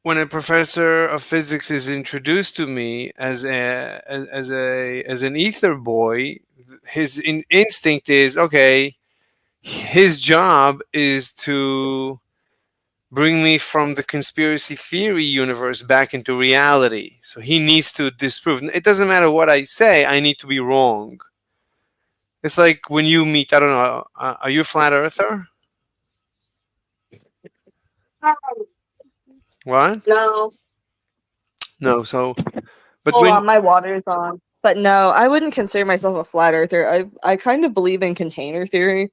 when a professor of physics is introduced to me as an ether boy, his instinct is okay. His job is to bring me from the conspiracy theory universe back into reality. So he needs to disprove. It doesn't matter what I say, I need to be wrong. It's like when you meet, I don't know, are you a flat earther? What? No. No, so, but Hold when, on, my water's on. But no, I wouldn't consider myself a flat earther. I kind of believe in container theory.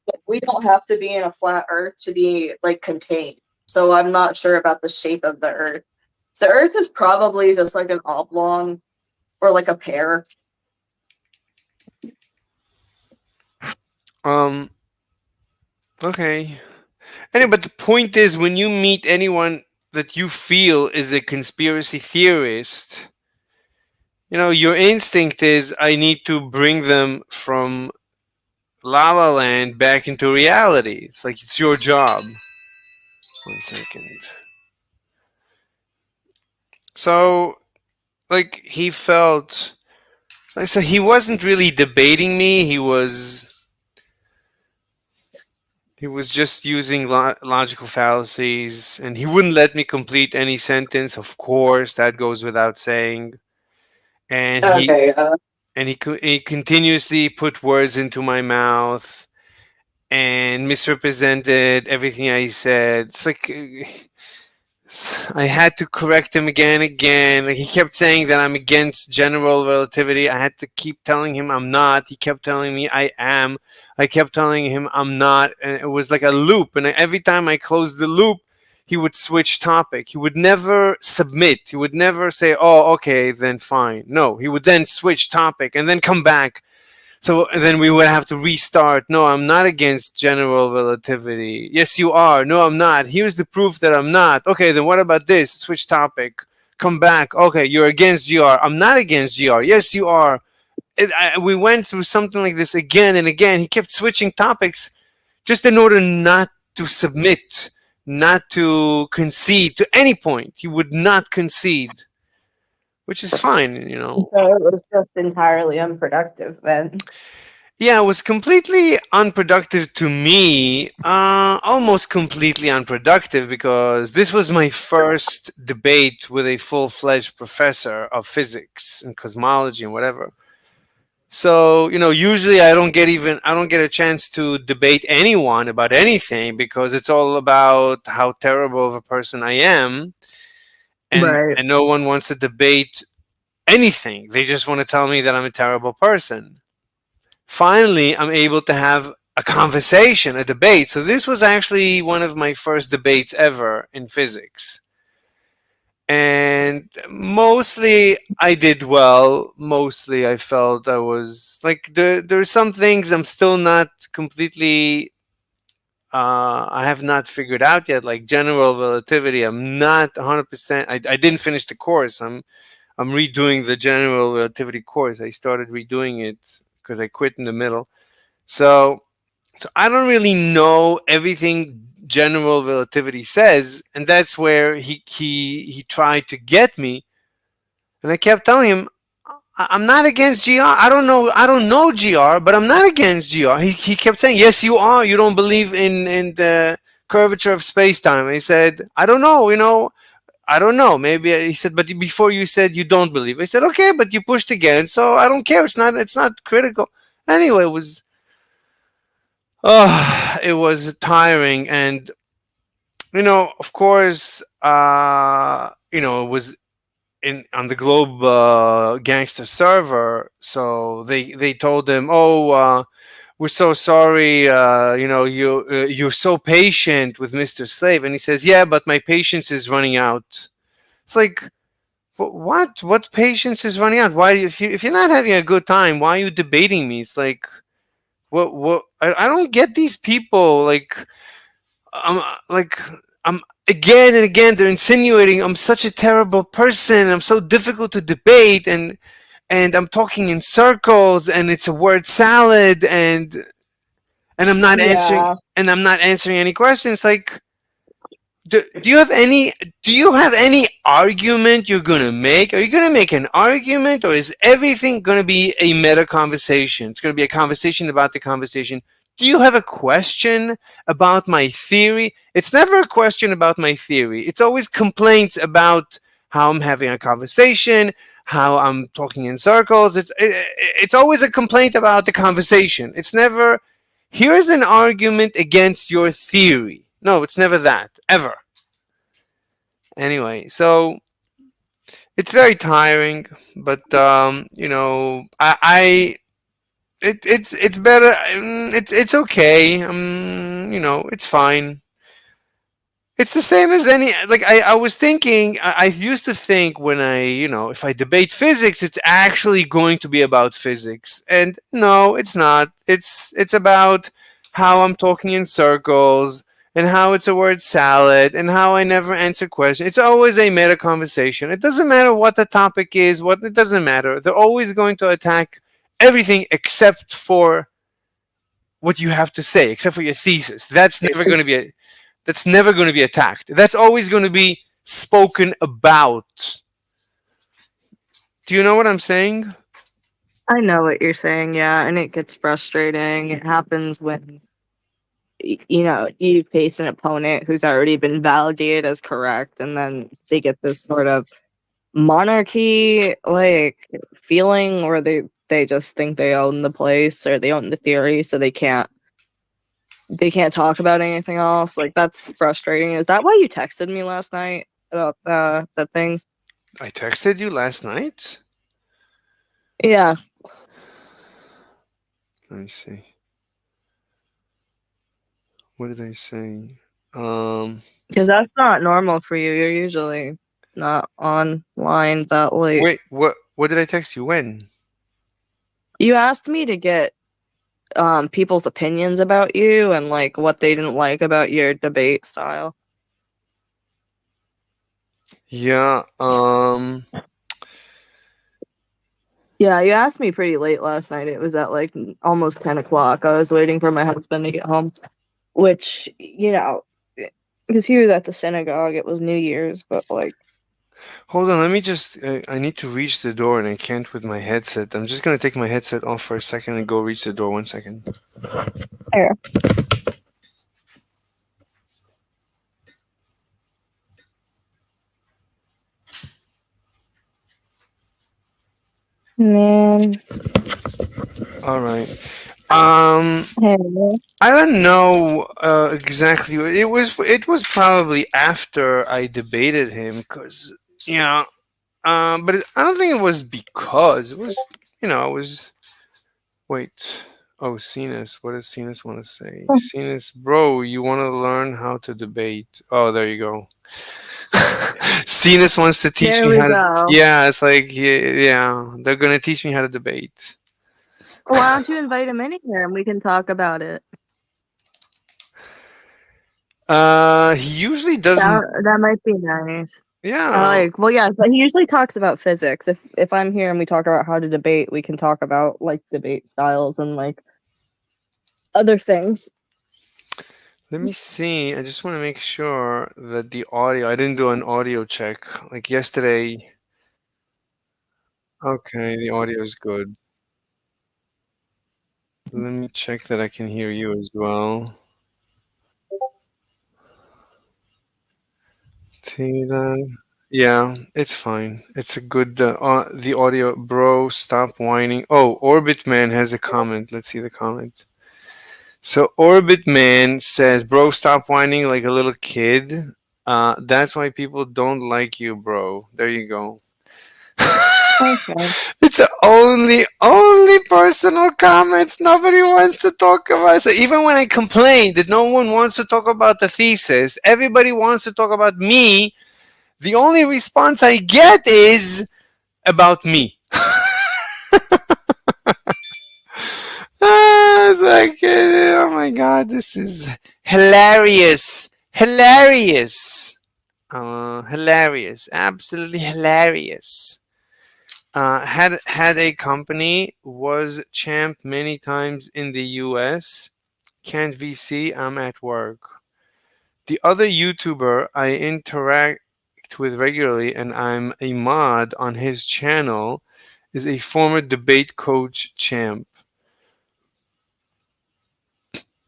But we don't have to be in a flat earth to be like contained. So I'm not sure about the shape of the earth. The earth is probably just like an oblong or like a pear. um, okay. Anyway, but the point is, when you meet anyone that you feel is a conspiracy theorist, your instinct is, I need to bring them from La La Land back into reality. It's like it's your job. 1 second. So, like, he felt. So he wasn't really debating me. He was just using logical fallacies, and he wouldn't let me complete any sentence. Of course, that goes without saying. And he Okay. he continuously put words into my mouth and misrepresented everything I said. It's like I had to correct him again and again. Like, he kept saying that I'm against general relativity. I had to keep telling him I'm not. He kept telling me I am. I kept telling him I'm not. And it was like a loop. And every time I closed the loop, he would switch topic. He would never submit. He would never say, oh, okay, then fine. No, he would then switch topic and then come back. So then we would have to restart. No, I'm not against general relativity. Yes, you are. No, I'm not. Here's the proof that I'm not. Okay, then what about this? Switch topic. Come back. Okay, you're against GR. I'm not against GR. Yes, you are. We went through something like this again and again. He kept switching topics just in order not to submit, not to concede to any point. He would not concede, which is fine. So it was just entirely unproductive then. Yeah, it was completely unproductive to me, almost completely unproductive because this was my first debate with a full fledged professor of physics and cosmology and whatever. So, usually I don't get a chance to debate anyone about anything because it's all about how terrible of a person I am. Right. And no one wants to debate anything. They just want to tell me that I'm a terrible person. Finally, I'm able to have a conversation, a debate. So this was actually one of my first debates ever in physics. And mostly I did well. Mostly I felt I was like, there are some things I'm still not completely I have not figured out yet, like general relativity. I'm not 100%. I didn't finish the course. I'm redoing the general relativity course. I started redoing it because I quit in the middle. So, so I don't really know everything general relativity says, and that's where he tried to get me, and I kept telling him I'm not against GR. I don't know GR, but I'm not against GR. He kept saying, yes, you are. You don't believe in the curvature of space time. And he said, I don't know. I don't know. Maybe he said, but before you said you don't believe. I said, okay, but you pushed again, so I don't care. It's not critical. Anyway, it was tiring, and of course, it was in on the Globe Gangster server. So they told him, "Oh, we're so sorry. You're so patient with Mister Slave," and he says, "Yeah, but my patience is running out." It's like, what? What patience is running out? Why? If you're not having a good time, why are you debating me? It's like, what? I don't get these people. I'm like I'm again and again they're insinuating I'm such a terrible person. I'm so difficult to debate, and I'm talking in circles, and it's a word salad, and I'm not answering Yeah. and I'm not answering any questions. Like, do you have any argument you're gonna make? Are you gonna make an argument, or is everything gonna be a meta conversation? It's gonna be a conversation about the conversation. Do you have a question about my theory? It's never a question about my theory. It's always complaints about how I'm having a conversation, how I'm talking in circles. It's always a complaint about the conversation. It's never, here's an argument against your theory. No, it's never that, ever. Anyway, so it's very tiring, but it's better. It's okay. It's fine. It's the same as any, like, I was thinking, I used to think, when if I debate physics, it's actually going to be about physics. And no, it's not. It's about how I'm talking in circles, and how it's a word salad, and how I never answer questions. It's always a meta conversation. It doesn't matter what the topic is, it doesn't matter. They're always going to attack everything except for what you have to say, except for your thesis. That's never going to be attacked. That's always going to be spoken about. Do you know what I'm saying? I know what you're saying, yeah, and it gets frustrating. It happens when you face an opponent who's already been validated as correct, and then they get this sort of monarchy like feeling where they just think they own the place or they own the theory, so they can't talk about anything else. Like, that's frustrating. Is that why you texted me last night about that thing? I texted you last night. Yeah. Let me see. What did I say? Um. Because that's not normal for you. You're usually not online that late. Wait. What did I text you? When? You asked me to get people's opinions about you and like what they didn't like about your debate style. Yeah. Yeah, you asked me pretty late last night. It was at like almost 10 o'clock. I was waiting for my husband to get home, which, because he was at the synagogue. It was New Year's, but like, Hold on. Let me just. I need to reach the door, and I can't with my headset. I'm just gonna take my headset off for a second and go reach the door. 1 second. yeah. Man. All right. Hey. I don't know exactly. It was probably after I debated him, because yeah. But I don't think it was because it was. I was. Wait. Oh, Cenas. What does Cenas want to say? Cenas, bro, you want to learn how to debate? Oh, there you go. Cenas wants to teach There me we how to. go. Yeah, it's like, yeah, they're gonna teach me how to debate. Why don't you invite him in here and we can talk about it? He usually doesn't. That might be nice. Yeah. Well, yeah, but he usually talks about physics. If I'm here and we talk about how to debate, we can talk about like debate styles and like other things. Let me see. I just want to make sure that the audio. I didn't do an audio check like yesterday. Okay, the audio is good. Let me check that I can hear you as well. See that? Yeah, it's fine. It's a good the audio, bro. Stop whining. Oh, Orbit Man has a comment. Let's see the comment. So Orbit Man says, "Bro, stop whining like a little kid. That's why people don't like you, bro." There you go. Okay. It's only personal comments. Nobody wants to talk about. So even when I complain that no one wants to talk about the thesis, everybody wants to talk about me. The only response I get is about me. It's like, oh my god, this is hilarious, hilarious, hilarious, absolutely hilarious. Had a company, was champ many times in the U.S. Can't VC. I'm at work. The other YouTuber I interact with regularly, and I'm a mod on his channel, is a former debate coach champ.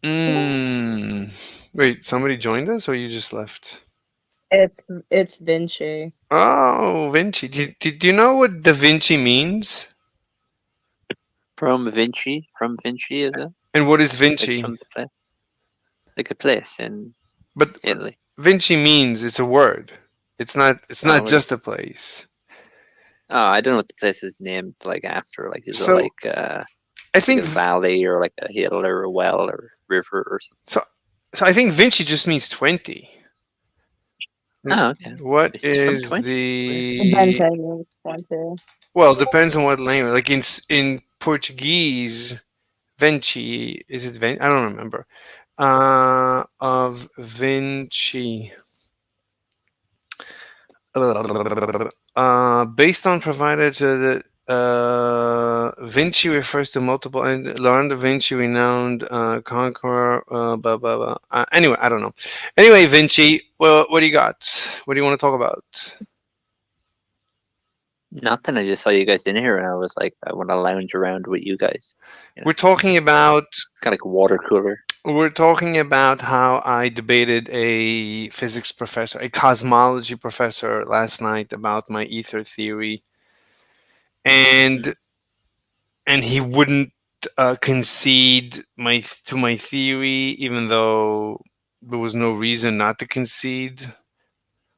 Wait, somebody joined us, or you just left? It's Vinci. Oh, Vinci. Do you know what Da Vinci means? From Vinci, is it? And what is Like Vinci? from the place, like a place in But Italy. Vinci means it's a word. It's not. It's Oh, not really? just a place. Oh, I don't know what the place is named like after. Like, is it So like I like think a valley or like a hill or a well or river or something? so. I think Vinci just means 20. Oh, okay. What It's from is 20. Vinci the means 20. well? Depends on what language. Like in Portuguese, Vinci is it? I don't remember. Of Vinci. Based on provided the Vinci refers to multiple and Leonardo da Vinci, renowned conqueror. Blah blah blah. Anyway, I don't know. Anyway, Vinci, well, what do you got? What do you want to talk about? Nothing. I just saw you guys in here, and I was like, I want to lounge around with you guys. You know, We're talking about it's kind of like a water cooler. how I debated a physics professor, a cosmology professor last night about my ether theory, and he wouldn't concede to my theory, even though there was no reason not to concede.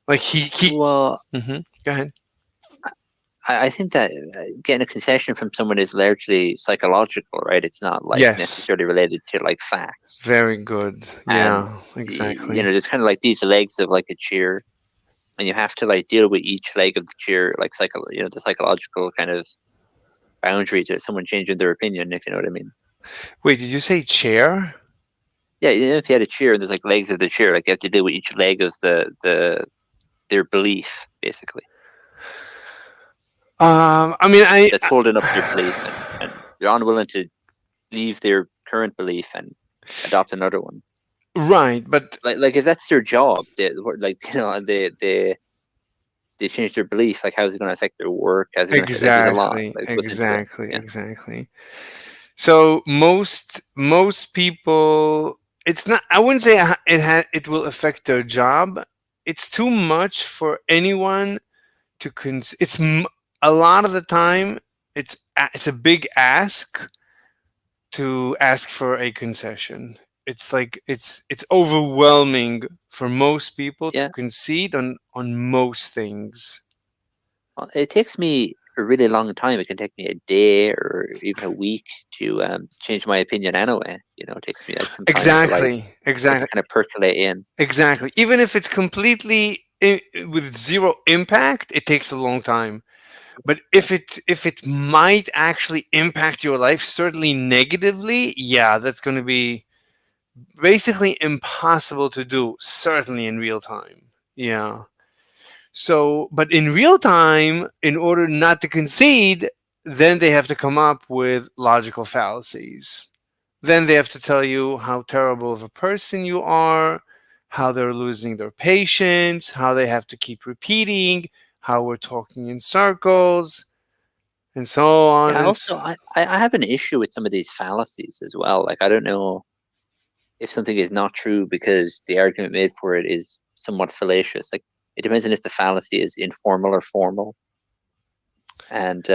Like he. Well, Go ahead. I think that getting a concession from someone is largely psychological, right? It's not like Yes. necessarily related to like facts. Very good. Yeah, exactly. You know, there's kind of like these legs of like a chair, and you have to like deal with each leg of the chair, like the psychological kind of boundary to someone changing their opinion, if you know what I mean. Wait, did you say chair? Yeah, you know, if you had a chair and there's like legs of the chair, like you have to deal with each leg of their belief, basically. I mean, that's holding up their belief, and they're unwilling to leave their current belief and adopt another one. Right, but like if that's their job, they change their belief. Like, how is it going to affect their work? How's it exactly, exactly. So most people, it's not. I wouldn't say it will affect their job. It's too much for anyone to It's a lot of the time. It's a big ask to ask for a concession. It's like it's overwhelming for most people to concede on most things. Well, it takes me a really long time. It can take me a day or even a week to change my opinion anyway. You know, it takes me like some time exactly to kind of percolate in. Exactly. Even if it's completely with zero impact, it takes a long time. But if it might actually impact your life, certainly negatively, yeah, that's going to be basically impossible to do, certainly in real time. Yeah. So, but in real time, in order not to concede, then they have to come up with logical fallacies. Then they have to tell you how terrible of a person you are, how they're losing their patience, how they have to keep repeating, how we're talking in circles, and so on. Yeah, also, I have an issue with some of these fallacies as well. Like, I don't know if something is not true because the argument made for it is somewhat fallacious. Like, it depends on if the fallacy is informal or formal. And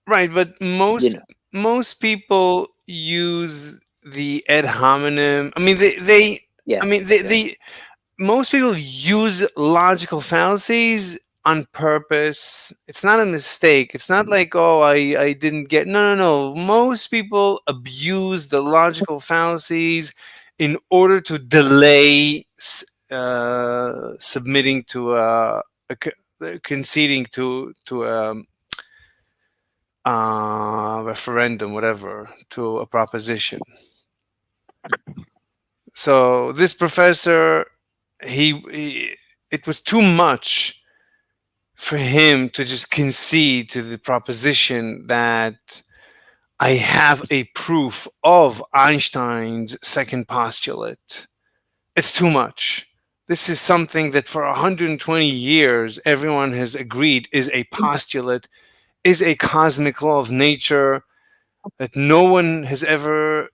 right, but most people use the ad hominem. I mean, most people use logical fallacies on purpose. It's not a mistake. It's not like, oh, I didn't get. No. Most people abuse the logical fallacies in order to delay submitting to conceding to referendum, whatever, to a proposition. So this professor, it was too much for him to just concede to the proposition that I have a proof of Einstein's second postulate. it's too much. This is something that for 120 years everyone has agreed is a postulate, is a cosmic law of nature that no one has ever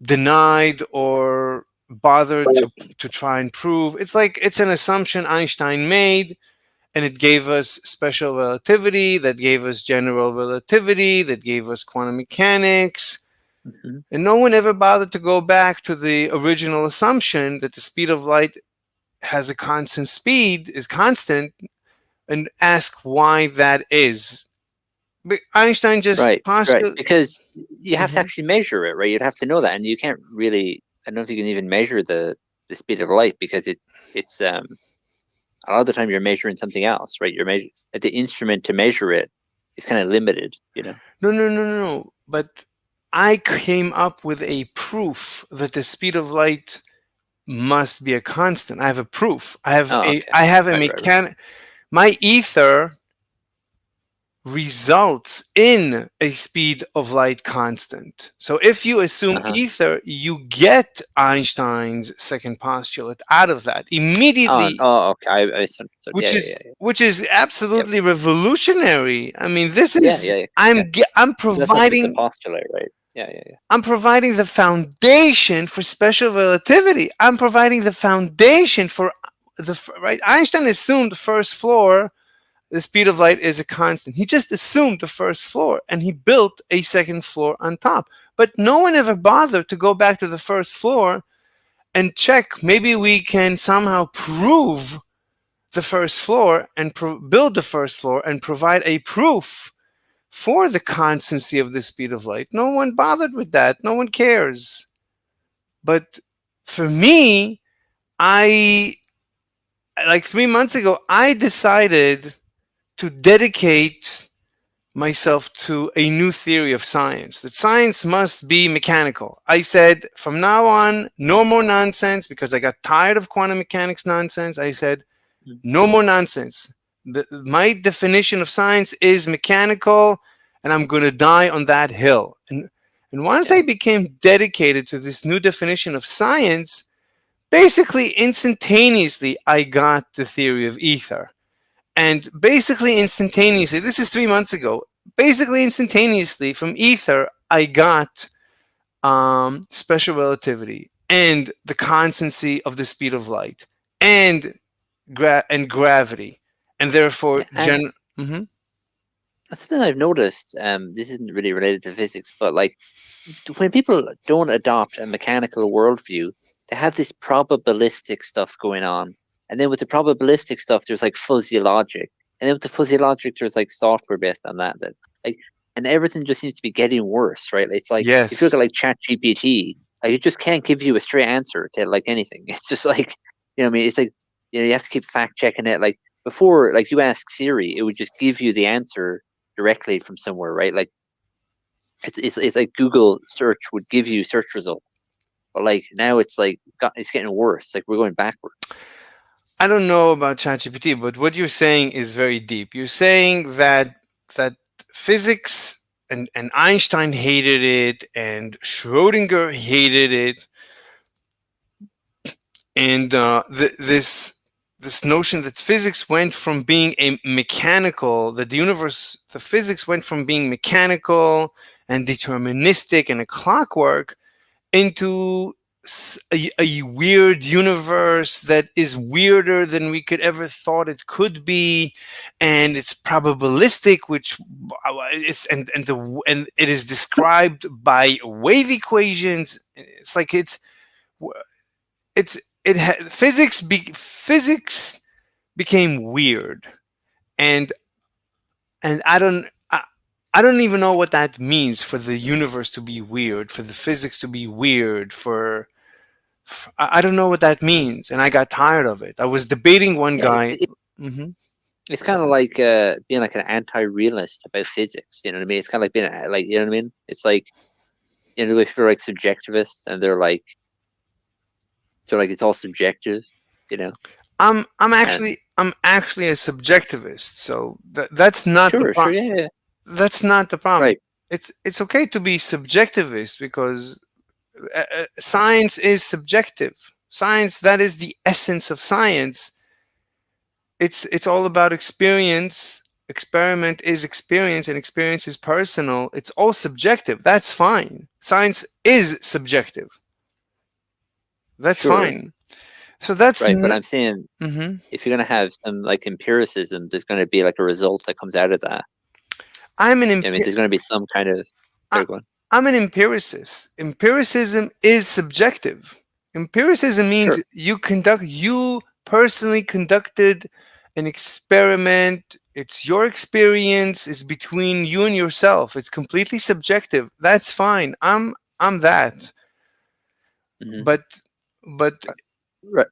denied or bothered to try and prove. It's like it's an assumption Einstein made, and it gave us special relativity, that gave us general relativity, that gave us quantum mechanics. Mhm. And no one ever bothered to go back to the original assumption that the speed of light has a constant speed, is constant, and ask why that is. But Einstein just Right, postulated. because you have to Mhm. actually measure it, right? You'd have to know that, and you can't really. I don't think you can even measure the speed of light because it's a lot of the time you're measuring something else, right? You're measuring the instrument to measure it is kind of limited, you know. No. But I came up with a proof that the speed of light must be a constant. I have a proof. Oh, okay, I have a right. My ether results in a speed of light constant. So if you assume Uh-huh. ether, you get Einstein's second postulate out of that immediately, Okay. I so, which is Yep. absolutely revolutionary. I mean, this Yeah, is yeah. I'm That's not just a providing postulate, right? Yeah. I'm providing the foundation for special relativity. I'm providing the foundation for right. Einstein assumed the first floor, the speed of light is a constant. He just assumed the first floor and he built a second floor on top. But no one ever bothered to go back to the first floor and check. Maybe we can somehow prove the first floor and build the first floor and provide a proof for the constancy of the speed of light. No one bothered with that. No one cares. But for me, I like 3 months ago, I decided to dedicate myself to a new theory of science, that science must be mechanical. I said, from now on, no more nonsense, because I got tired of quantum mechanics nonsense. I said, Mm. no more nonsense. My definition of science is mechanical, and I'm going to die on that hill. And once Yeah. I became dedicated to this new definition of science, basically instantaneously, I got the theory of ether. And basically instantaneously, this is 3 months ago, basically instantaneously from ether, I got special relativity and the constancy of the speed of light and gravity, and therefore Yeah. And Mhm. that's something I've noticed. This isn't really related to physics, but like when people don't adopt a mechanical worldview, they have this probabilistic stuff going on. And then with the probabilistic stuff, there's like fuzzy logic. And then with the fuzzy logic, there's like software based on that. Like, and everything just seems to be getting worse, right? It's like if you look at Yes. like ChatGPT, like it just can't give you a straight answer to like anything. It's just like, what I mean, it's like you have to keep fact checking it. Like before, like you ask Siri, it would just give you the answer directly from somewhere, right? Like it's like Google search would give you search results, but like now it's like it's getting worse. Like we're going backwards. I don't know about ChatGPT, but what you're saying is very deep. You're saying that physics and Einstein hated it, and Schrodinger hated it, and this notion that physics went from being a mechanical, that the physics went from being mechanical and deterministic and a clockwork into a weird universe that is weirder than we could ever thought it could be, and it's probabilistic, which is and it is described by wave equations. It's like physics became weird, and I don't even know what that means for the universe to be weird, for the physics to be weird, I don't know what that means, and I got tired of it. I was debating one Yeah, guy. Mhm. it's kind of like being like an anti-realist about physics. You know what I mean? It's kind of like being like you know what I mean? It's like if you're like subjectivists and they're like it's all subjective. You know? I'm And actually a subjectivist, so that's not the sure, problem. yeah, That's not the problem. right. It's okay to be subjectivist because science is subjective. Science, that is the essence of science. It's all about experience. Experiment is experience, and experience is personal. It's all subjective. That's fine. Science is subjective. That's Sure. fine. So that's Right, but I'm saying Mhm. if you're going to have some like empiricism, there's going to be like a result that comes out of that. I'm an I mean, there's going to be some kind of. I- Sorry, go on. I'm an empiricist. Empiricism is subjective. Empiricism means Sure. you personally conducted an experiment. It's your experience. It's between you and yourself. It's completely subjective. That's fine. I'm that. Mhm. But Right.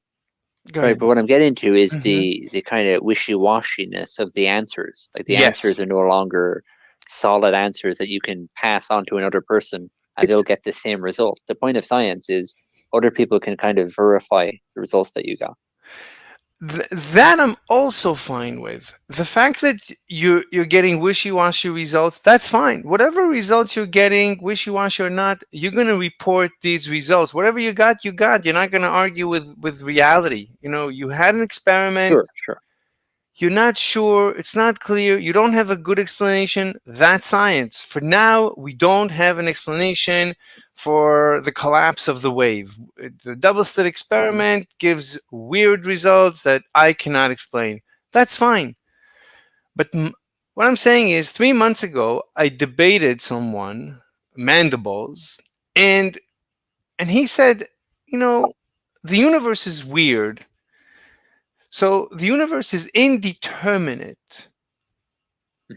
go Right, ahead. but what I'm getting to is Mhm. the kind of wishy-washiness of the answers. Like the answers Yes. are no longer solid answers that you can pass on to another person and It's they'll get the same result. The point of science is other people can kind of verify the results that you got. That I'm also fine with. The fact that you're getting wishy-washy results, that's fine. Whatever results you're getting, wishy-washy or not, you're gonna report these results. Whatever you got, you got. You're not gonna argue with reality. You had an experiment. Sure. You're not sure. It's not clear. You don't have a good explanation. That's science. For now, we don't have an explanation for the collapse of the wave. The double slit experiment gives weird results that I cannot explain. That's fine. But what I'm saying is, 3 months ago, I debated someone, Mandibles, and he said, the universe is weird. So the universe is indeterminate.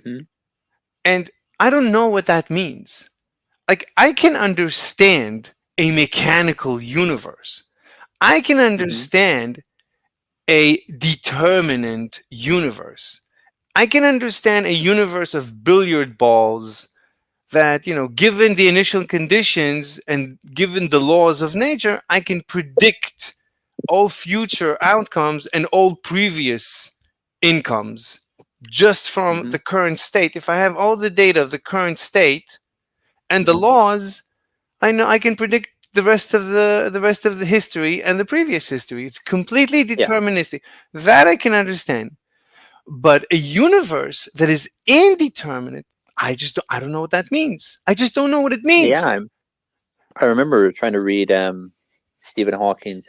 Hmm. And I don't know what that means. Like, I can understand a mechanical universe. I can understand a determinant universe. I can understand a universe of billiard balls that, given the initial conditions and given the laws of nature, I can predict all future outcomes and all previous incomes just from Hmm. the current state. If I have all the data of the current state and the Mhm. laws, I know I can predict the rest of the history and the previous history. It's completely Yeah. deterministic. That I can understand. But a universe that is indeterminate, I don't know what that means. I just don't know what it Yeah, means. I remember trying to read Stephen Hawking's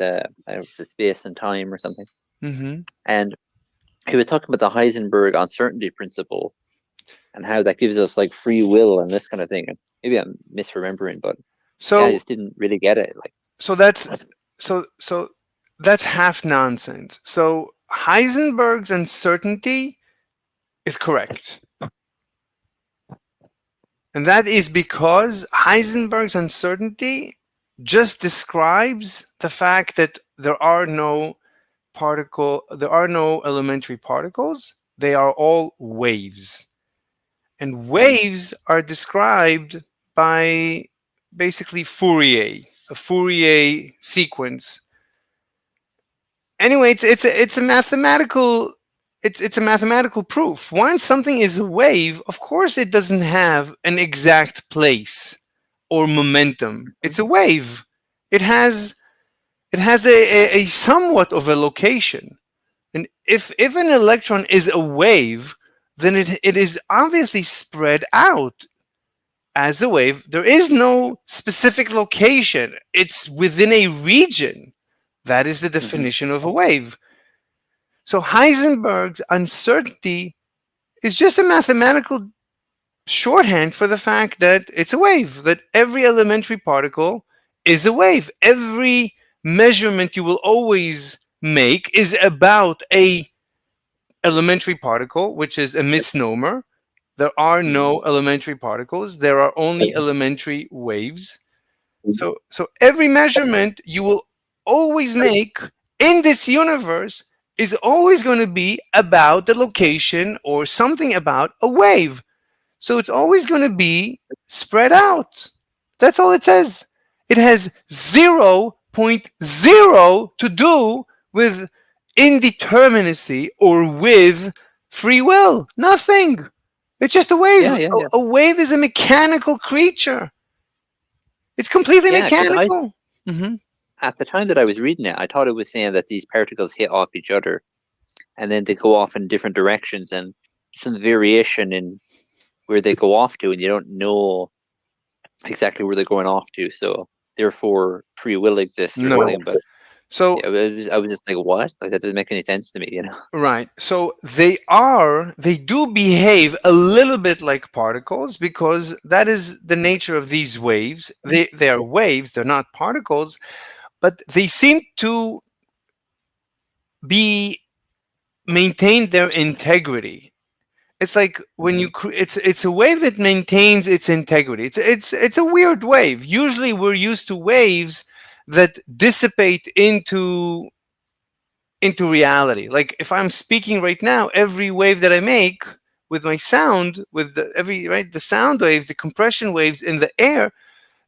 Space and Time or something. Hmm. And he was talking about the Heisenberg uncertainty principle and how that gives us like free will and this kind of thing. And maybe I'm misremembering, but yeah, I So just didn't really get it. Like, so that's so that's half nonsense. So Heisenberg's uncertainty is correct. And that is because Heisenberg's uncertainty just describes the fact that there are no elementary particles. They are all waves. And waves are described by basically a Fourier sequence. Anyway, it's a mathematical proof. Once something is a wave, of course it doesn't have an exact place or momentum. It's a wave. It has a somewhat of a location. And if an electron is a wave, then it is obviously spread out as a wave. There is no specific location. It's within a region. That is the definition of a wave. So Heisenberg's uncertainty is just a mathematical shorthand for the fact that it's a wave, that every elementary particle is a wave. Every measurement you will always make is about a elementary particle, which is a misnomer. There are no elementary particles. There are only elementary waves. So every measurement you will always make in this universe is always going to be about the location or something about a wave. So it's always going to be spread out. That's all it says. It has 0.0 to do with indeterminacy or with free will. Nothing. It's just a wave. yeah. A wave is a mechanical creature. It's completely Yeah, because mechanical. Hmm. at the time that I was reading it, I thought it was saying that these particles hit off each other and then they go off in different directions and some variation in where they go off to, and you don't know exactly where they're going off to. So therefore, free will exists or No. something. But So yeah, I was just like, what? Like that doesn't make any sense to me, you know? right. So they do behave a little bit like particles because that is the nature of these waves. They are waves, they're not particles, but they seem to be maintain their integrity. It's like when you it's a wave that maintains its integrity. It's a weird wave. Usually we're used to waves that dissipate into reality. Like if I'm speaking right now, every wave that I make with my sound, with the sound waves, the compression waves in the air,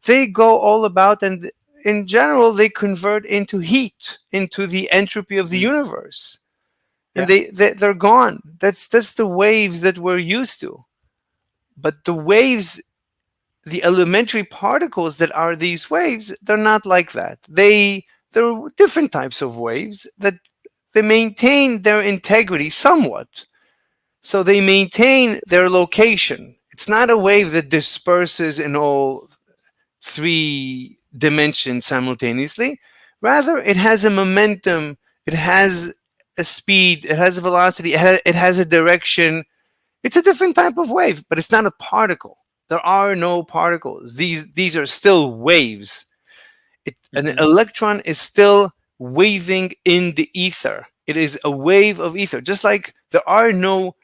they go all about, and in general they convert into heat, into the entropy of the universe, and Yeah. they're gone. That's the waves that we're used to. But the waves, the elementary particles that are these waves, they're not like that. There are different types of waves that they maintain their integrity somewhat. So they maintain their location. It's not a wave that disperses in all three dimensions simultaneously. Rather, it has a momentum, it has a speed, it has a velocity, it has a direction. It's a different type of wave, but it's not a particle. There are no particles. These are still waves. An Mhm. electron is still waving in the ether. It is a wave of ether, just like there are no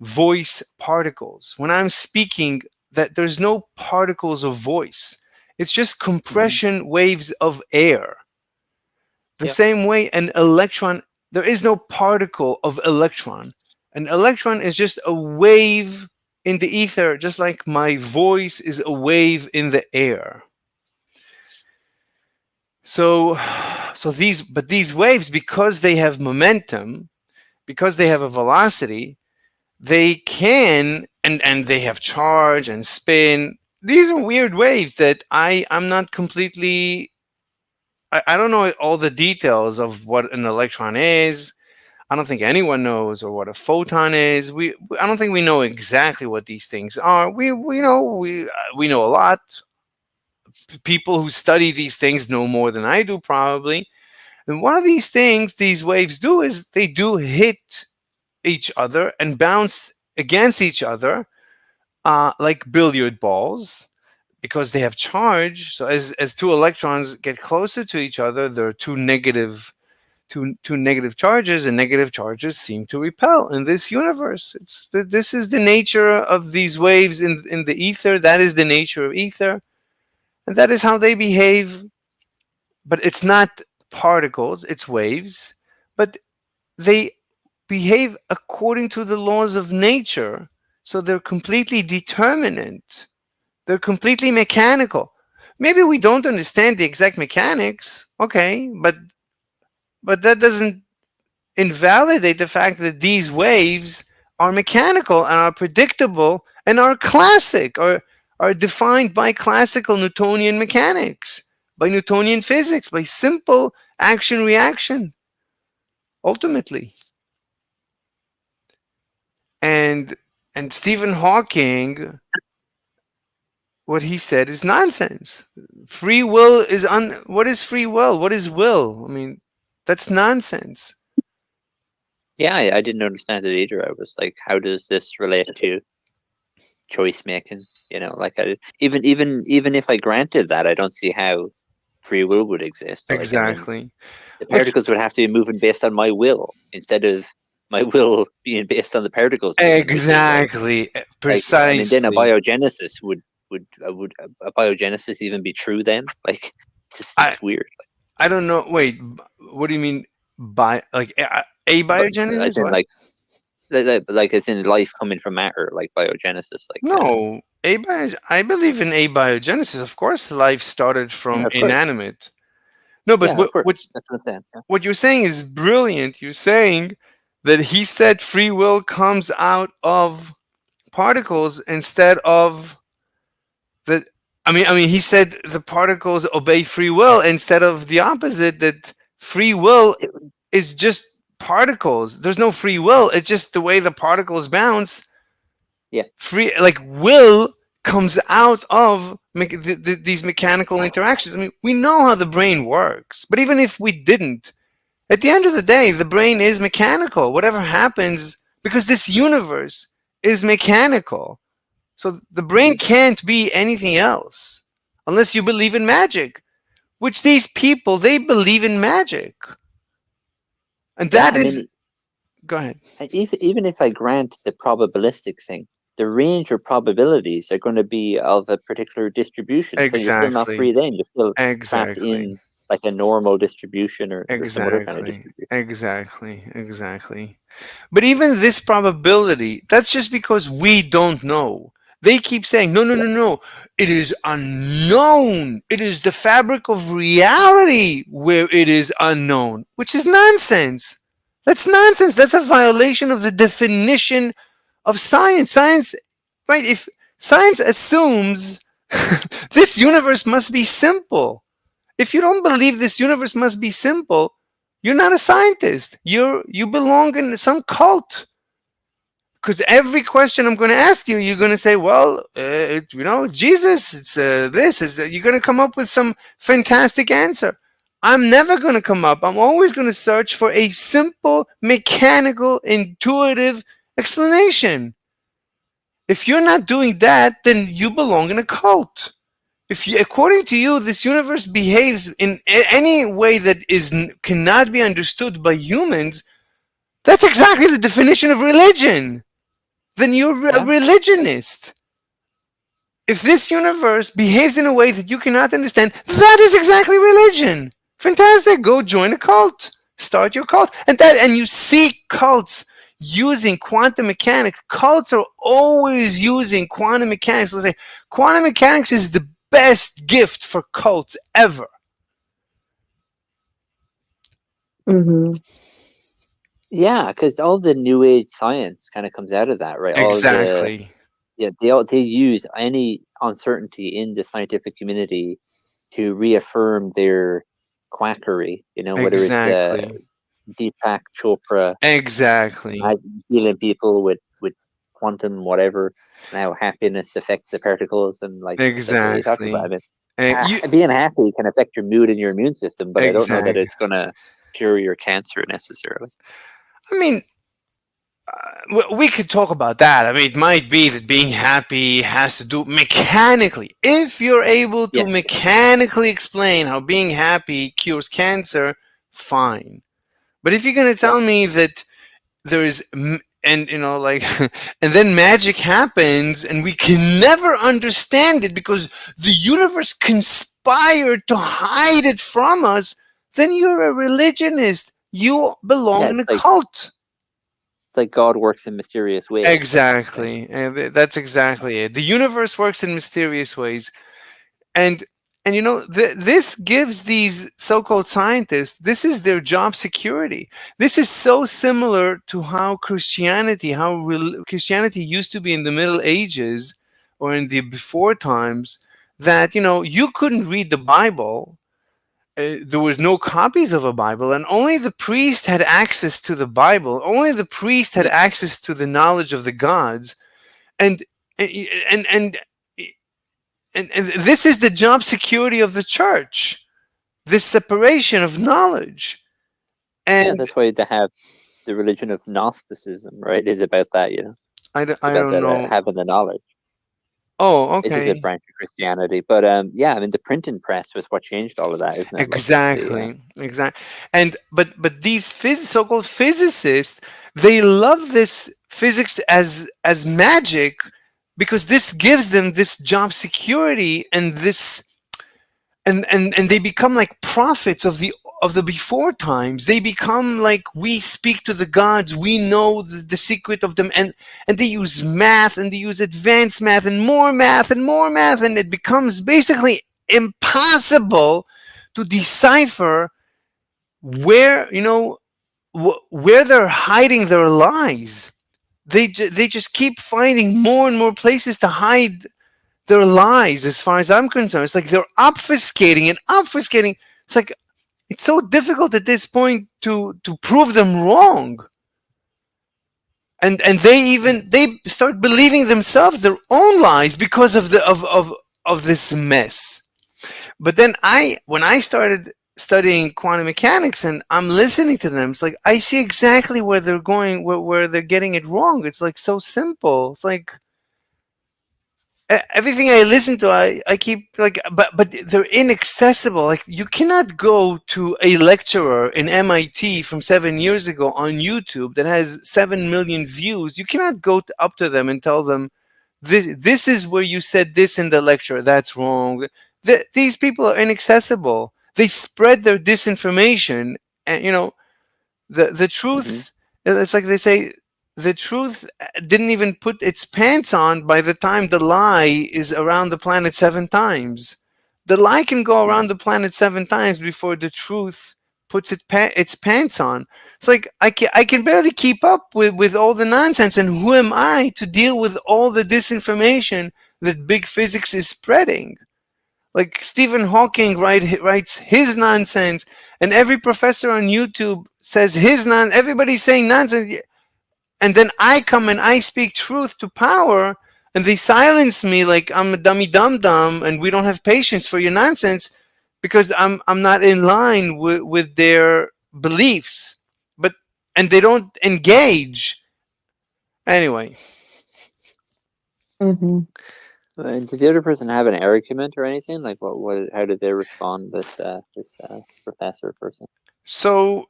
voice particles. When I'm speaking, that there's no particles of voice. It's just compression waves of air. The Yeah. same way an electron, there is no particle of electron. An electron is just a wave in the ether, just like my voice is a wave in the air. So, these waves, because they have momentum, because they have a velocity, they can, and they have charge and spin. These are weird waves that I'm not completely. I don't know all the details of what an electron is. I don't think anyone knows, or what a photon is. I don't think we know exactly what these things are. We know a lot. People who study these things know more than I do, probably. And one of these things these waves do is they do hit each other and bounce against each other, like billiard balls, because they have charge. So as two electrons get closer to each other, there are two negative charges, and negative charges seem to repel in this universe. This is the nature of these waves in the ether. That is the nature of ether, and that is how they behave. But it's not particles; it's waves. But they behave according to the laws of nature, so they're completely determinate. They're completely mechanical. Maybe we don't understand the exact mechanics, okay, but that doesn't invalidate the fact that these waves are mechanical and are predictable and are classic, or are defined by classical Newtonian mechanics, by Newtonian physics, by simple action reaction, ultimately. And Stephen Hawking, what he said is nonsense. Free will is what is free will? What is will? I mean, that's nonsense. Yeah, I didn't understand it either. I was like, how does this relate to choice making? You know, like even if I granted that, I don't see how free will would exist. Like, and then Exactly. the Like particles would have to be moving based on my will instead of my will being based on the particles moving, which is exactly, like, I mean, then a precisely. biogenesis would a biogenesis even be true then? Like, I it's weird. I don't know. Wait, what do you mean by like But as abiogenesis? in What? like as in life coming from matter, like biogenesis, like No, I believe in abiogenesis. Of course, life started from of course, inanimate. No, but yeah, of what course, that's what I'm saying. Yeah. what you're saying is brilliant. You're saying that he said free will comes out of particles instead of the I mean, he said the particles obey free will instead of the opposite. That free will It, is just particles. There's no free will. It's just the way the particles bounce. yeah, Free, like will, comes out of these mechanical interactions. I mean, we know how the brain works, but even if we didn't, at the end of the day, the brain is mechanical. Whatever happens, because this universe is mechanical. So the brain can't be anything else unless you believe in magic, which these people, they believe in magic. And yeah. that I is, mean, go ahead. even if I grant the probabilistic thing, the range of probabilities are going to be of a particular distribution. So you're still not free Exactly. then. You're still trapped Exactly. in like a normal distribution or some other kind of Exactly. distribution. Exactly. Exactly. But even this probability, that's just because we don't know. They keep saying, no, no, Yeah. no, no. It is unknown. It is the fabric of reality where it is unknown, which is nonsense. That's nonsense. That's a violation of the definition of science. Science, right? If science assumes this universe must be simple, if you don't believe this universe must be simple, you're not a scientist. You belong in some cult. Because every question I'm going to ask you, you're going to say, "Well, Jesus, it's this." You're going to come up with some fantastic answer. I'm never going to come up. I'm always going to search for a simple, mechanical, intuitive explanation. If you're not doing that, then you belong in a cult. If you, according to you, this universe behaves in any way that cannot be understood by humans, that's exactly the definition of religion. Then you're a Yeah. religionist. If this universe behaves in a way that you cannot understand, that is exactly religion. Fantastic. Go join a cult. Start your cult. And you see cults using quantum mechanics. Cults are always using quantum mechanics. Let's say quantum mechanics is the best gift for cults ever. Mm-hmm. Yeah, because all the new age science kind of comes out of that, right? All the Exactly. Yeah, they use any uncertainty in the scientific community to reaffirm their quackery. You know, whether it's Exactly. Deepak Chopra Exactly. healing people with quantum whatever, and how happiness affects the particles, and like that's what he talks about. I Exactly. mean, And you being happy can affect your mood and your immune system, but I don't know that exactly. it's gonna cure your cancer necessarily. I mean, we could talk about that. I mean, it might be that being happy has to do mechanically. If you're able to Yeah, mechanically explain how being happy cures cancer, fine. But if you're going to sure. tell me that there is, and like, and then magic happens and we can never understand it because the universe conspired to hide it from us, then you're a religionist. You belong Yeah, in a cult. it's like God works in mysterious ways. Right? Exactly. And that's exactly it. The universe works in mysterious ways. And this gives these so-called scientists, this is their job security. This is so similar to how Christianity used to be in the Middle Ages or in the before times, that you couldn't read the Bible. There was no copies of a Bible, and only the priest had access to the Bible. Only the priest had Yeah, access to the knowledge of the gods, and and and and this is the job security of the church. This separation of knowledge, yeah, and that's why they have the religion of Gnosticism, right? Is about that, it's I about don't that know. having the knowledge. Oh, This is a okay. branch of Christianity, but yeah, I mean, the printing press was what changed all of that, isn't it? Like Exactly, exactly. And but these so-called physicists, they love this physics as magic because this gives them this job security and this and they become like prophets of the before times. They become like, we speak to the gods, we know the secret of them, and they use math, and they use advanced math and more math and more math, and it becomes basically impossible to decipher where where they're hiding their lies. They just keep finding more and more places to hide they're lies as far as I'm concerned. It's like they're obfuscating and obfuscating. It's like it's so difficult at this point to prove them wrong. And they start believing themselves their own lies because of of this mess. But then when I started studying quantum mechanics and I'm listening to them, it's like I see exactly where they're going, where they're getting it wrong. It's like so simple. It's like everything I listen to, I keep like, but they're inaccessible. Like you cannot go to a lecturer in MIT from 7 years ago on YouTube that has 7 million views. You cannot go up to them and tell them this is where you said this in the lecture. That's wrong. These people are inaccessible. They spread their disinformation, and the truth. It's like they say, the truth didn't even put its pants on by the time the lie is around the planet 7 times. The lie can go around the planet 7 times before the truth puts its pants on. It's like I can barely keep up with all the nonsense, and who am I to deal with all the disinformation that big physics is spreading? Like Stephen Hawking writes his nonsense, and every professor on YouTube says his nonsense. Everybody's saying nonsense. And then I come and I speak truth to power, and they silence me like I'm a dummy dum dum, and we don't have patience for your nonsense because I'm not in line with their beliefs. And they don't engage. Anyway. Mm-hmm. And did the other person have an argument or anything? Like, how did they respond? This professor person. So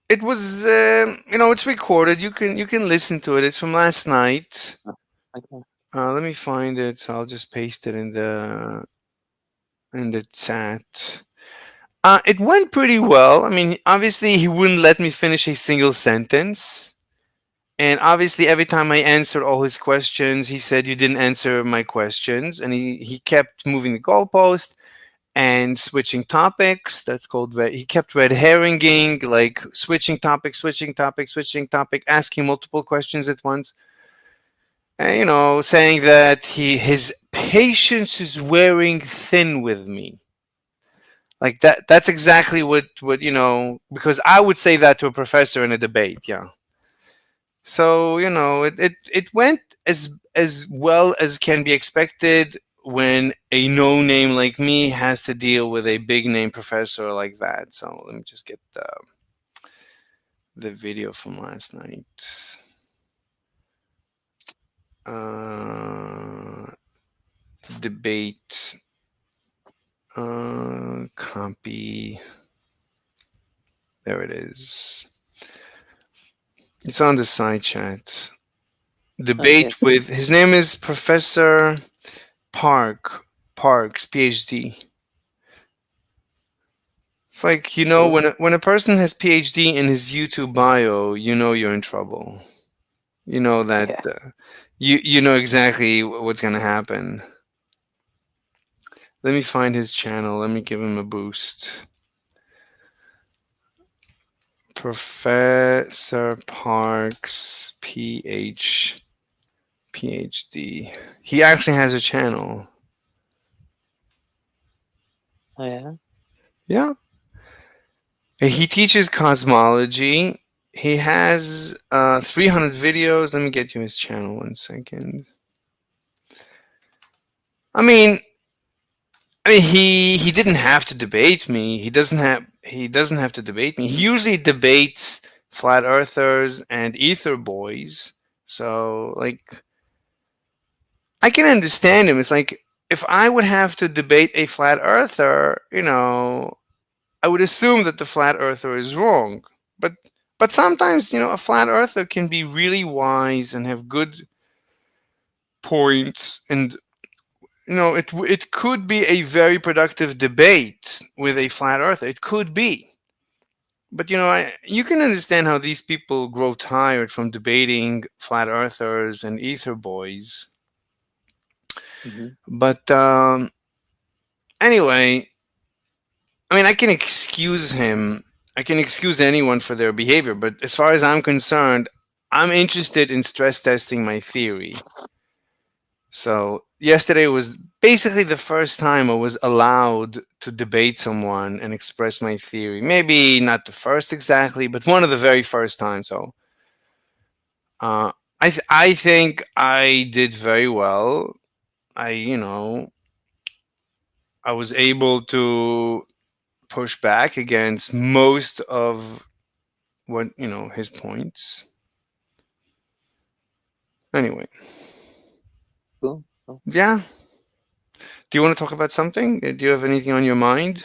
it was, it's recorded. You can listen to it. It's from last night. Okay. Let me find it. I'll just paste it in the chat. It went pretty well. I mean, obviously he wouldn't let me finish a single sentence. And obviously every time I answered all his questions, he said, you didn't answer my questions. And he kept moving the goalpost and switching topics. That's called he kept red herringing, like switching topic, asking multiple questions at once. And, saying that his patience is wearing thin with me. Like that's exactly what because I would say that to a professor in a debate, yeah. So, it went as well as can be expected when a no name like me has to deal with a big name professor like that. So let me just get the video from last night. Debate. Copy. There it is. It's on the side chat. Debate with his name is Professor Parks, PhD. It's like when a person has PhD in his YouTube bio, you're in trouble. You know that you know exactly what's gonna happen. Let me find his channel. Let me give him a boost. Professor Parks, PhD. He actually has a channel. Oh yeah. Yeah. He teaches cosmology. He has 300 videos. Let me get you his channel 1 second. I mean, he didn't have to debate me. He doesn't have to debate me. He usually debates flat earthers and ether boys. So like I can understand him. It's like if I would have to debate a flat earther, I would assume that the flat earther is wrong. But sometimes, a flat earther can be really wise and have good points, and it could be a very productive debate with a flat earther. It could be. But you can understand how these people grow tired from debating flat earthers and ether boys. Mm-hmm. But anyway, I mean, I can excuse him. I can excuse anyone for their behavior. But as far as I'm concerned, I'm interested in stress testing my theory. So yesterday was basically the first time I was allowed to debate someone and express my theory. Maybe not the first exactly, but one of the very first times. So uh, I think I did very well. I I was able to push back against most of what his points. Anyway, Cool. Cool. yeah. Do you want to talk about something? Do you have anything on your mind?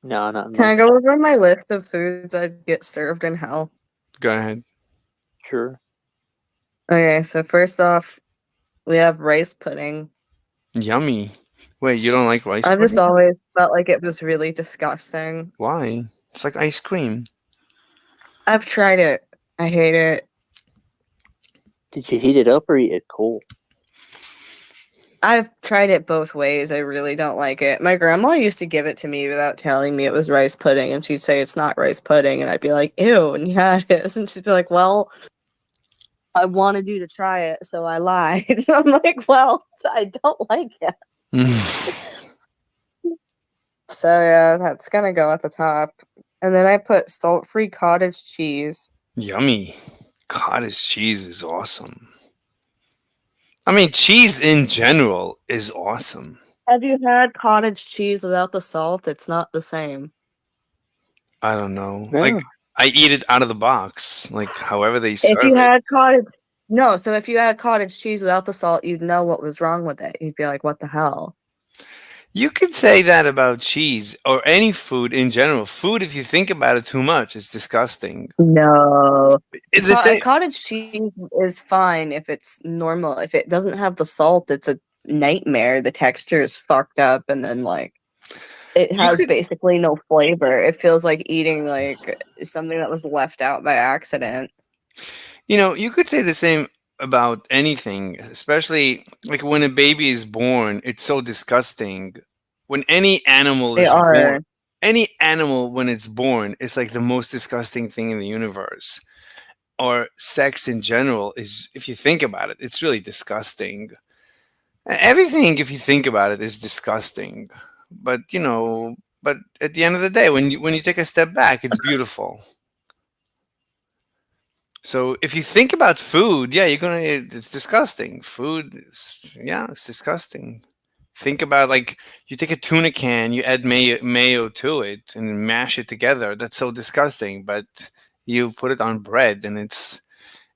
No, not Can I much. go over my list of foods I'd get served in hell? Go ahead. Sure. Okay, so first off, we have rice pudding. Yummy. Wait, you don't like rice I've just pudding? always felt like it was really disgusting. Why? It's like ice cream. I've tried it. I hate it. Did you heat it up or eat it cold? I've tried it both ways. I really don't like it. My grandma used to give it to me without telling me it was rice pudding, and she'd say it's not rice pudding, and I'd be like, ew, and yeah, it is. And she'd be like, well, I wanted you to try it, so I lied. I'm like, well, I don't like it. So yeah, that's gonna go at the top. And then I put salt-free cottage cheese. Yummy. Cottage cheese is awesome. I mean, cheese in general is awesome. Have you had cottage cheese without the salt? It's not the same. I don't know. No. Like, I eat it out of the box, like however they If serve you it. had cottage No, so if you had cottage cheese without the salt, you'd know what was wrong with it. You'd be like, what the hell? You could say that about cheese or any food in general. Food, if you think about it too much, is disgusting. No. The same, Cottage cheese is fine if it's normal. If it doesn't have the salt, it's a nightmare. The texture is fucked up, and then like it you has could, basically no flavor. It feels like eating like something that was left out by accident. you could say the same about anything, especially like when a baby is born, it's so disgusting. When They are. any animal when it's born, it's like the most disgusting thing in the universe. Or sex in general is, if you think about it, it's really disgusting. Everything, if you think about it, is disgusting. But but at the end of the day, when you take a step back, it's beautiful. So if you think about food, yeah, it's disgusting. Yeah, it's disgusting. Think about, like, you take a tuna can, you add mayo to it and mash it together. That's so disgusting. But you put it on bread, and it's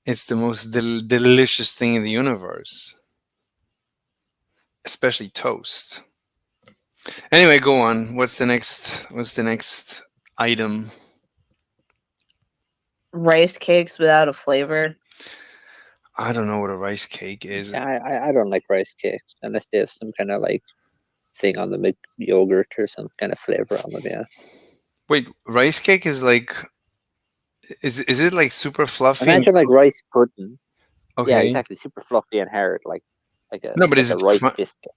the most delicious thing in the universe, especially toast. Anyway, go on. What's the next item? Rice cakes without a flavor. I don't know what a rice cake is. I don't like rice cakes unless they have some kind of like thing on them, like yogurt or some kind of flavor on them. Yeah. Wait, rice cake is like, is it like super fluffy? Imagine like rice pudding. Yeah, Okay. exactly. Super fluffy and hard, like No, but like a rice biscuit.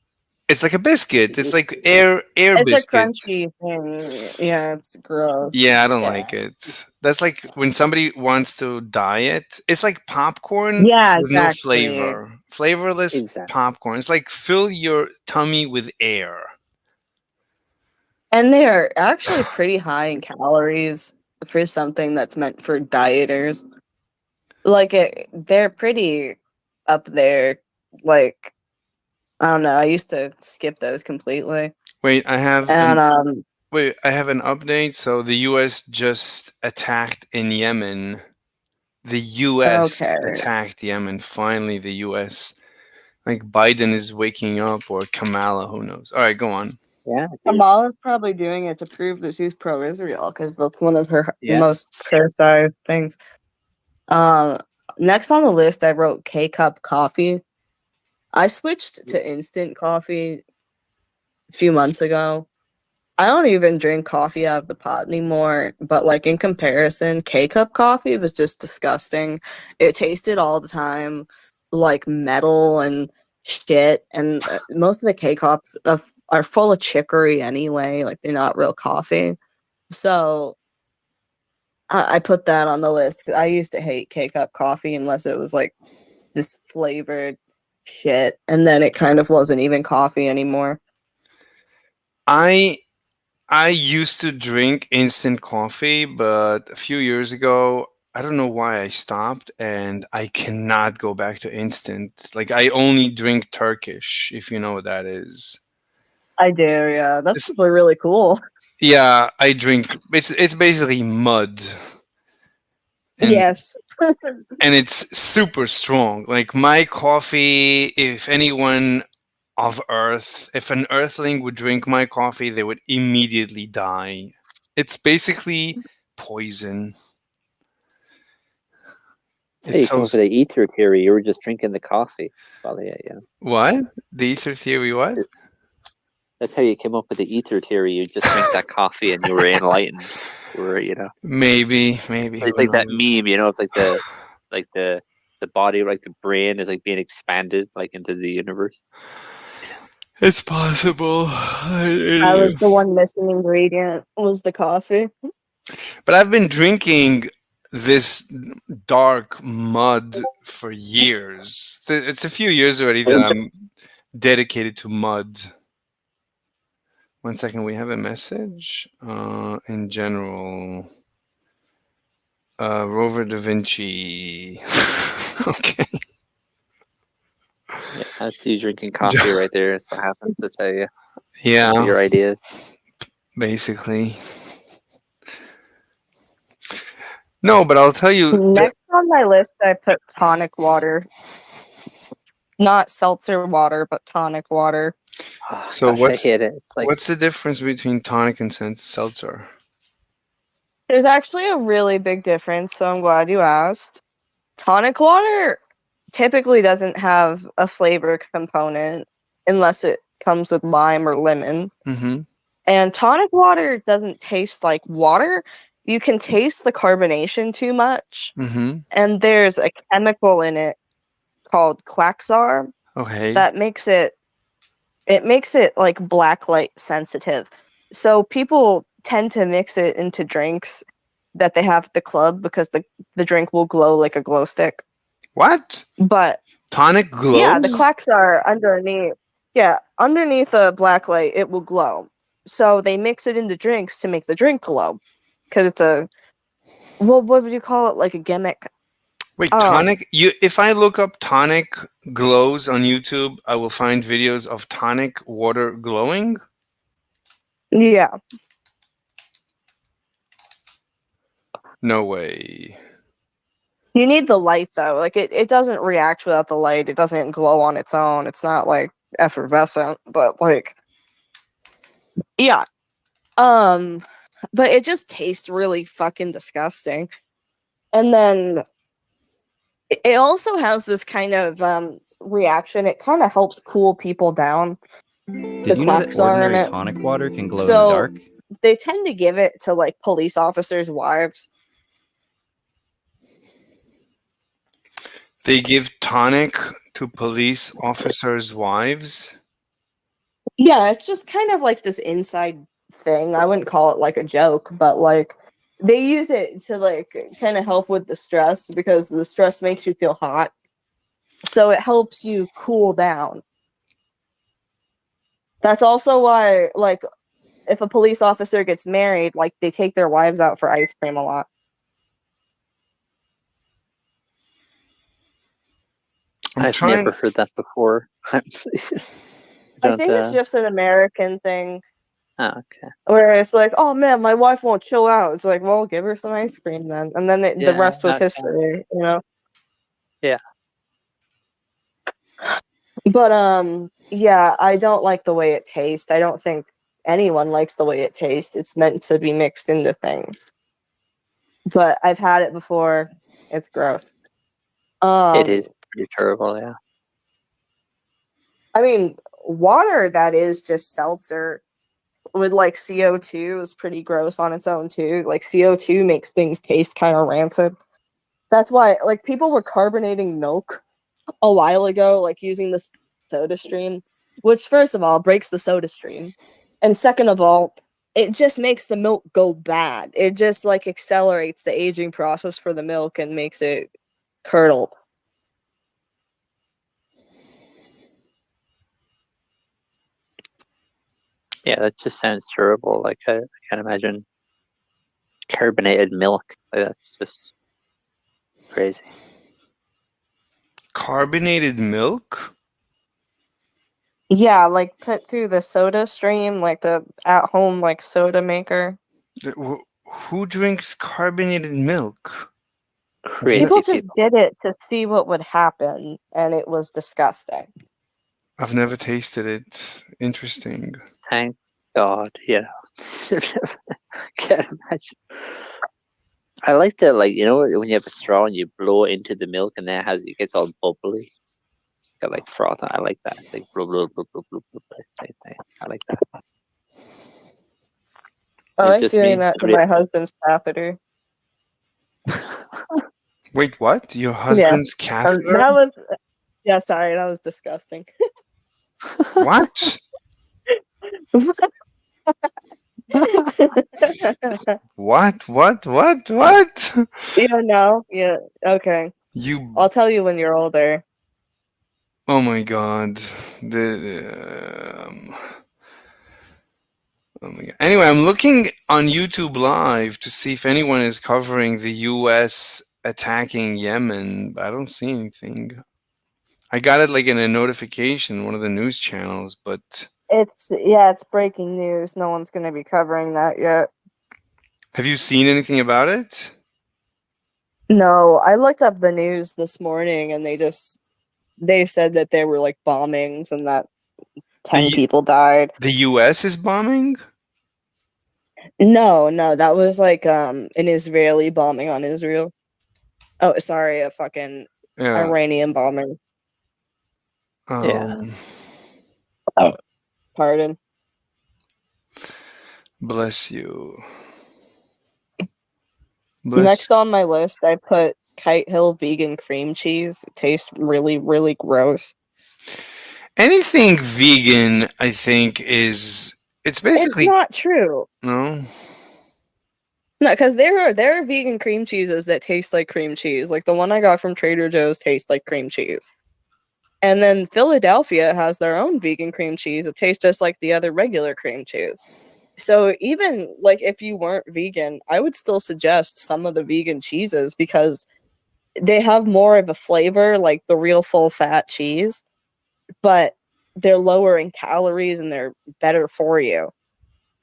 it's like a biscuit. It's like It's air It's a biscuit. crunchy thing. Yeah, it's gross. Yeah, I don't Yeah. like it. That's like when somebody wants to diet. It's like popcorn Yeah, with no exactly. flavor. Flavorless Exactly. popcorn. It's like fill your tummy with air. And they are actually pretty high in calories for something that's meant for dieters. Like they're pretty up there. Like I don't know. I used to skip those completely. Wait, I have And an update. So the U.S. just attacked in Yemen. The U.S. Okay. attacked Yemen. Finally, the U.S. Like Biden is waking up, or Kamala, who knows? All right, go on. Yeah. Kamala's probably doing it to prove that she's pro-Israel because that's one of her Yeah. most criticized things. Next on the list, I wrote K-cup coffee. I switched to instant coffee a few months ago. I don't even drink coffee out of the pot anymore, but like in comparison, K-cup coffee was just disgusting. It tasted all the time like metal and shit, and most of the K-cups are full of chicory anyway, like they're not real coffee. So I put that on the list. I used to hate K-cup coffee unless it was like this flavored shit, and then it kind of wasn't even coffee anymore. I used to drink instant coffee, but a few years ago, I don't know why I stopped, and I cannot go back to instant. Like I only drink Turkish, if you know what that is. I do, yeah. That's It's, actually really cool. yeah, I drink. It's basically mud, and Yes. and it's super strong. Like my coffee, if anyone of Earth, if an Earthling would drink my coffee, they would immediately die. It's basically poison. That's how you It's come so up with the ether theory. You were just drinking the coffee. Well, yeah. what? The ether theory? What? That's how you came up with the ether theory. You just drink that coffee and you were enlightened. You were, Maybe. It's Who like that knows? meme, it's like the body, like the brain is like being expanded like into the universe. It's possible. I was the one missing ingredient was the coffee. But I've been drinking this dark mud for years. It's a few years already that I'm dedicated to mud. 1 second, we have a message. In general, Rover Da Vinci. Okay. Yeah, I see you drinking coffee right there. So happens to tell you Yeah, your ideas. basically. No, but I'll tell you. Next on my list, I put tonic water. Not seltzer water, but tonic water. Oh, So gosh, I hate it. It's like what's the difference between tonic and seltzer? There's actually a really big difference, so I'm glad you asked. Tonic water typically doesn't have a flavor component unless it comes with lime or lemon. Mm-hmm. And tonic water doesn't taste like water. You can taste the carbonation too much. Mm-hmm. And there's a chemical in it called Quaxar Okay. that makes it like black light sensitive. So people tend to mix it into drinks that they have at the club because the drink will glow like a glow stick. What? But Tonic glows? yeah, the Quaxar underneath. Yeah, underneath a black light, it will glow. So they mix it into drinks to make the drink glow, because it's a what would you call it? Like a gimmick. Wait, tonic? If I look up tonic glows on YouTube, I will find videos of tonic water glowing? Yeah. No way. You need the light though. Like it doesn't react without the light. It doesn't glow on its own. It's not like effervescent, but like yeah. But it just tastes really fucking disgusting. And then it also has this kind of reaction. It kind of helps cool people down. Did you know that Quaxar in ordinary it. tonic water can glow in So the dark? they tend to give it to like police officers' wives. They give tonic to police officers' wives? Yeah, it's just kind of like this inside thing. I wouldn't call it like a joke, but like they use it to like kind of help with the stress because the stress makes you feel hot. So it helps you cool down. That's also why like if a police officer gets married, like they take their wives out for ice cream a lot. I've never heard that before. I think it's just an American thing. Oh, okay. Where it's like, oh man, my wife won't chill out. It's like, well, give her some ice cream then, and then the Yeah, rest was okay. history, you know. Yeah. But yeah, I don't like the way it tastes. I don't think anyone likes the way it tastes. It's meant to be mixed into things. But I've had it before. It's gross. It is pretty terrible, yeah. I mean, water that is just seltzer with like CO2 is pretty gross on its own too. Like CO2 makes things taste kind of rancid. That's why like people were carbonating milk a while ago, like using the soda stream, which first of all breaks the soda stream. And second of all, it just makes the milk go bad. It just like accelerates the aging process for the milk and makes it curdled. Yeah, that just sounds terrible. Like I can't imagine carbonated milk. Like, that's just crazy. Carbonated milk? Yeah, like put through the soda stream, like the at-home like soda maker. Who drinks carbonated milk? Crazy People just people. did it to see what would happen, and it was disgusting. I've never tasted it. Interesting. Thank God. Yeah. Can't imagine. I like the when you have a straw and you blow it into the milk and then it gets all bubbly. Got like froth. I like that. It's like blah blah blah blah blah blah. Same thing. I like that. I It's like just doing me. that to my husband's catheter. Wait, what? Your husband's catheter? That was sorry, that was disgusting. What? What? You don't know? Yeah, okay. You. I'll tell you when you're older. Oh my God. Oh my God. Anyway, I'm looking on YouTube Live to see if anyone is covering the U.S. attacking Yemen, but I don't see anything. I got it like in a notification, one of the news channels, but It's breaking news. No one's gonna be covering that yet. have you seen anything about it? No, I looked up the news this morning and they said that there were like bombings and that 10 people died. The U.S. is bombing? No, that was like an Israeli bombing on Israel. Oh, sorry, a fucking Yeah. Iranian bombing. Yeah. Pardon. Bless you. Next on my list, I put Kite Hill vegan cream cheese. It tastes really, really gross. Anything vegan, I think, it's basically It's not true. no. No, because there are vegan cream cheeses that taste like cream cheese. Like the one I got from Trader Joe's tastes like cream cheese. And then Philadelphia has their own vegan cream cheese. It tastes just like the other regular cream cheese. So even like if you weren't vegan, I would still suggest some of the vegan cheeses because they have more of a flavor like the real full fat cheese, but they're lower in calories and they're better for you.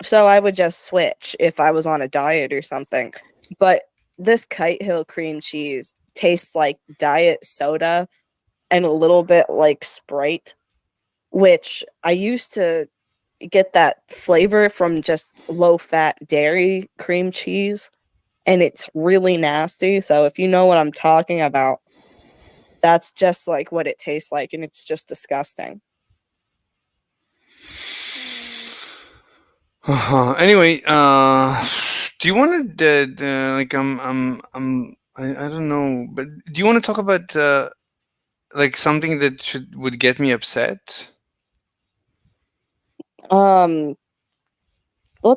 So I would just switch if I was on a diet or something. But this Kite Hill cream cheese tastes like diet soda and a little bit like Sprite, which I used to get that flavor from just low-fat dairy cream cheese, and it's really nasty. So if you know what I'm talking about, that's just like what it tastes like, and it's just disgusting. Anyway, do you want to like I don't know, but do you want to talk about like something that would get me upset? What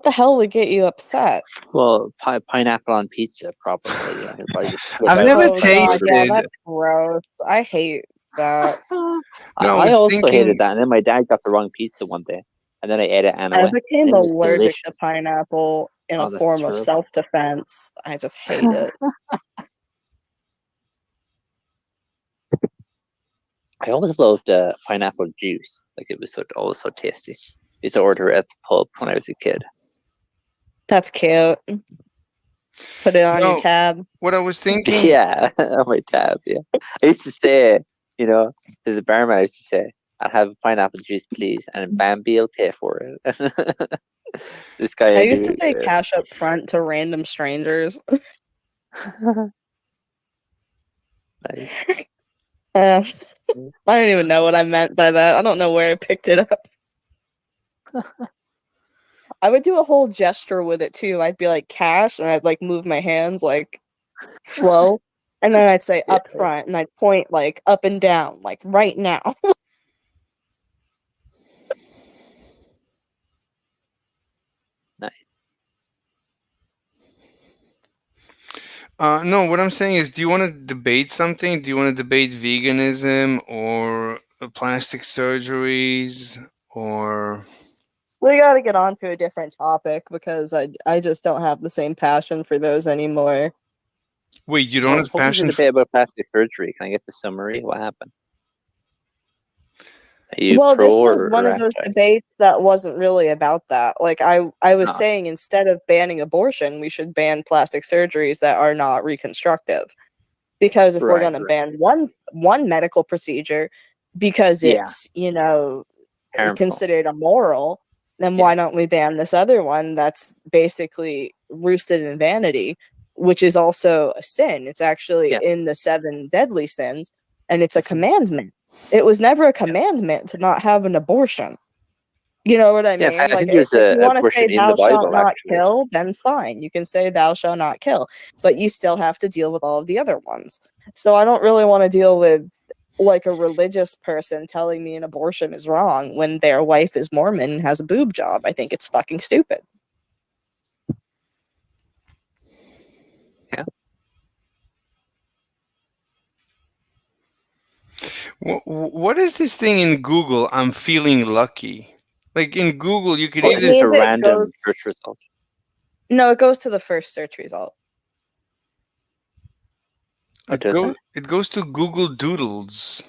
the hell would get you upset? Well, pineapple on pizza, probably. Yeah, he'll probably just flip I've out. never Oh, God, yeah, tasted. that's gross. I hate that. No, I was also thinking- hated that, and then my dad got the wrong pizza one day, and then I ate it I anyway. became and it was allergic delicious. to pineapple in Oh, a that's form of terrible. self-defense. I just hate it. I always loved pineapple juice. Like it was always so tasty. I used to order it at the pub when I was a kid. That's cute. Put it on No. your tab. What I was thinking. Yeah, on my tab. Yeah, I used to say, to the barman, I used to say, "I'll have a pineapple juice, please," and Bambi will pay for it. This guy. I used to say cash up front to random strangers. Nice. I don't even know what I meant by that. I don't know where I picked it up. I would do a whole gesture with it too. I'd be like cash and I'd like move my hands like flow. And then I'd say up front and I'd point like up and down, like right now. Nice. No, what I'm saying is, do you want to debate something? Do you want to debate veganism or plastic surgeries or? We got to get on to a different topic because I just don't have the same passion for those anymore. Wait, you don't Well, have what was the passion? debate about plastic surgery? Can I get the summary? What happened? Are you Well, pro this was or one of those anti? debates that wasn't really about that. Like I was Ah. saying, instead of banning abortion, we should ban plastic surgeries that are not reconstructive. Because if we're Right, going to right. ban one medical procedure because Yeah. it's Harmful. considered immoral, then why don't we ban this other one that's basically roosted in vanity, which is also a sin? It's actually Yeah. in the 7 deadly sins, and it's a Mhm. commandment. It was never a commandment to not have an abortion. You know what I Yeah, mean? I Like, think there's if you want to abortion say in the thou shalt Bible, not actually. kill, then fine. You can say thou shalt not kill, but you still have to deal with all of the other ones. So I don't really want to deal with like a religious person telling me an abortion is wrong when their wife is Mormon and has a boob job. I think it's fucking stupid. What is this thing in Google? I'm feeling lucky. Like in Google, you could Well, It either it's a means it random goes. search result. No, it goes to the first search result. Oh, does it? it goes to Google Doodles.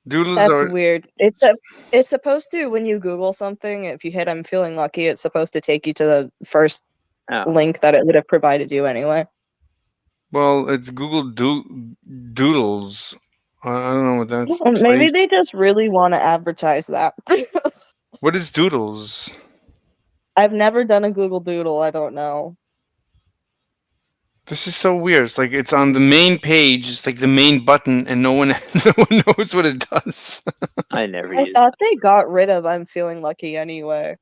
Doodles That's are weird. It's supposed to, when you Google something, if you hit "I'm feeling lucky," it's supposed to take you to the first Oh. link that it would have provided you anyway. well, it's Google Doodles. I don't know what that's. Maybe they just really want to advertise that. What is Doodles? I've never done a Google Doodle. I don't know. This is so weird. It's like it's on the main page. It's like the main button, and no one no one knows what it does. I never I used thought it. they got rid of "I'm feeling lucky" anyway.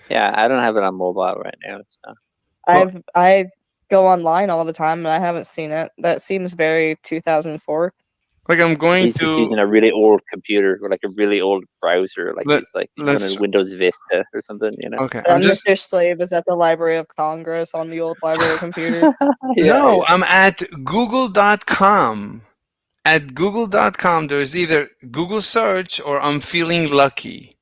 Yeah, I don't have it on mobile right now. So. Well- I go online all the time and I haven't seen it. That seems very 2004. Like I'm going He's just to. using a really old computer or like a really old browser. Like Let- he's let's- running Windows Vista or something, you know? Okay, I'm just. Mr. Slave is at the Library of Congress on the old library computer. No, I'm at google.com. At google.com, there's either Google search or I'm feeling lucky.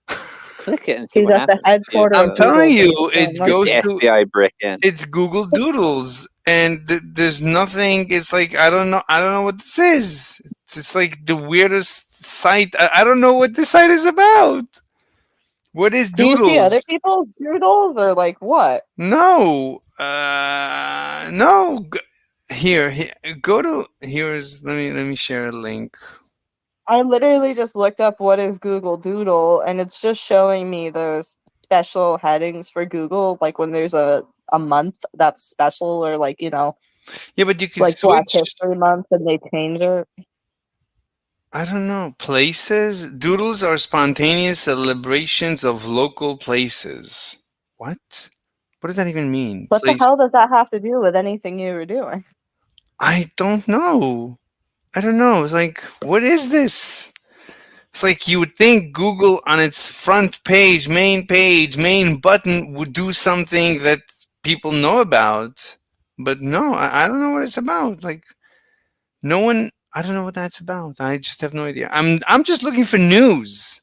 Click it and see He's what at the happens. headquarters. I'm of telling Google, you, so it it's goes The to. FBI break in. It's Google Doodles, and there's nothing. It's like I don't know what this is. It's like the weirdest site. I don't know what this site is about. What is Do you Doodles? see other people's doodles or like what? No, no. Here, go to here's. Let me share a link. I literally just looked up what is Google Doodle, and it's just showing me those special headings for Google, like when there's a month that's special, or like Yeah, but you could like Black switch. History Month, and they change it. I don't know. Places? Doodles are spontaneous celebrations of local places. What? What does that even mean? What the hell does that have to do with anything you were doing? I don't know. I don't know. It's like, what is this? It's like you would think Google on its front page, main button would do something that people know about. But no, I don't know what it's about. Like, no one, I don't know what that's about. I just have no idea. I'm just looking for news.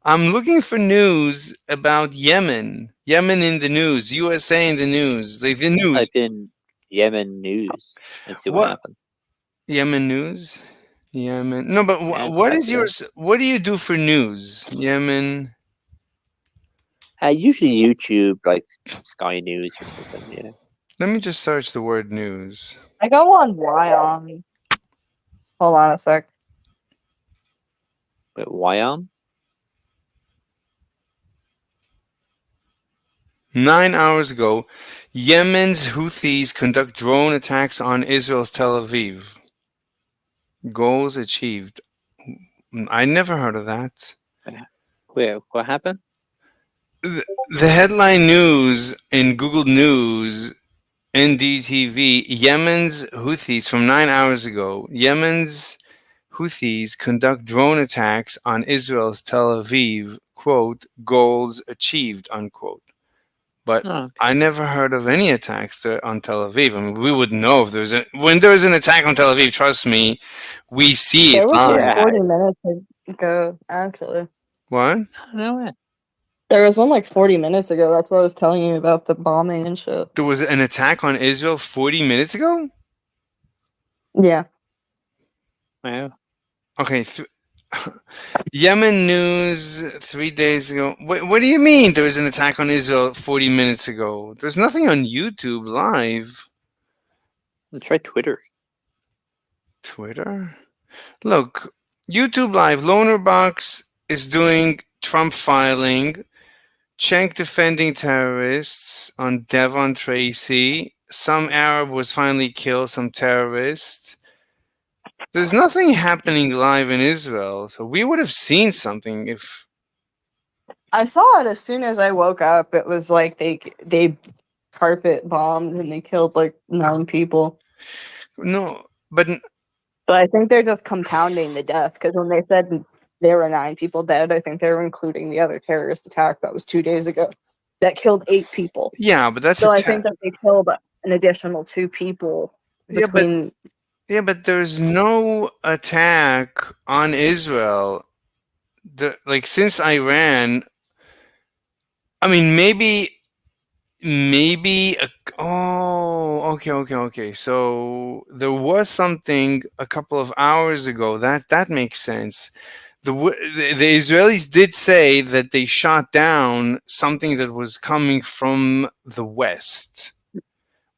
I'm looking for news about Yemen. Yemen in the news. USA in the news. Like the news. Type in Yemen news and see what What? happens. Yemen news. Yemen. No, but Yeah, what is exactly. yours? What do you do for news? Yemen. Usually YouTube, like Sky News or something, you know. Let me just search the word news. I go on Wyom. Hold on a sec. But Wyom? 9 hours ago, Yemen's Houthis conduct drone attacks on Israel's Tel Aviv. Goals achieved. I never heard of that. Wait, what happened? The headline news in Google News, NDTV, Yemen's Houthis from 9 hours ago. Yemen's Houthis conduct drone attacks on Israel's Tel Aviv, quote, goals achieved, unquote. But I never heard of any attacks on Tel Aviv. I mean, we would know if there's when there's an attack on Tel Aviv. Trust me, we see it There was live. like 40 minutes ago, actually. What? No way. There was one like 40 minutes ago. That's what I was telling you about the bombing and shit. There was an attack on Israel 40 minutes ago? Yeah. Wow. Okay. Yemen news 3 days ago. What do you mean there was an attack on Israel 40 minutes ago? There's nothing on YouTube live. Let's try Twitter. Twitter? Look, YouTube live. Lonerbox is doing Trump filing. Cenk defending terrorists on Devon Tracy. Some Arab was finally killed, some terrorist. There's nothing happening live in Israel, so we would have seen something if. I saw it as soon as I woke up. It was like they carpet bombed and they killed like 9 people. No, but But I think they're just compounding the death because when they said there were 9 people dead, I think they were including the other terrorist attack that was 2 days ago that killed 8 people. yeah, but that's So a I think that they killed an additional 2 people Yeah, but between. yeah, but there's no attack on Israel. Like since Iran, I mean, maybe. Oh, okay. So there was something a couple of hours ago that makes sense. The Israelis did say that they shot down something that was coming from the west,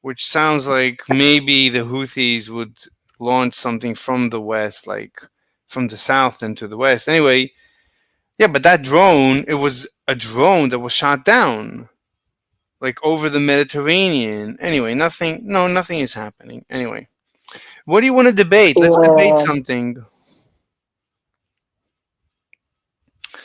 which sounds like maybe the Houthis would launch something from the west, like from the south and to the west. Anyway, yeah, but that drone, it was a drone that was shot down. Like over the Mediterranean. Anyway, nothing is happening. Anyway, what do you want to debate? Let's debate something.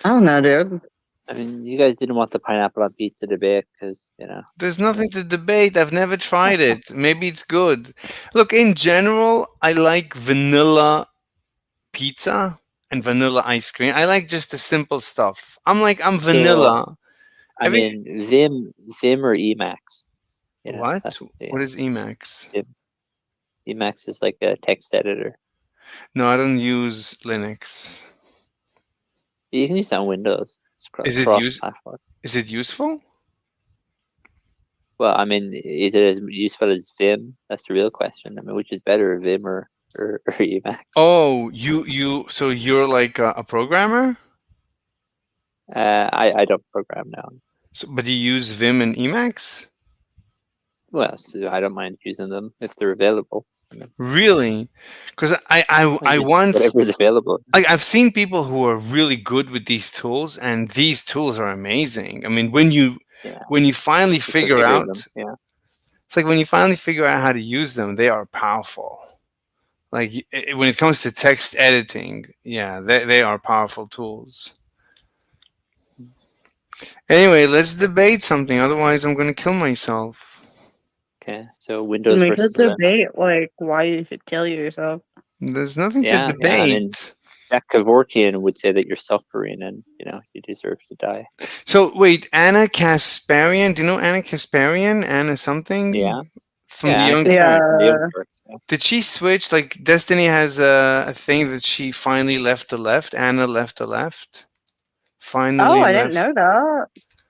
I don't know, dude. I mean, you guys didn't want the pineapple on pizza debate because, There's nothing to debate. I've never tried it. Maybe it's good. Look, in general, I like vanilla pizza and vanilla ice cream. I like just the simple stuff. I'm vanilla. I mean, Vim or Emacs. What? That's What is Emacs? Emacs is like a text editor. No, I don't use Linux. You can use that on Windows. It's Is it cross-platform. Is it useful? Well, I mean, is it as useful as Vim? That's the real question. I mean, which is better, Vim or Emacs? Oh, so you're like a programmer? I don't program now. So, but you use Vim and Emacs? Well, so I don't mind using them if they're available. Really? Because I once whatever's available. I've seen people who are really good with these tools, and these tools are amazing. I mean, when you finally figure out, it's like when you finally figure out how to use them, they are powerful. Like when it comes to text editing, yeah, they are powerful tools. Anyway, let's debate something. Otherwise, I'm going to kill myself. Okay, so Windows We versus could debate like why you should kill yourself. There's nothing to Yeah, debate. I mean, Jack Kevorkian would say that you're suffering and you deserve to die. So wait, Anna Kasparian. Do you know Anna Kasparian? Anna something? Yeah. From the Young Turks, Did she switch? Like Destiny has a thing that she finally left the left. Anna left the left. Finally. Oh, I didn't know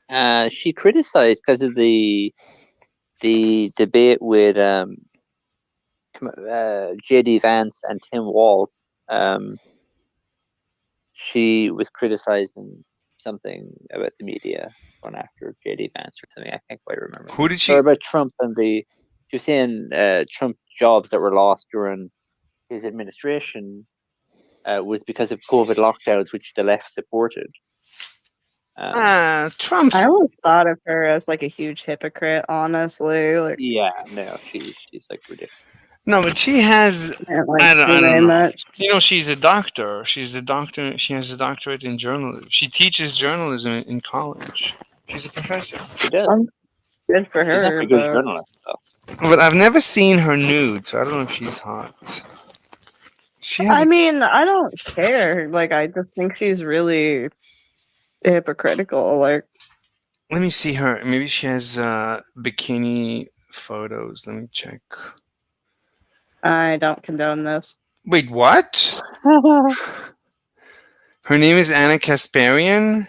that. She criticized because of the debate with JD Vance and Tim Walz. She was criticizing something about the media going after JD Vance or something. I can't quite remember. Who did she? Or about Trump and she was saying Trump jobs that were lost during his administration was because of COVID lockdowns, which the left supported. Trump. I always thought of her as like a huge hypocrite, honestly. Like, yeah, no, she's like ridiculous. No, but she has. I don't know. You know, she's a doctor. She's a doctor. She has a doctorate in journalism. She teaches journalism in college. She's a professor. She does. Good for her. She's a good journalist, though. But I've never seen her nude, so I don't know if she's hot. I mean, I don't care. Like, I just think she's really hypocritical. Like, let me see her. Maybe she has bikini photos. Let me check. I don't condone this. Wait, what? Her name is Anna Kasparian.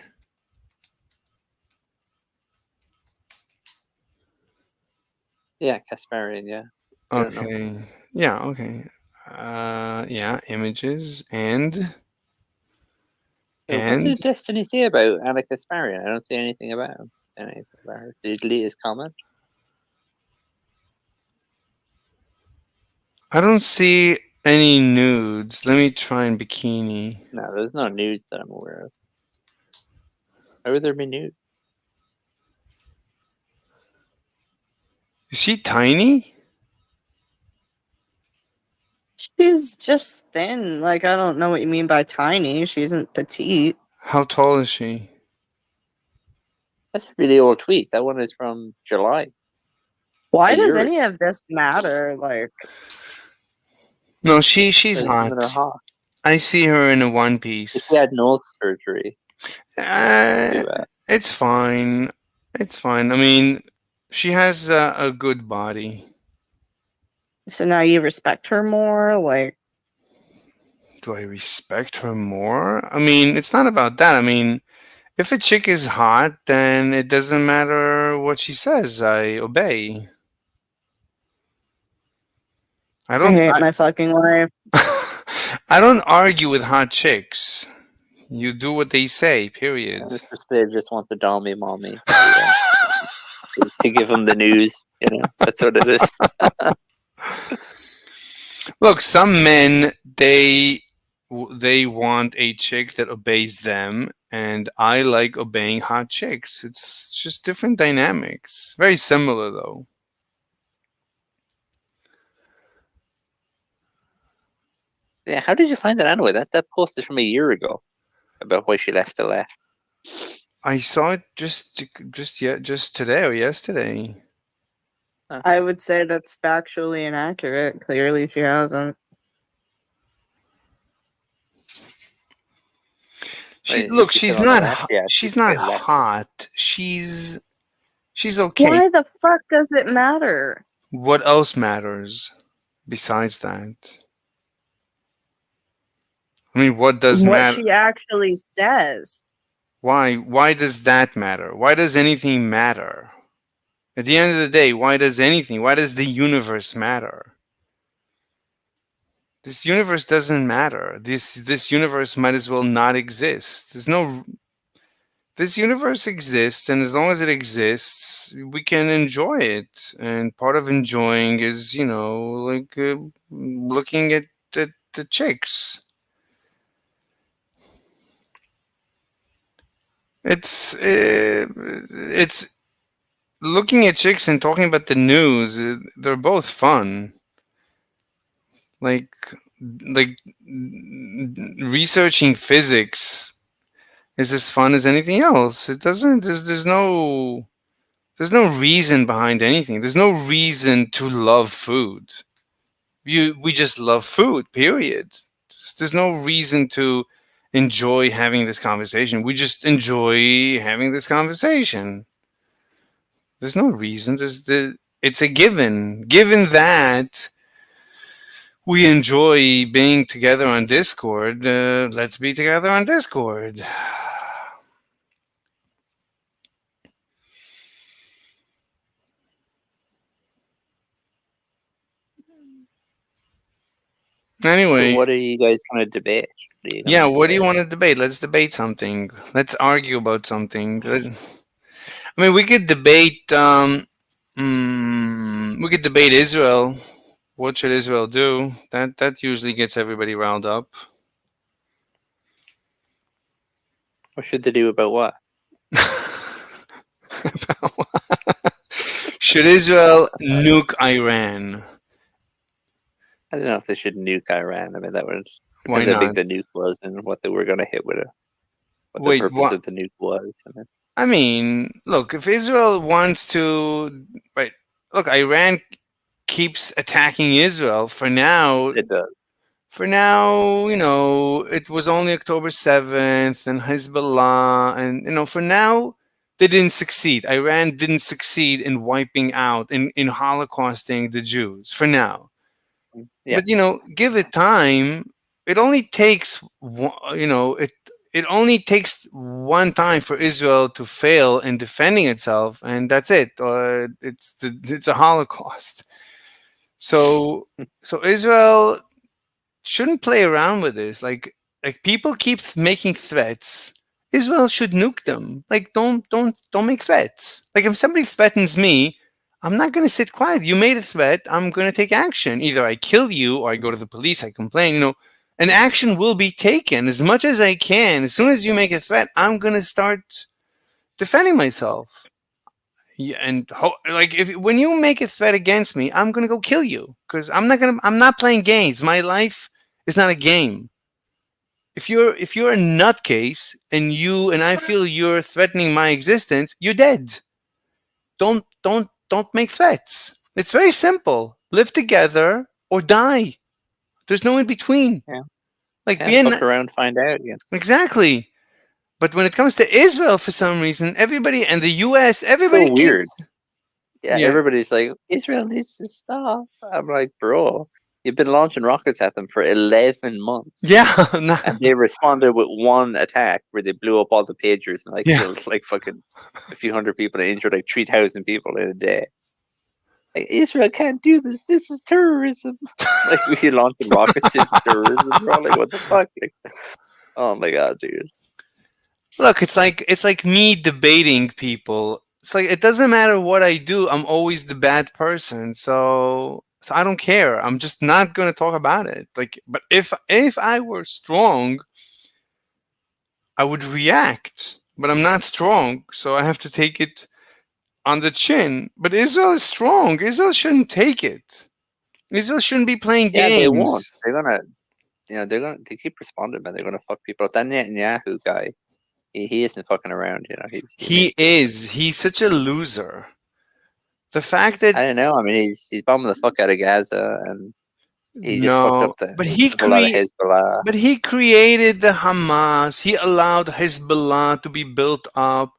Yeah, Kasparian. Yeah. I don't know. Okay. Yeah. Okay. Yeah. Images and What did Destiny say about Anna Kasparian? I don't see anything about anything about her. Did you delete his comment? I don't see any nudes. Let me try in bikini. No, there's no nudes that I'm aware of. Why would there be nudes? Is she tiny? She's just thin. Like, I don't know what you mean by tiny. She isn't petite. How tall is she? That's a really old tweet. That one is from July. Why A does year any of this matter? Like, No, she's There's women are hot. hot. I see her in a one If piece. she had nose surgery, Uh, do it's fine. It's fine. I mean, she has a good body. so now you respect her more? Like, Do I respect her more? I mean, it's not about that. I mean, if a chick is hot, then it doesn't matter what she says. I obey. I I don't. hate my fucking life. I don't argue with hot chicks. You do what they say. Period. Mr. Slade just wants to doll me, mommy, to give him the news. You know, that's what it is. Look, some men they want a chick that obeys them, and I like obeying hot chicks. It's just different dynamics. Very similar though. Yeah, how did you find that anyway? That post is from a year ago about why she left the left. I saw it just today or yesterday. I would say that's factually inaccurate. Clearly, she hasn't. Look, She she's said on the not. left, yeah, She's she's not quite left. hot. She's okay. Why the fuck does it matter? What else matters besides that? I mean, what does What matter? she actually says. Why? Why does that matter? Why does anything matter? At the end of the day, why does anything? Why does the universe matter? This universe doesn't matter. This universe might as well not exist. There's no. This universe exists, and as long as it exists, we can enjoy it. And part of enjoying is, like looking at the chicks. It's looking at chicks and talking about the news. They're both fun. Like researching physics is as fun as anything else. It doesn't. There's no reason behind anything. There's no reason to love food. We just love food. Period. There's no reason to enjoy having this conversation. We just enjoy having this conversation. There's no reason. It's a given. Given that we enjoy being together on Discord, let's be together on Discord. Anyway, So what are you guys going to debate? what do you want to debate? Let's debate something. Let's argue about something. I mean, we could debate. We could debate Israel. What should Israel do? That usually gets everybody riled up. What should they do about what? Should Israel nuke Iran? I don't know if they should nuke Iran. I mean, that was Why depends how not? big the nuke was and what they were going to hit with it. What Wait, the purpose what? of the nuke was. I mean, look, if Israel wants to, right? Look, Iran keeps attacking Israel. For now, It does. It was only October 7th and Hezbollah, and for now, they didn't succeed. Iran didn't succeed in wiping out, in holocausting the Jews. For now. Yeah. But give it time. It only takes it only takes one time for Israel to fail in defending itself, and that's it. It's a Holocaust. So Israel shouldn't play around with this. Like people keep making threats. Israel should nuke them. Like don't make threats. Like if somebody threatens me, I'm not going to sit quiet. You made a threat. I'm going to take action. Either I kill you or I go to the police. I complain. An action will be taken as much as I can. As soon as you make a threat, I'm going to start defending myself. Yeah, and when you make a threat against me, I'm going to go kill you because I'm not playing games. My life is not a game. If you're a nutcase and I feel you're threatening my existence, you're dead. Don't make threats. It's very simple. Live together or die. There's no in between. Yeah. Like fuck around, find out. Yeah. Exactly. But when it comes to Israel, for some reason, everybody and the U.S., everybody so weird. Yeah, everybody's like, Israel needs to stop. I'm like, bro, you've been launching rockets at them for 11 months. Yeah. And they responded with one attack where they blew up all the pagers and killed fucking a few hundred people and injured 3,000 people in a day. Like, Israel can't do this. This is terrorism. We launching rockets is terrorism. We're all like, what the fuck? Oh my god, dude. Look, it's like me debating people. It's like it doesn't matter what I do. I'm always the bad person. So I don't care. I'm just not going to talk about it. But if I were strong, I would react. But I'm not strong, so I have to take it on the chin. But Israel is strong. Israel shouldn't take it. Israel shouldn't be playing games. They won't. They're gonna. They keep responding, man. They're gonna fuck people up. That Netanyahu guy. He isn't fucking around, He's such a loser. The fact that I don't know. I mean, he's bombing the fuck out of Gaza, and he just fucked up Hezbollah. But he created the Hamas. He allowed Hezbollah to be built up.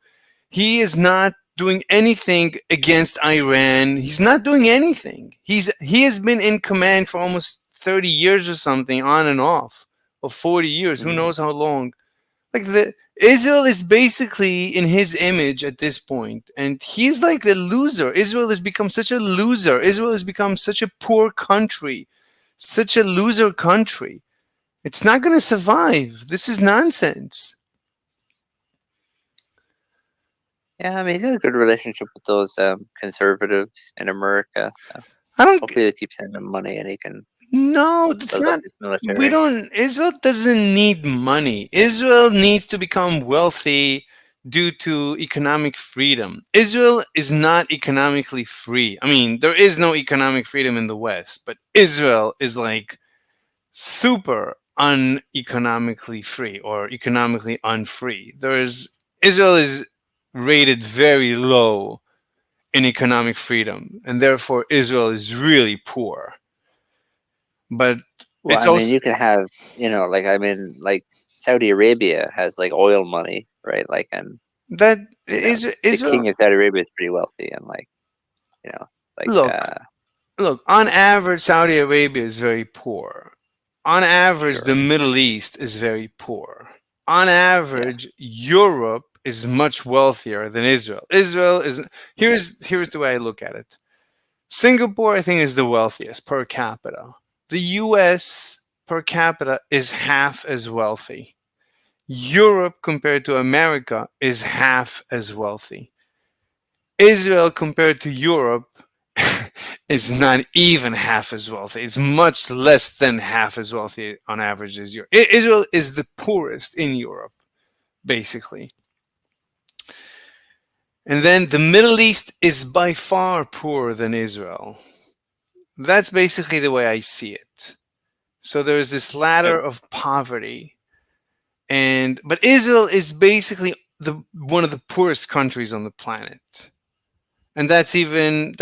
He is not doing anything against Iran. He's not doing anything. He has been in command for almost 30 years or something, on and off, or 40 years. Who knows how long? Israel is basically in his image at this point, and he's like the loser. Israel has become such a loser. Israel has become such a poor country, such a loser country. It's not going to survive. This is nonsense. Yeah, I mean, he's got a good relationship with those conservatives in America. So hopefully they keep sending him money and he can. No, that's not. Israel doesn't need money. Israel needs to become wealthy due to economic freedom. Israel is not economically free. I mean, there is no economic freedom in the West, but Israel is like super uneconomically free or economically unfree. Israel is rated very low in economic freedom, and therefore Israel is really poor. But you can have, Saudi Arabia has oil money, right? And that is the king of Saudi Arabia is pretty wealthy, and look, on average, Saudi Arabia is very poor. On average, the Middle East is very poor. On average, Europe is much wealthier than Israel. Israel is here's the way I look at it. Singapore, I think, is the wealthiest per capita. The US per capita is half as wealthy. Europe compared to America is half as wealthy. Israel compared to Europe is not even half as wealthy. It's much less than half as wealthy on average as Europe. Israel is the poorest in Europe, basically. And then the Middle East is by far poorer than Israel. That's basically the way I see it. So there's this ladder of poverty. But Israel is basically one of the poorest countries on the planet. And that's even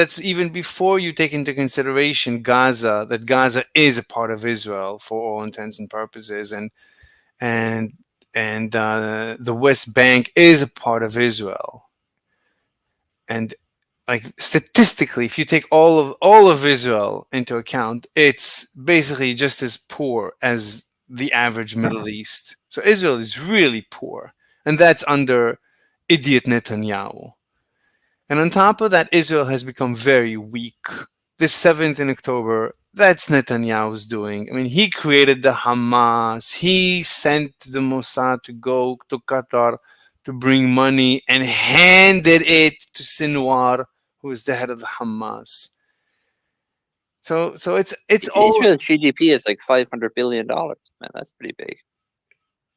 before you take into consideration Gaza, that Gaza is a part of Israel for all intents and purposes, and the West Bank is a part of Israel. And statistically, if you take all of Israel into account, it's basically just as poor as the average Middle East. So Israel is really poor, and that's under idiot Netanyahu. And on top of that, Israel has become very weak. This 7th in October, that's Netanyahu's doing. I mean, he created the Hamas. He sent the Mossad to go to Qatar to bring money and handed it to Sinwar, who is the head of the Hamas. So it's all Israel's GDP is like $500 billion. Man, that's pretty big.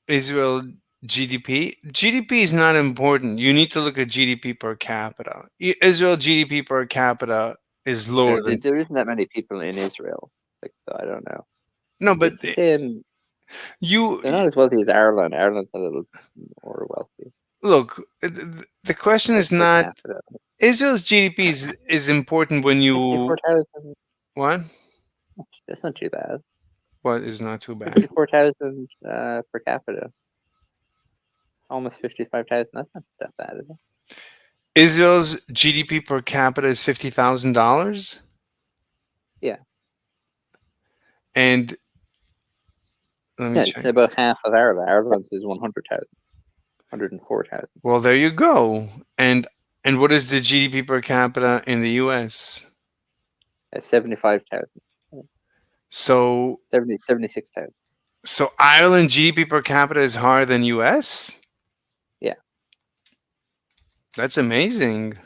Israel GDP. GDP is not important. You need to look at GDP per capita. Israel GDP per capita is lower than There isn't that many people in Israel, like, so I don't know. no, but It's the same. you They're not as wealthy as Ireland. Ireland's a little more wealthy. look. The question is Per not capita. Israel's GDP is important when you 54,000. what That's not too bad. what is not too bad. 54,000 per capita. Almost 55,000. That's not that bad, is it? Israel's GDP per capita is $50,000. Yeah. And let me Yeah, check. it's about half of Ireland. Ireland's is 100,000. 104,000. Well, there you go. And what is the GDP per capita in the U.S.? 75,000. So 76,000. so Ireland GDP per capita is higher than U.S. Yeah. That's amazing.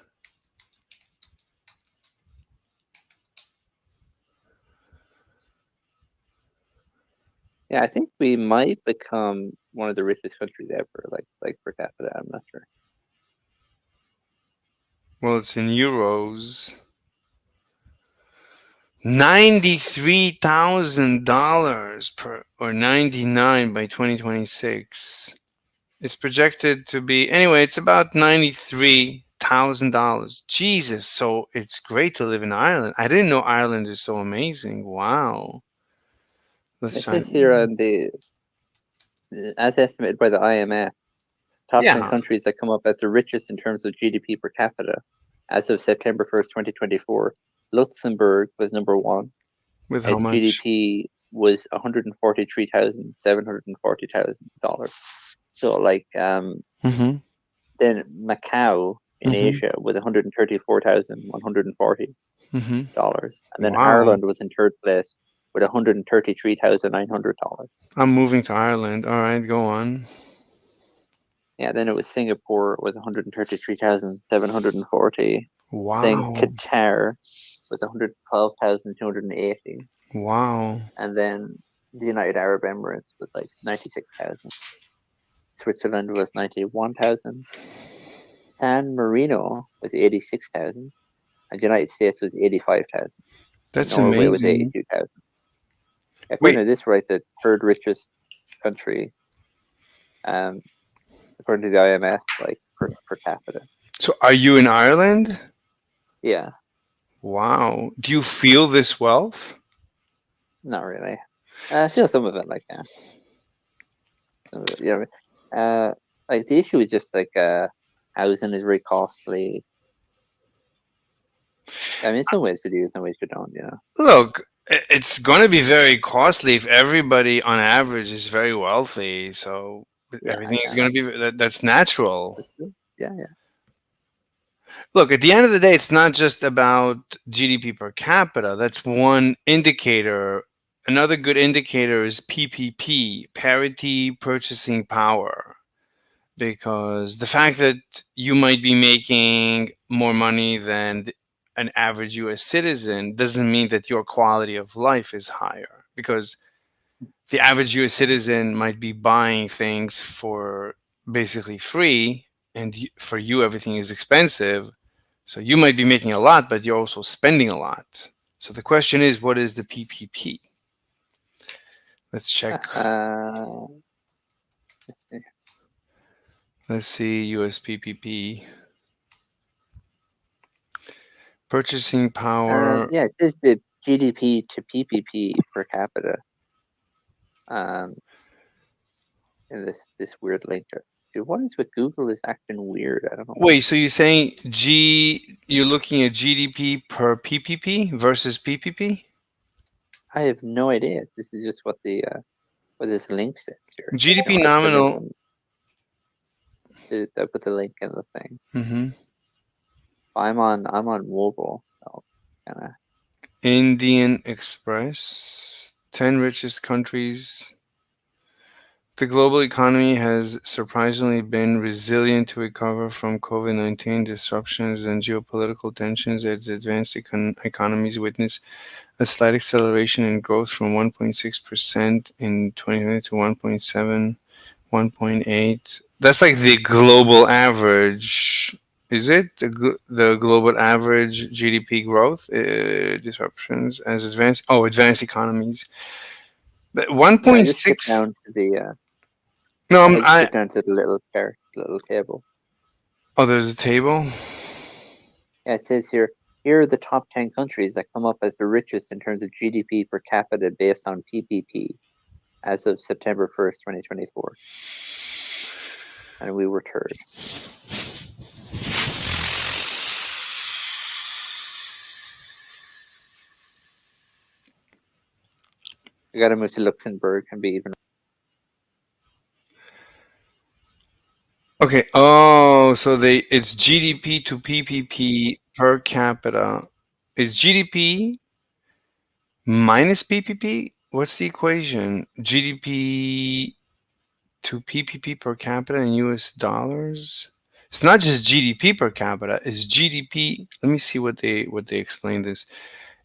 Yeah, I think we might become one of the richest countries ever, like per capita. I'm not sure. Well, it's in euros. $93,000 per or 99 by 2026. It's projected to be anyway. It's about $93,000. Jesus, so it's great to live in Ireland. I didn't know Ireland is so amazing. Wow. Let's It try. says here on as estimated by the IMF, top 10 Yeah. countries that come up as the richest in terms of GDP per capita as of September 1st, 2024. Luxembourg was number one. With how Its much? GDP was $143,740,000. So like Mm-hmm. then Macau in Mhm. Asia with $134,140. Mm-hmm. And then Wow. Ireland was in third place with $133,900. I'm moving to Ireland. All right, go on. Yeah, then it was Singapore with 133,740. Wow. Then Qatar was 112,280. Wow. And then the United Arab Emirates was like 96,000. Switzerland was 91,000. San Marino was 86,000. And the United States was 85,000. That's Norway was amazing. 82,000. According to this, right, the third richest country, according to the IMF, like per capita. So are you in Ireland? Yeah, Wow. Do you feel this wealth? not really. I feel some of it, like, yeah. Some of it, yeah. Like the issue is just like housing is very costly. I mean, in some ways to do, some ways you don't, you know. Look, it's going to be very costly if everybody on average is very wealthy. So Yeah, everything is yeah. going to be that's natural. Yeah, yeah. Look, at the end of the day, it's not just about GDP per capita. That's one indicator. Another good indicator is PPP, parity purchasing power. Because the fact that you might be making more money than an average US citizen doesn't mean that your quality of life is higher. Because the average US citizen might be buying things for basically free, and for you, everything is expensive. So you might be making a lot, but you're also spending a lot. So the question is, what is the PPP? Let's check. Let's see. Let's see US PPP. Purchasing power. Yeah, it is the GDP to PPP per capita. In this weird link. Dude, what is with Google is acting weird? I don't know. Wait, so you're saying you're looking at GDP per PPP versus PPP? I have no idea. This is just what the What this link says here. GDP I'll put the nominal. link I put the link in the thing. Mm-hmm. I'm on mobile. So kind of. Indian Express. 10 richest countries. The global economy has surprisingly been resilient to recover from COVID-19 disruptions and geopolitical tensions as advanced economies witness a slight acceleration in growth from 1.6% in 2020 to 1.7, 1.8. That's like the global average. Is it the global average GDP growth? Disruptions as advanced economies. But Yeah, I just skip 1.6. down to the. No, I just skip down to the little table. Oh, there's a table. Yeah, it says here. Here are the top 10 countries that come up as the richest in terms of GDP per capita based on PPP as of September 1st, 2024. And we were third. We got to move to Luxembourg and be even. Okay. Oh, so it's GDP to PPP per capita. Is GDP minus PPP? What's the equation? GDP to PPP per capita in US dollars? It's not just GDP per capita, it's GDP. Let me see what they explain this.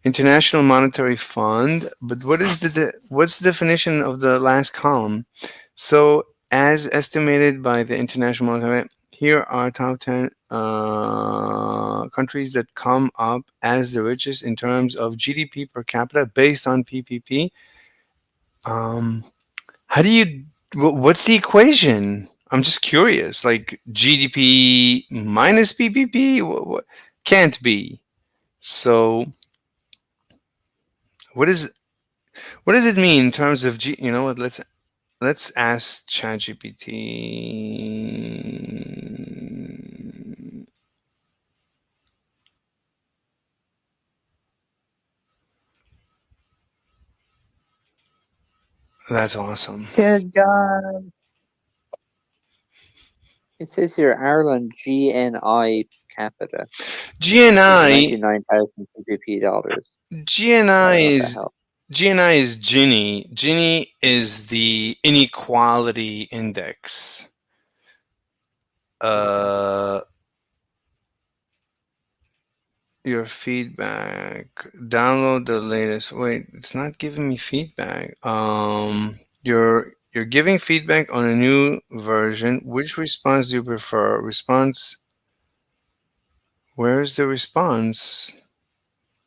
International Monetary Fund, but what's the definition of the last column? So, as estimated by the International Monetary, here are top 10 countries that come up as the richest in terms of GDP per capita based on PPP. How do you? What's the equation? I'm just curious. Like GDP minus PPP? What can't be. So, what does it mean in terms of You know what? Let's ask ChatGPT. That's awesome. Good God. It says here Ireland GNI capita. GNI 99,000 PPP dollars. GNI is Gini. Gini is the inequality index. Your feedback. Download the latest. Wait, it's not giving me feedback. You're giving feedback on a new version. Which response do you prefer? Response. Where's the response?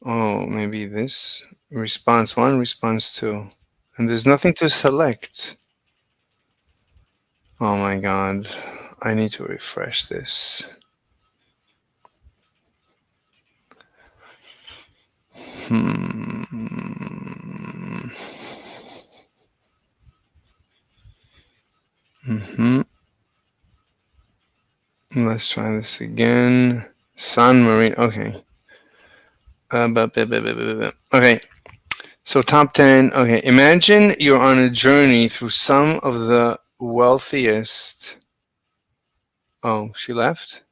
Oh, maybe this. Response 1, response 2. And there's nothing to select. Oh my god. I need to refresh this. Let's try this again. San Marino. Okay. Okay. So top 10. Okay. Imagine you're on a journey through some of the wealthiest. Oh, she left.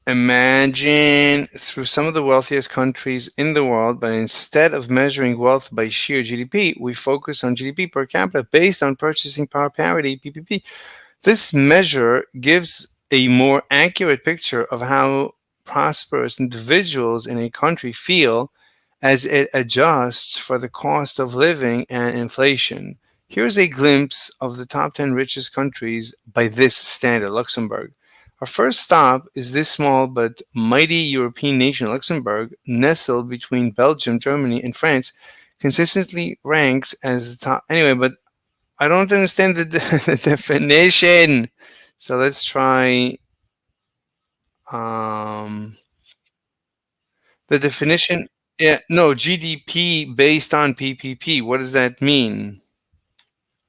Imagine through some of the wealthiest countries in the world, but instead of measuring wealth by sheer GDP, we focus on GDP per capita based on purchasing power parity, PPP. This measure gives a more accurate picture of how prosperous individuals in a country feel as it adjusts for the cost of living and inflation. Here's a glimpse of the top 10 richest countries by this standard, Luxembourg. Our first stop is this small but mighty European nation, Luxembourg, nestled between Belgium, Germany, and France, consistently ranks as the top. Anyway, but I don't understand the definition. So let's try the definition. Yeah, no, GDP based on PPP. What does that mean?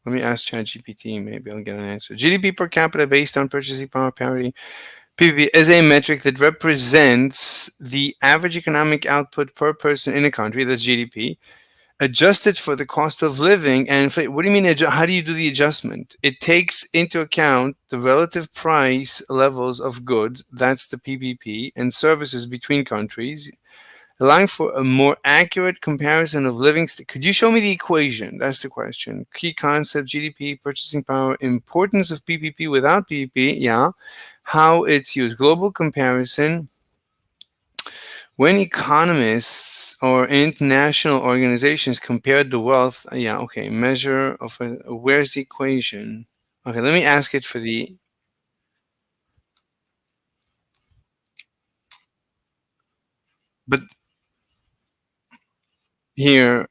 Let me ask ChatGPT. Maybe I'll get an answer. GDP per capita based on purchasing power parity. PPP is a metric that represents the average economic output per person in a country, that's GDP, adjusted for the cost of living and inflation. What do you mean? How do you do the adjustment? It takes into account the relative price levels of goods, that's the PPP, and services between countries, allowing for a more accurate comparison of living. Could you show me the equation? That's the question. Key concept: GDP, purchasing power, importance of PPP without PPP. Yeah, how it's used. Global comparison. When economists or international organizations compared the wealth, yeah, okay, measure of where's the equation? Okay, let me ask it for the. But here,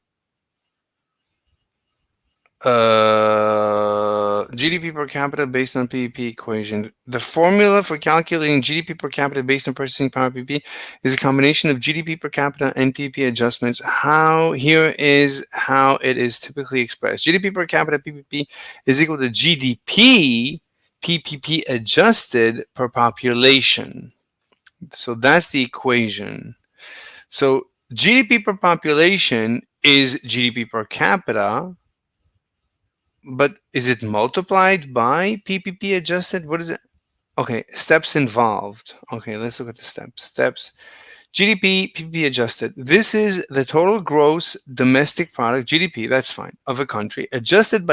GDP per capita based on PPP equation. The formula for calculating GDP per capita based on purchasing power PPP is a combination of GDP per capita and PPP adjustments. Here is how it is typically expressed. GDP per capita PPP is equal to GDP PPP adjusted per population. So that's the equation. So GDP per population is GDP per capita. But is it multiplied by PPP adjusted? What is it? Okay, steps involved. Okay, let's look at the steps. Steps. GDP, PPP adjusted. This is the total gross domestic product, GDP, that's fine, of a country, adjusted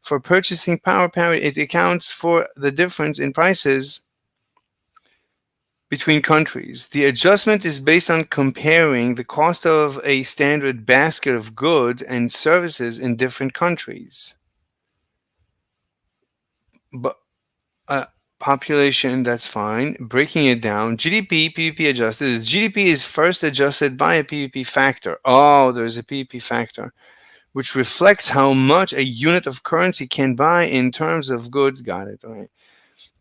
for purchasing power parity. It accounts for the difference in prices between countries. The adjustment is based on comparing the cost of a standard basket of goods and services in different countries. But population, that's fine. Breaking it down, GDP, PPP adjusted. GDP is first adjusted by a PPP factor. Oh, there's a PPP factor, which reflects how much a unit of currency can buy in terms of goods. Got it, all right.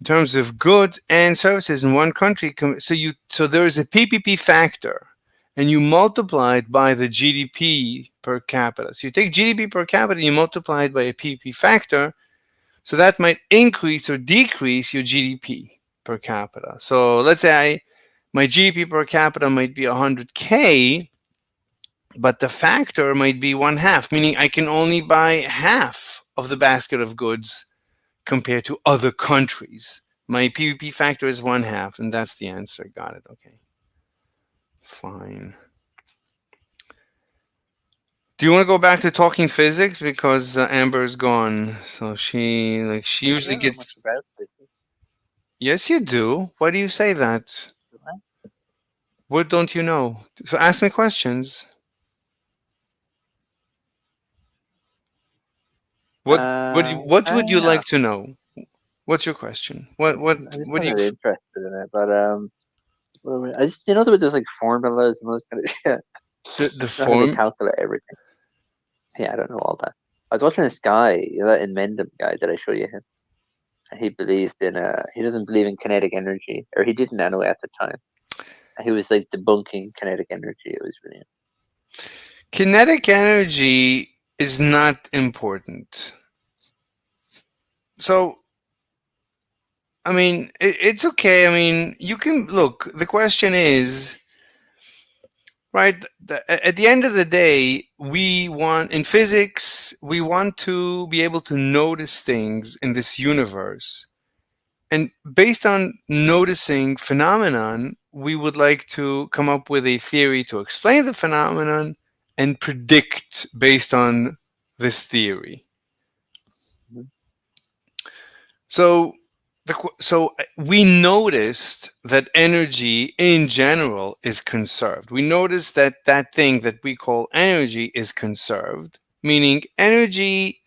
In terms of goods and services in one country. So there is a PPP factor, and you multiply it by the GDP per capita. So you take GDP per capita, you multiply it by a PPP factor. So that might increase or decrease your GDP per capita. So let's say my GDP per capita might be 100K, but the factor might be 1/2, meaning I can only buy half of the basket of goods compared to other countries. My PPP factor is 1/2, and that's the answer. Got it. Okay. Fine. Do you want to go back to talking physics, because Amber's gone? So she usually gets. Yes, you do. Why do you say that? What don't you know? So ask me questions. What would you like to know? What's your question? What I'm just do you? interested in it, but I just there was like formulas and those kind of shit. The How they form. calculate everything. Yeah, I don't know all that. I was watching this guy, that Inmendham guy. Did I show you him? He believed in he doesn't believe in kinetic energy, or he didn't anyway at the time. He was like debunking kinetic energy. It was brilliant. Kinetic energy is not important. So, I mean, it's okay. I mean, you can look. The question is, right? At the end of the day, in physics, we want to be able to notice things in this universe. And based on noticing phenomenon, we would like to come up with a theory to explain the phenomenon and predict based on this theory. So we noticed that energy in general is conserved. We noticed that thing that we call energy is conserved, meaning energy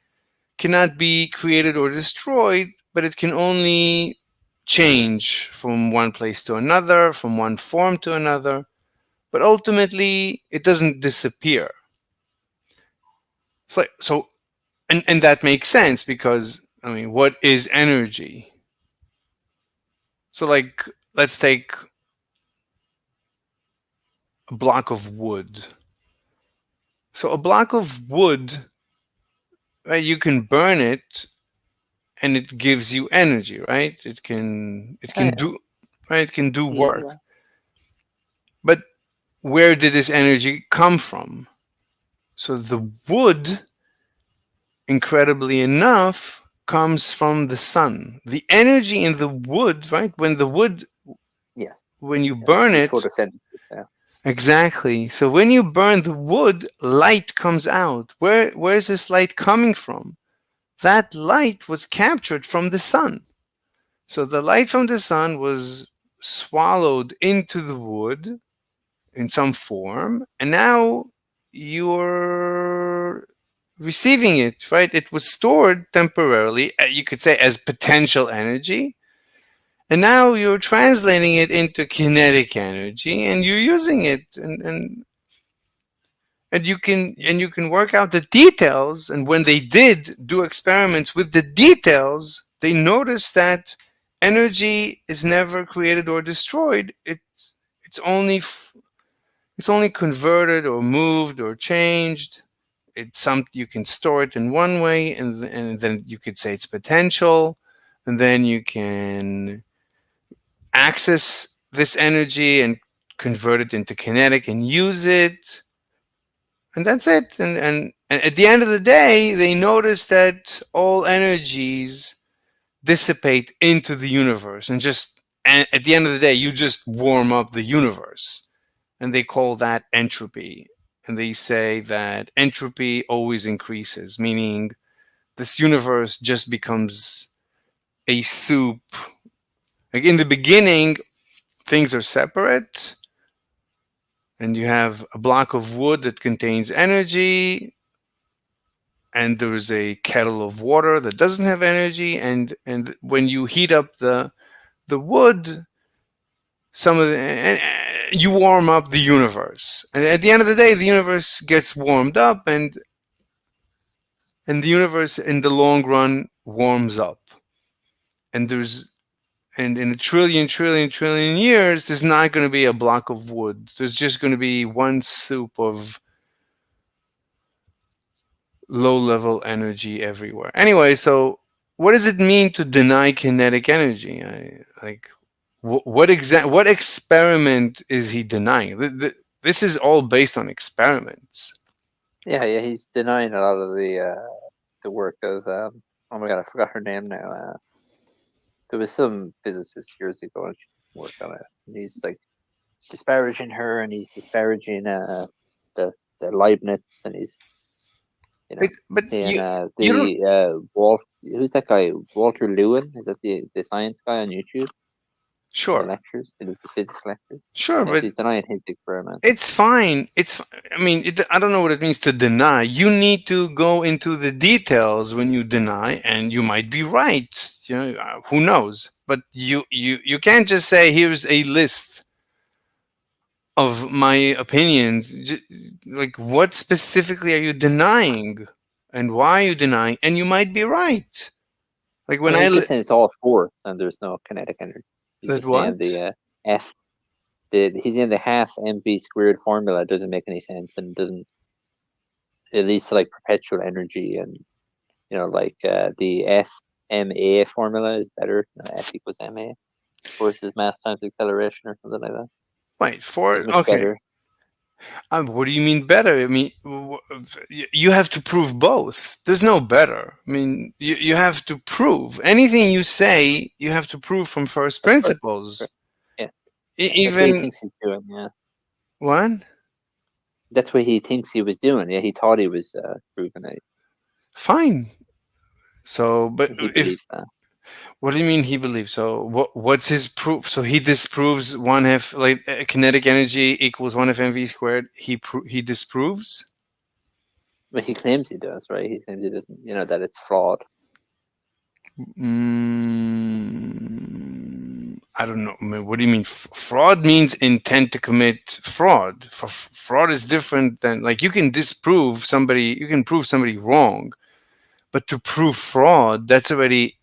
cannot be created or destroyed, but it can only change from one place to another, from one form to another, but ultimately it doesn't disappear. It's like, so, and that makes sense, because I mean, what is energy? So like, let's take a block of wood. So a block of wood, right, you can burn it and it gives you energy, right? It can do, right? It can do work. Yeah. But where did this energy come from? So the wood, incredibly enough, comes from the sun. The energy in the wood, right? When the wood, Yes. when you Yeah. burn The it, photosynthesis. Yeah. exactly. So when you burn the wood, light comes out. Where's this light coming from? That light was captured from the sun. So the light from the sun was swallowed into the wood in some form, and now you're receiving it, right? It was stored temporarily, you could say, as potential energy, and now you're translating it into kinetic energy, and you're using it, and you can work out the details. And when they did do experiments with the details, they noticed that energy is never created or destroyed. It's only it's only converted or moved or changed. It's some you can store it in one way, and then you could say it's potential, and then you can access this energy and convert it into kinetic and use it, and that's it. And at the end of the day, they notice that all energies dissipate into the universe, and at the end of the day, you just warm up the universe, and they call that entropy. And they say that entropy always increases, meaning this universe just becomes a soup. Like in the beginning, things are separate, and you have a block of wood that contains energy, and there's a kettle of water that doesn't have energy, and when you heat up the wood, some of the you warm up the universe, and at the end of the day, the universe gets warmed up, and the universe in the long run warms up, and in a trillion years, there's not going to be a block of wood. There's just going to be one soup of low level energy everywhere. Anyway, so what does it mean to deny kinetic energy? What experiment is he denying? This is all based on experiments. Yeah, he's denying a lot of the work of oh my god, I forgot her name now. There was some physicist years ago and she worked on it. And he's like disparaging her, and he's disparaging the Leibniz, and he's But saying you don't. who's that guy? Walter Lewin? Is that the science guy on YouTube? The Sure, lectures, the physics lectures. sure, Yeah, but he's denying his experiment. it's fine. I mean, I don't know what it means to deny. You need to go into the details when you deny, and you might be right. Who knows? But you can't just say, "Here's a list of my opinions." Like, what specifically are you denying, and why are you denying? And you might be right. Like when He's just saying it's all force and there's no kinetic energy. He's that just what? saying he's in the half mv squared formula doesn't make any sense, and doesn't, it leads to like perpetual energy, and like the FMA formula is better. F equals ma, force is mass times acceleration or something like that. Wait, It's much better. What do you mean better? I mean, you have to prove both. There's no better. I mean, you have to prove anything you say. You have to prove from first principles. Yeah. Even That's what he thinks he's doing. Yeah. What? That's what he thinks he was doing. Yeah, he thought he was proving it. Fine. So, but He believes that. What do you mean he believes? So what's his proof? So he disproves one half, like kinetic energy equals one half mv squared. He disproves. But he claims he does, right? He claims he doesn't. That it's flawed. I don't know. I mean, what do you mean? Fraud means intent to commit fraud. Fraud is different than, like, you can disprove somebody. You can prove somebody wrong, but to prove fraud, that's already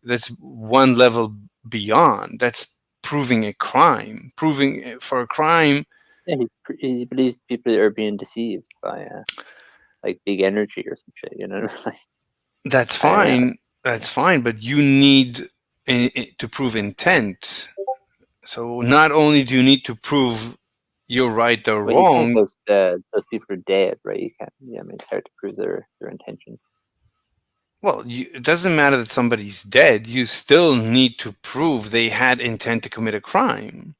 that's one level beyond. That's proving a crime. Proving for a crime. Yeah, he believes people are being deceived by like big energy or some shit. That's fine. That's fine, but you need to prove intent. So not only do you need to prove you're right or Well, you can't wrong. because those people are dead, right? You can't. Yeah, I mean, it's hard to prove their intention. Well, it doesn't matter that somebody's dead. You still need to prove they had intent to commit a crime.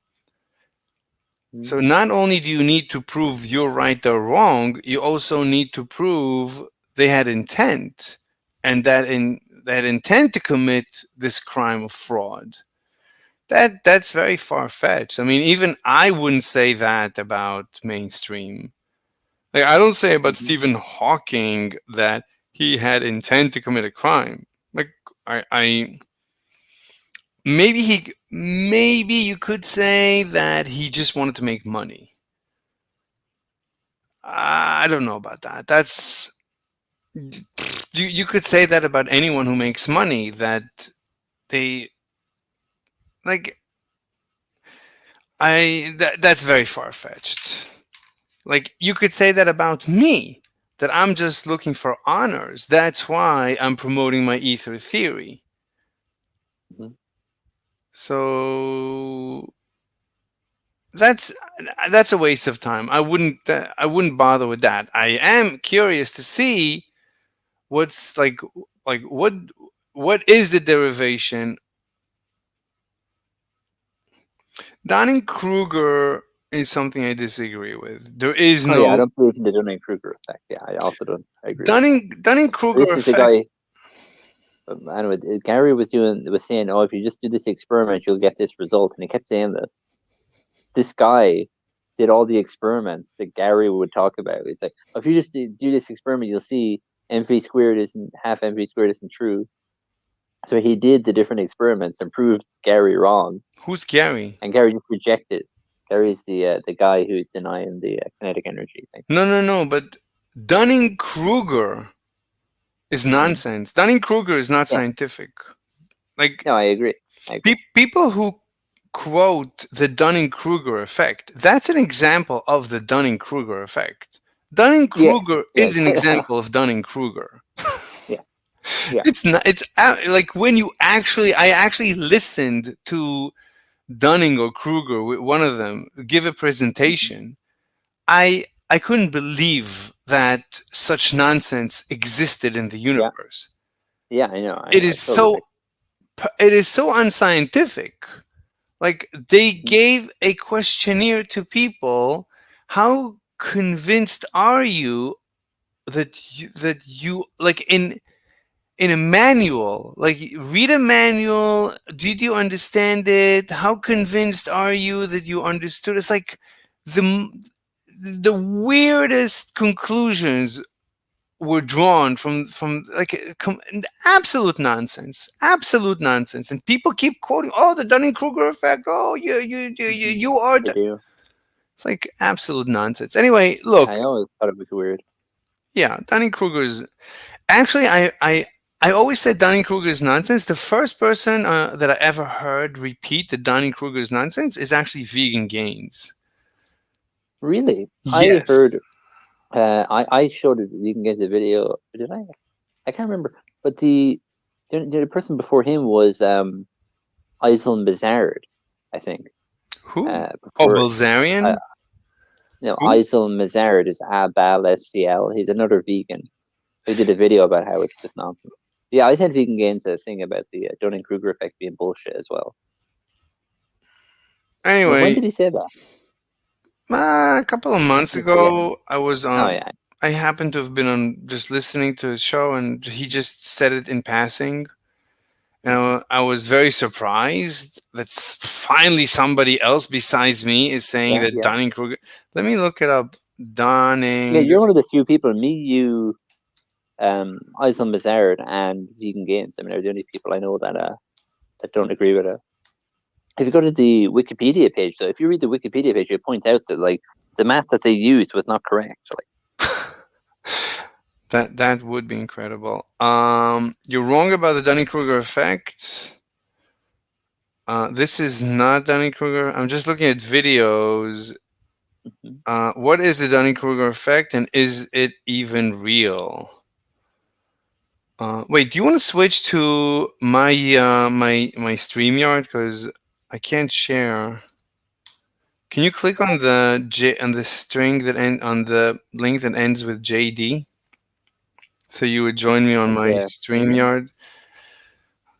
So not only do you need to prove you're right or wrong, you also need to prove they had intent, and that intent to commit this crime of fraud. That's very far fetched. I mean, even I wouldn't say that about mainstream. Like, I don't say about Mhm. Stephen Hawking that he had intent to commit a crime. Like, I maybe you could say that he just wanted to make money. I don't know about that. That's you could say that about anyone who makes money, that they like that's very far fetched. Like, you could say that about me, that I'm just looking for honors. That's why I'm promoting my ether theory. Mhm. So that's a waste of time. I wouldn't bother with that. I am curious to see what's like what is the derivation. Dunning-Kruger is something I disagree with. There is Oh yeah, I no don't believe in the Dunning-Kruger effect. Yeah, I also don't. I agree with that. Dunning-Kruger This is the effect. guy. Anyway, Gary was saying, "Oh, if you just do this experiment, you'll get this result," and he kept saying this. This guy did all the experiments that Gary would talk about. He's like, oh, if you just do this experiment, you'll see mv squared isn't half mv squared isn't true. So he did the different experiments and proved Gary wrong, Who's Gary? and Gary just rejected. Gary's the guy who's denying the kinetic energy thing. No. But Dunning-Kruger is nonsense. Dunning-Kruger is not Yeah. scientific. Like, No, I agree. people who quote the Dunning-Kruger effect, that's an example of the Dunning-Kruger effect. Dunning-Kruger Yes. is an example of Dunning-Kruger. Yeah. Yeah. It's not. Like, when I actually listened to Dunning or Kruger, one of them, give a presentation. I couldn't believe that such nonsense existed in the universe. Yeah, I know. It is so unscientific. Like, they gave a questionnaire to people. How convinced are you that you like in a manual? Like, read a manual. Did you understand it? How convinced are you that you understood? It's like the weirdest conclusions were drawn from like absolute nonsense, and people keep quoting, "Oh, the Dunning-Kruger effect. Oh, you are." They do. It's like absolute nonsense. Anyway, Yeah, look, I always thought it was weird. yeah, Dunning-Kruger is actually I always said Dunning-Kruger is nonsense. The first person that I ever heard repeat that Dunning-Kruger is nonsense is actually Vegan Gains. Really, I Yes. heard. I showed it. You can get the video. Did I? I can't remember. But the person before him was Islam Bazard, I think. Who? Before, Bilzerian? Who? Islam Mazard is Abal SCL. He's another vegan. He did a video about how it's just nonsense. Yeah, I said Vegan Games a thing about the Dunning-Kruger effect being bullshit as well. Anyway, when did he say that? A couple of months ago, I was on. Oh yeah. I happened to have been on just listening to his show, and he just said it in passing. And I was very surprised that finally somebody else besides me is saying that Dunning-Kruger. Let me look it up. Dunning. Yeah, you're one of the few people. Me, you, Islam Mazard, and Vegan Games. I mean, they're the only people I know that don't agree with it. If you go to the Wikipedia page, though, if you read the Wikipedia page, it points out that like the math that they used was not correct. That would be incredible. You're wrong about the Dunning-Kruger effect. This is not Dunning-Kruger. I'm just looking at videos. What is the Dunning-Kruger effect, and is it even real? Wait, do you want to switch to my StreamYard, because I can't share? Can you click on the string that on the link that ends with JD? So you would join me on my Yeah. StreamYard?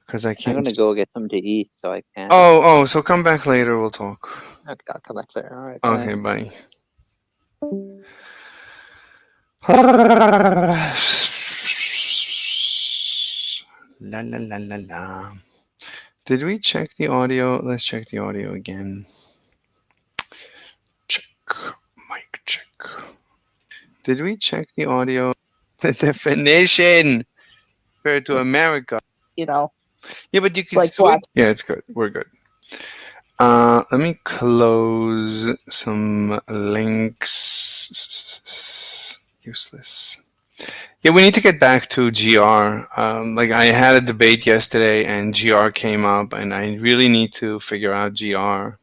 Because I I'm can't. gonna go get something to eat, so I can't. Oh, so come back later. We'll talk. Okay, I'll come back later. All right. Bye. Okay, bye. La la la la la. Did we check the audio? Let's check the audio again. Check. Mic check. Did we check the audio? The definition compared to America. You know, Yeah, but you can like switch. black. Yeah, it's good. We're good. Let me close some links. Useless. Yeah, we need to get back to GR. Like I had a debate yesterday, and GR came up, and I really need to figure out GR.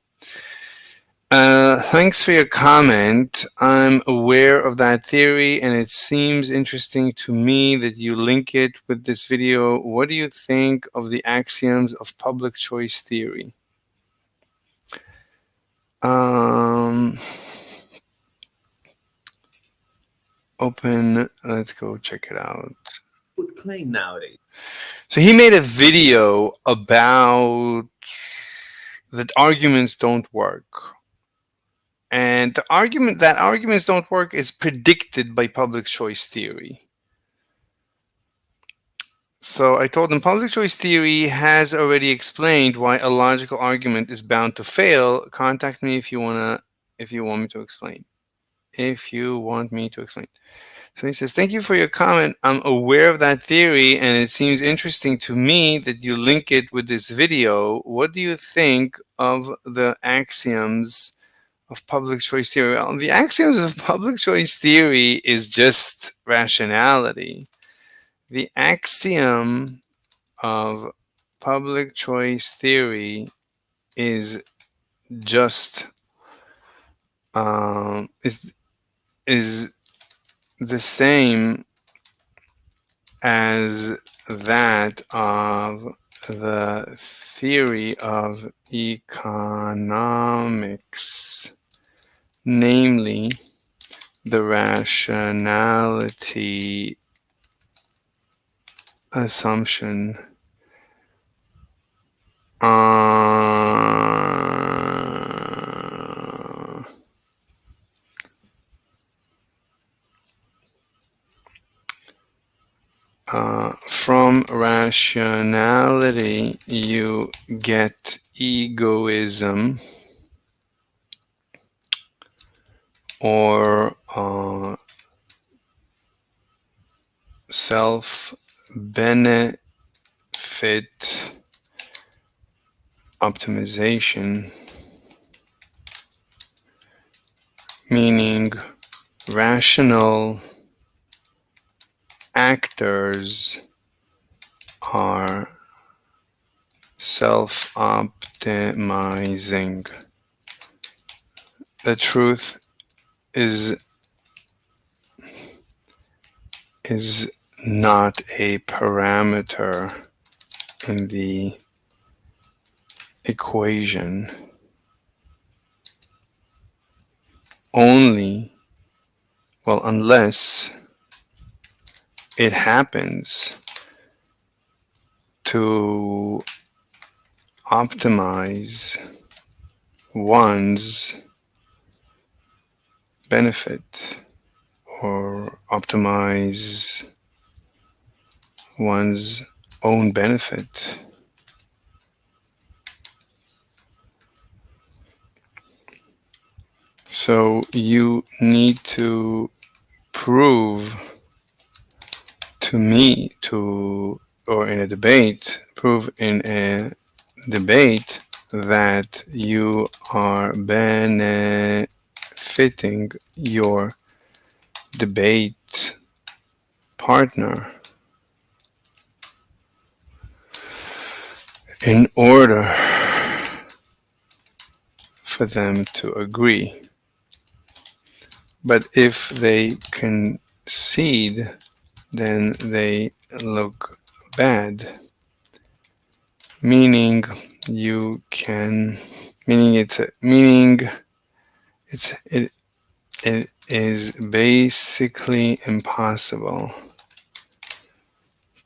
Thanks for your comment. I'm aware of that theory, and it seems interesting to me that you link it with this video. What do you think of the axioms of public choice theory? Open. Let's go check it out. Would claim nowadays. So he made a video about that arguments don't work. And the argument that arguments don't work is predicted by public choice theory. So I told him public choice theory has already explained why a logical argument is bound to fail. Contact me if you want me to explain. If you want me to explain. So he says, thank you for your comment. I'm aware of that theory, and it seems interesting to me that you link it with this video. What do you think of the axioms of public choice theory? Well, the axioms of public choice theory is just rationality. The axiom of public choice theory is just is the same as that of the theory of economics, namely the rationality assumption. From rationality, you get egoism or self-benefit optimization, meaning rational actors are self-optimizing. The truth is not a parameter in the equation. Only, well, unless it happens to optimize one's benefit or optimize one's own benefit. So you need to prove to me or in a debate, prove in a debate that you are benefiting your debate partner in order for them to agree. But if they concede, then they look bad. Meaning it is basically impossible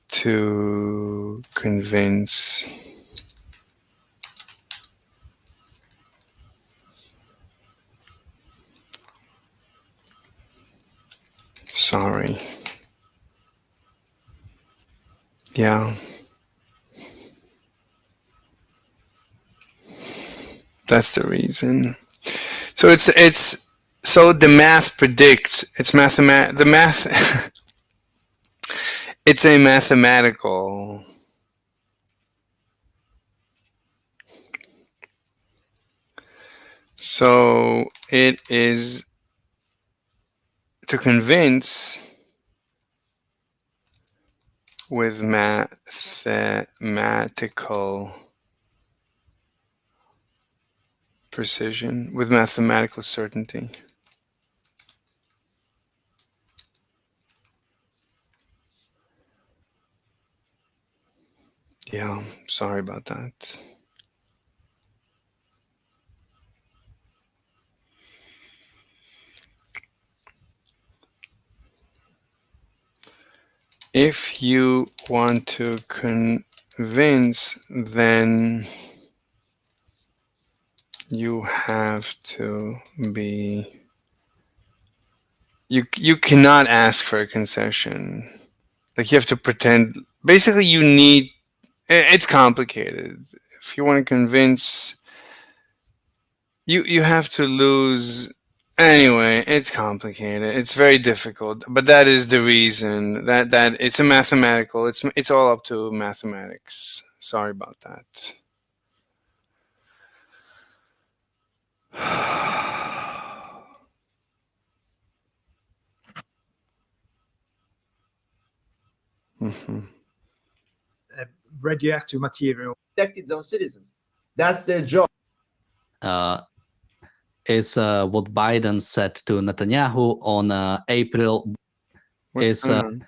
to convince sorry. Yeah. That's the reason. So it's so the math predicts it's the math it's a mathematical so it is to convince with mathematical precision, with mathematical certainty. Yeah, sorry about that. If you want to convince, then you have to be you cannot ask for a concession. Like you have to pretend basically you need it's complicated. If you want to convince you have to lose anyway, it's complicated. It's very difficult, but that is the reason that it's a mathematical. It's all up to mathematics. Sorry about that. Mhm. Radioactive material. Protect its own citizens. That's their job. Is what Biden said to Netanyahu on April. What's going on?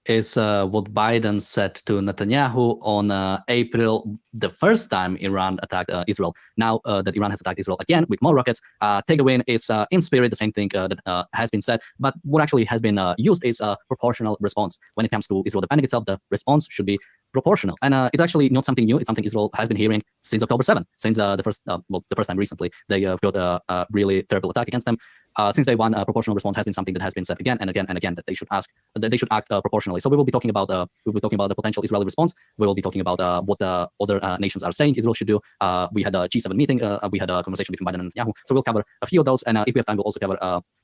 Is what Biden said to Netanyahu on April, the first time Iran attacked Israel. Now that Iran has attacked Israel again with more rockets, take a win is in spirit the same thing that has been said. But what actually has been used is a proportional response. When it comes to Israel defending itself, the response should be proportional. And it's actually not something new. It's something Israel has been hearing since October 7th, since the first time recently they got a really terrible attack against them. Since day one, proportional response has been something that has been said again and again and again that they should act proportionally. So we will be talking about the potential Israeli response. We will be talking about what the other nations are saying Israel should do. We had a G7 meeting. We had a conversation between Biden and Netanyahu. So we'll cover a few of those, and if we have time, we'll also cover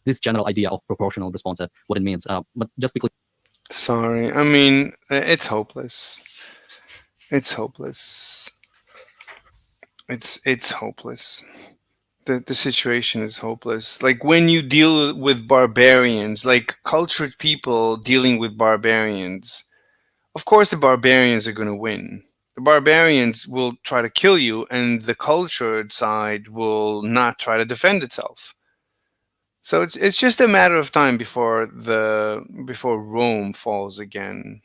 this general idea of proportional response, what it means. But just quickly. Sorry, I mean it's hopeless. It's hopeless. It's hopeless. The situation is hopeless. Like when you deal with barbarians, like cultured people dealing with barbarians, of course the barbarians are going to win. The barbarians will try to kill you, and the cultured side will not try to defend itself. So it's just a matter of time before Rome falls again.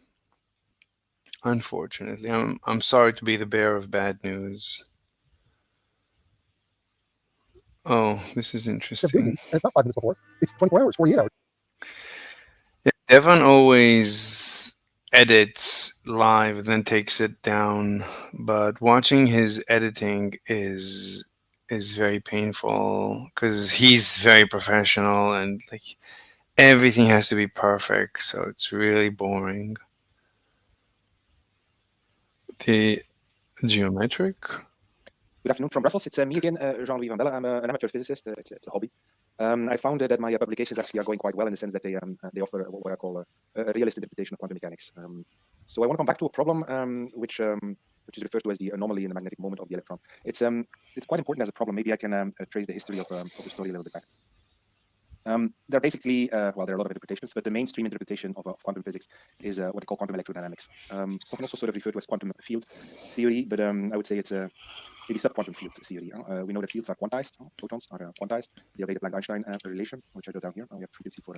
Unfortunately, I'm sorry to be the bearer of bad news. Oh, this is interesting. It's not 5 minutes before. It's 24 hours, 48 hours. Yeah, Devon always edits live and then takes it down, but watching his editing is very painful because he's very professional and like everything has to be perfect, so it's really boring. The geometric. Good afternoon from Brussels. It's me again, Jean-Louis Van Belle. I'm an amateur physicist. It's a hobby. I found that my publications actually are going quite well in the sense that they offer what I call a realist interpretation of quantum mechanics. So I want to come back to a problem which is referred to as the anomaly in the magnetic moment of the electron. It's quite important as a problem. Maybe I can trace the history of the story a little bit back. There are basically, there are a lot of interpretations, but the mainstream interpretation of quantum physics is what they call quantum electrodynamics. Often also sort of referred to as quantum field theory, but I would say it's maybe subquantum field theory. We know that fields are quantized. Photons are quantized. They obey the Planck-Einstein relation, which I wrote down here. We have frequency for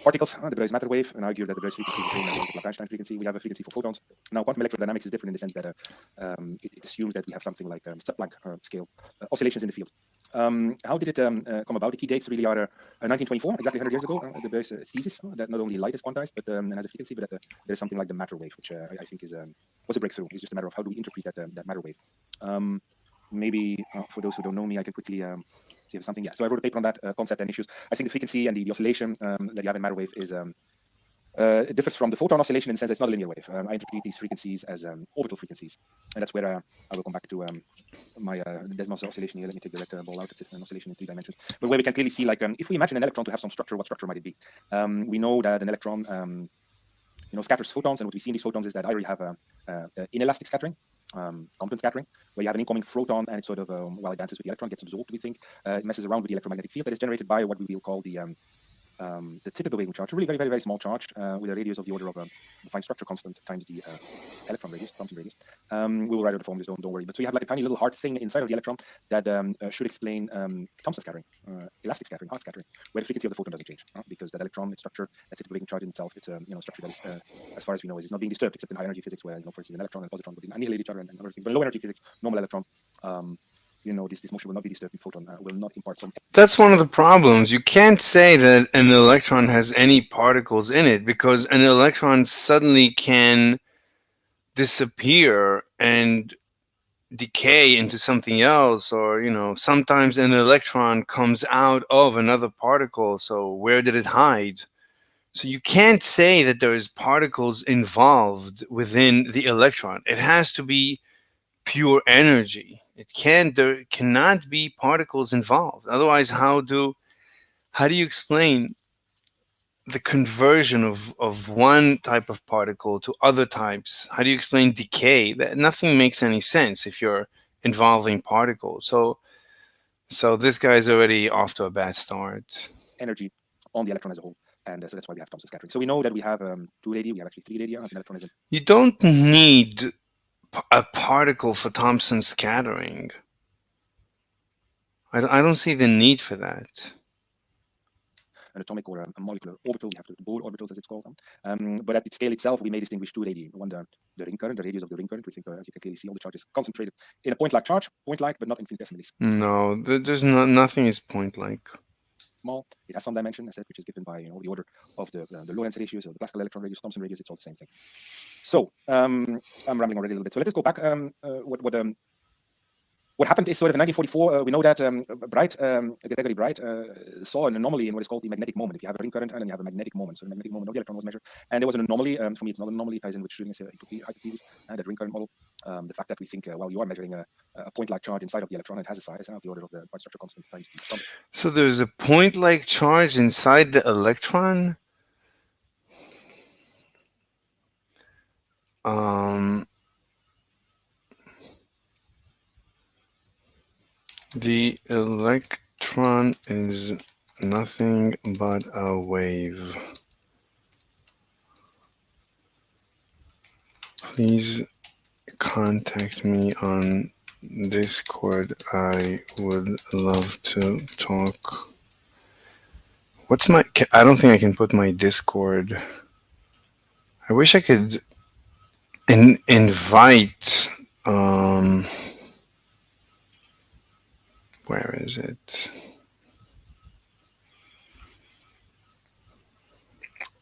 particles, the Breuer matter wave, and I argue that the Breuer frequency is the same as the Planck-Einstein frequency. We have a frequency for photons. Now, quantum electrodynamics is different in the sense that it assumes that we have something like sub-Planck scale oscillations in the field. How did it come about? The key dates really are 1924, exactly 100 years ago. The Breuer's thesis that not only light is quantized but and has a frequency, but that there is something like the matter wave, which I think was a breakthrough. It's just a matter of how do we interpret that matter wave. Maybe for those who don't know me, I can quickly give something. Yeah, so I wrote a paper on that concept and issues. I think the frequency and the oscillation that you have in matter wave is it differs from the photon oscillation in the sense that it's not a linear wave. I interpret these frequencies as orbital frequencies, and that's where I will come back to my Desmos oscillation here. Let me take the red ball out. It's an oscillation in 3 dimensions, but where we can clearly see, like, if we imagine an electron to have some structure, what structure might it be? We know that an electron scatters photons, and what we see in these photons is that either you have inelastic scattering, complement scattering, where you have an incoming photon and it sort of, while it dances with the electron, gets absorbed, we think, it messes around with the electromagnetic field that is generated by what we will call the tip of the waving charge, a really very, very, very small charge with a radius of the order of the fine structure constant times the electron radius, Thomson radius. We will write out the formulas, don't worry. But so you have like a tiny little hard thing inside of the electron that should explain Thomson scattering, elastic scattering, hard scattering, where the frequency of the photon doesn't change, because that electron, its structure, that tip of the waving charge in itself, it's a structure that is, as far as we know, is not being disturbed, except in high energy physics, where for instance an electron and a positron would annihilate each other and other things. But in low energy physics, normal electron, this motion will not be disturbed. The photon will not impart some. That's one of the problems. You can't say that an electron has any particles in it, because an electron suddenly can disappear and decay into something else, or sometimes an electron comes out of another particle, so where did it hide? So you can't say that there is particles involved within the electron. It has to be pure energy. There cannot be particles involved. Otherwise, how do you explain the conversion of one type of particle to other types? How do you explain decay? Nothing makes any sense if you're involving particles. So this guy's already off to a bad start. Energy on the electron as a whole. And so that's why we have Thomson scattering. So we know that we have 2 radii, we have actually 3 radii, an electron is You don't need a particle for Thomson scattering. I don't see the need for that. An atomic or a molecular orbital. We have the Bohr orbitals, as it's called. But at the scale itself, we may distinguish 2 radii. One, the ring current, the radius of the ring current. We think, as you can clearly see, all the charge is concentrated in a point-like charge, point-like, but not infinitesimally No, there's nothing is point-like. small. It has some dimension, as I said, which is given by the order of the Lorentz ratios, or the classical electron radius, Thomson radius. It's all the same thing. So I'm rambling already a little bit. So let us go back. What happened is sort of in 1944, we know that Gregory Bright saw an anomaly in what is called the magnetic moment. If you have a ring current and then you have a magnetic moment, so the magnetic moment of the electron was measured, and there was an anomaly. For me, it's not an anomaly. It ties in with Schrödinger's hypothesis and that ring current model. The fact that we think, you are measuring a point-like charge inside of the electron, it has a size of the order of the point structure constant times the sum. So there's a point-like charge inside the electron? The electron is nothing but a wave. Please contact me on Discord. I would love to talk. I don't think I can put my Discord. I wish I could invite. Where is it?